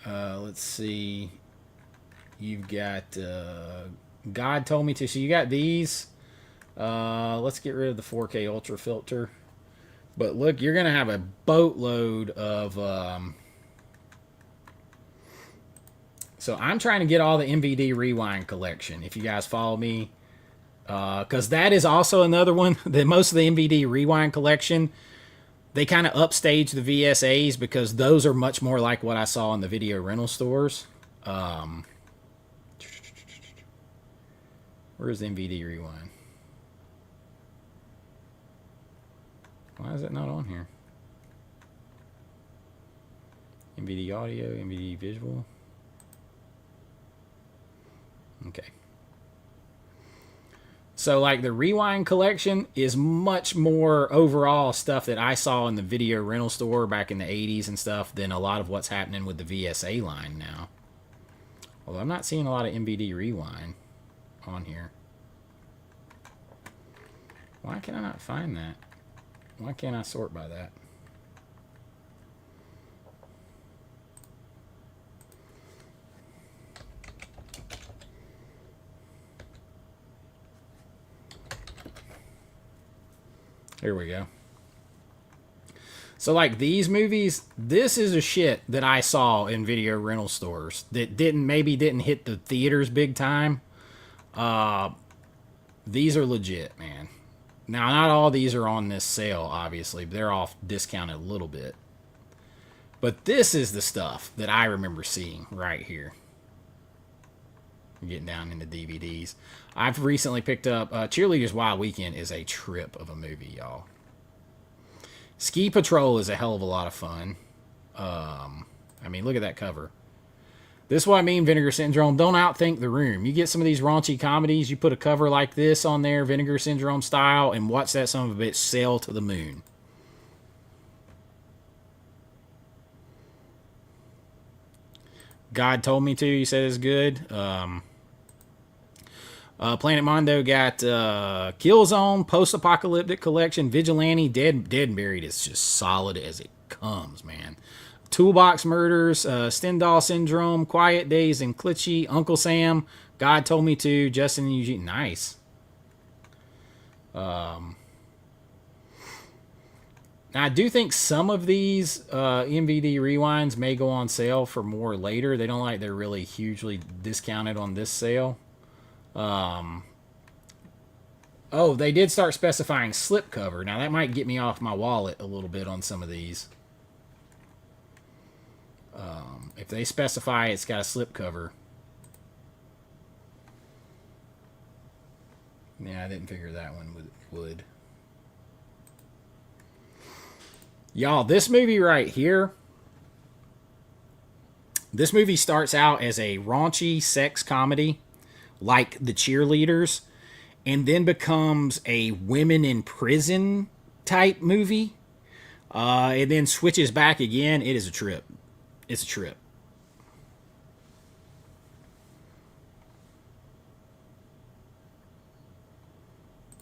Let's see. You've got God Told Me To. So you got these. Let's get rid of the 4K Ultra filter. But look, you're going to have a boatload of... So I'm trying to get all the MVD Rewind collection. If you guys follow me, Because that is also another one that most of the MVD Rewind collection, they kind of upstage the VSAs because those are much more like what I saw in the video rental stores. Where's the MVD Rewind? Why is it not on here? MVD Audio, MVD Visual. Okay. So, like, the Rewind collection is much more overall stuff that I saw in the video rental store back in the 80s and stuff than a lot of what's happening with the VSA line now. Although I'm not seeing a lot of MVD Rewind on here. Why can I not find that? Why can't I sort by that? Here we go. So, like, these movies, this is a shit that I saw in video rental stores that maybe didn't hit the theaters big time. These are legit, man. Now, not all these are on this sale, obviously. They're off discounted a little bit. But this is the stuff that I remember seeing right here. Getting down into DVDs. I've recently picked up Cheerleaders Wild Weekend is a trip of a movie, y'all. Ski Patrol is a hell of a lot of fun. I mean, look at that cover. This is what I mean, Vinegar Syndrome. Don't outthink The Room. You get some of these raunchy comedies, you put a cover like this on there, Vinegar Syndrome style, and watch that son of a bitch sail to the moon. God Told Me To, you said is good. Planet Mondo got Killzone, Post-Apocalyptic Collection, Vigilante, Dead and Buried is just solid as it comes, man. Toolbox Murders, Stendhal Syndrome, Quiet Days and Klitschy, Uncle Sam, God Told Me To, Justin and Eugene. Nice. Now, I do think some of these MVD rewinds may go on sale for more later. They don't like they're really hugely discounted on this sale. Oh, they did start specifying slipcover. Now, that might get me off my wallet a little bit on some of these. If they specify it's got a slipcover. Yeah, I didn't figure that one would. Y'all, this movie right here, this movie starts out as a raunchy sex comedy like The Cheerleaders and then becomes a women in prison type movie and then switches back again. It is a trip. It's a trip.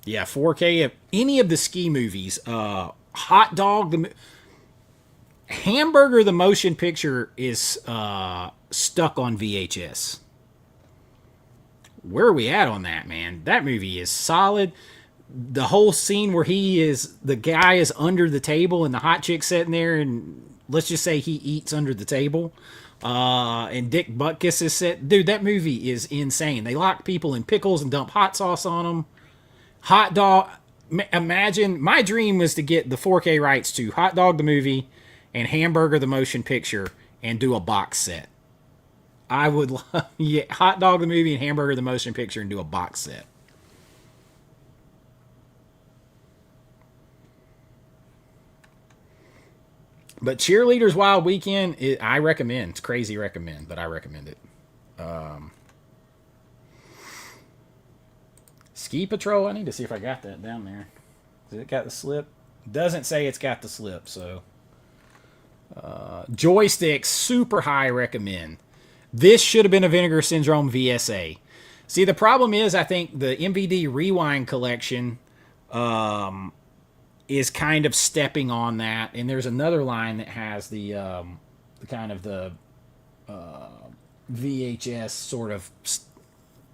Yeah, 4K of any of the ski movies. Hot Dog, Hamburger, the motion picture is stuck on VHS. Where are we at on that, man? That movie is solid. The whole scene where the guy is under the table and the hot chick's sitting there, and let's just say he eats under the table. And Dick Butkus is set. Dude, that movie is insane. They lock people in pickles and dump hot sauce on them. Hot Dog. Imagine, my dream was to get the 4K rights to Hot Dog the movie and Hamburger the motion picture and do a box set. I would love, yeah, Hot Dog the movie and Hamburger the motion picture and do a box set. But Cheerleaders Wild Weekend, I recommend. It's crazy recommend, but I recommend it. Ski Patrol, I need to see if I got that down there. Has it got the slip? Doesn't say it's got the slip, so. Joysticks, super high recommend. This should have been a Vinegar Syndrome VSA. See, the problem is, I think the MVD Rewind collection is kind of stepping on that. And there's another line that has the kind of the VHS sort of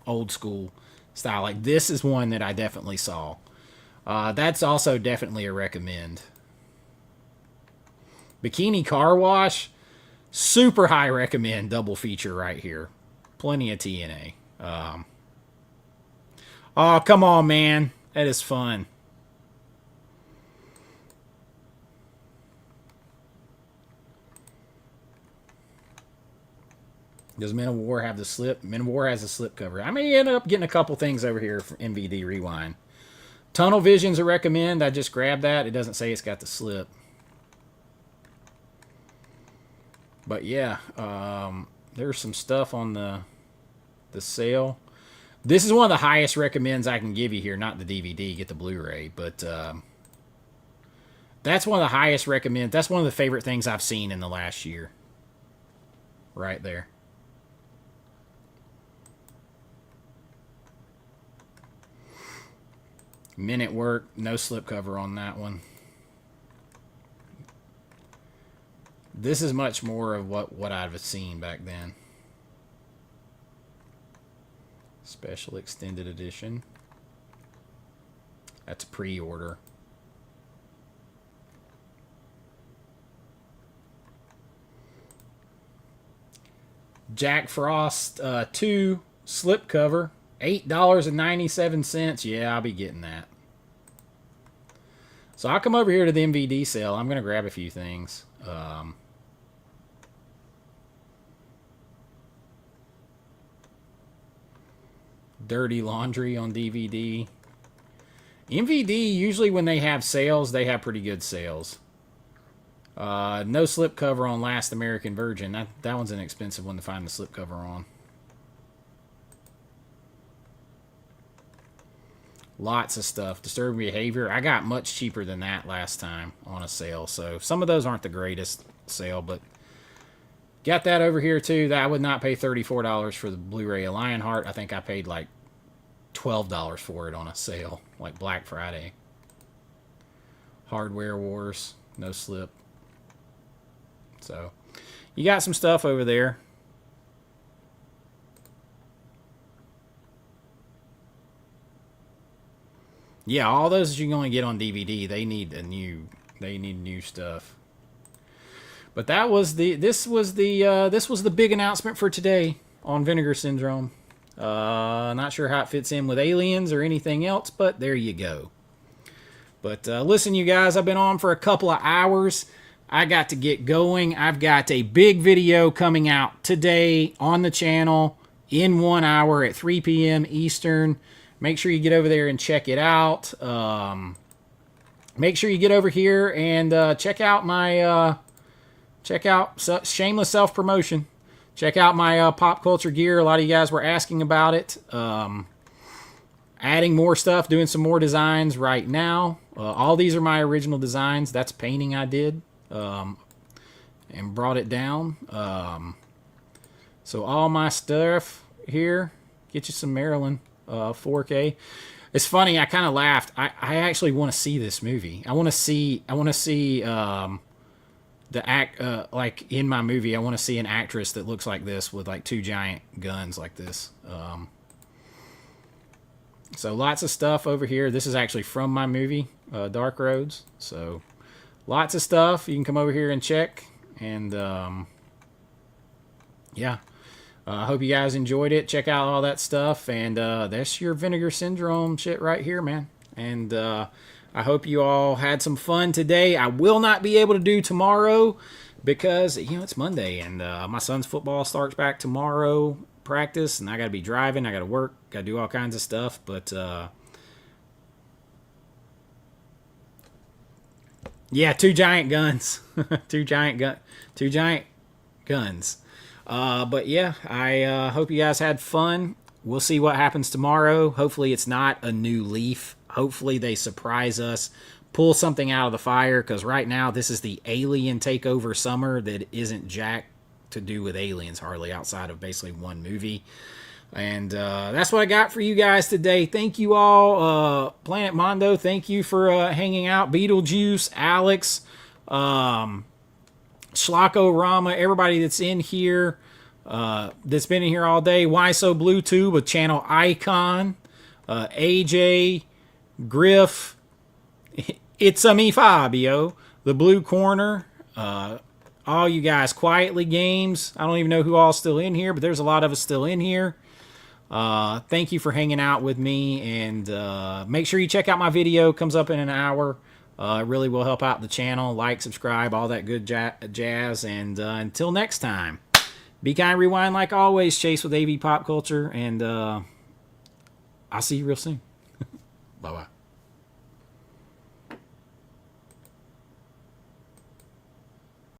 old school style. Like, this is one that I definitely saw. That's also definitely a recommend. Bikini Car Wash, super high recommend double feature right here. Plenty of TNA. Oh, come on, man. That is fun. Does Men of War have the slip? Men of War has a slip cover. I may end up getting a couple things over here from MVD Rewind. Tunnel Vision's a recommend. I just grabbed that. It doesn't say it's got the slip. But yeah, there's some stuff on the sale. This is one of the highest recommends I can give you here. Not the DVD, get the Blu-ray. But that's one of the highest recommends. That's one of the favorite things I've seen in the last year. Right there. Men at Work, no slipcover on that one. This is much more of what I've seen back then. Special extended edition. That's a pre-order. Jack Frost 2 slipcover. $8.97. Yeah, I'll be getting that. So I'll come over here to the MVD sale. I'm going to grab a few things. Dirty Laundry on DVD. MVD, usually when they have sales, they have pretty good sales. No slipcover on Last American Virgin. That one's an expensive one to find the slipcover on. Lots of stuff. Disturbing Behavior. I got much cheaper than that last time on a sale. So some of those aren't the greatest sale, but got that over here too. That I would not pay $34 for the Blu-ray of Lionheart. I think I paid like $12 for it on a sale, like Black Friday. Hardware Wars. No slip. So you got some stuff over there. Yeah, all those you can only get on DVD. They need new stuff. But that was this was the big announcement for today on Vinegar Syndrome. Not sure how it fits in with Aliens or anything else, but there you go. But listen, you guys, I've been on for a couple of hours. I got to get going. I've got a big video coming out today on the channel in 1 hour at 3 p.m. Eastern. Make sure you get over there and check it out. Make sure you get over here and check out my shameless self-promotion. Check out my pop culture gear. A lot of you guys were asking about it. Adding more stuff, doing some more designs right now. All these are my original designs. That's painting I did and brought it down. So all my stuff here. Get you some Maryland 4K. It's funny. I kind of laughed. I actually want to see this movie. I want to see the act like in my movie. I want to see an actress that looks like this with like two giant guns like this. So lots of stuff over here. This is actually from my movie, Dark Roads. So lots of stuff. You can come over here and check. And yeah. I hope you guys enjoyed it. Check out all that stuff. And that's your Vinegar Syndrome shit right here, man. And I hope you all had some fun today. I will not be able to do tomorrow because, you know, it's Monday. And my son's football starts back tomorrow, practice. And I got to be driving. I got to work. Got to do all kinds of stuff. But, yeah, two giant guns. two giant guns. But yeah, I hope you guys had fun. We'll see what happens tomorrow. Hopefully it's not a new Leaf. Hopefully they surprise us, pull something out of the fire, because right now this is the Alien Takeover summer that isn't jack to do with aliens hardly, outside of basically one movie. And that's what I got for you guys today. Thank you all. Planet Mondo, thank you for hanging out. Beetlejuice, Alex, Schlocko-Rama, everybody that's in here, that's been in here all day. Why So Blue Tube with Channel Icon, AJ, Griff, It's a Me Fabio, The Blue Corner, all you guys, Quietly Games. I don't even know who all's still in here, but there's a lot of us still in here. Thank you for hanging out with me, and make sure you check out my video. It comes up in an hour. It really will help out the channel. Like, subscribe, all that good jazz. And until next time, be kind, rewind like always. Chase with AV Pop Culture, and I'll see you real soon. Bye-bye.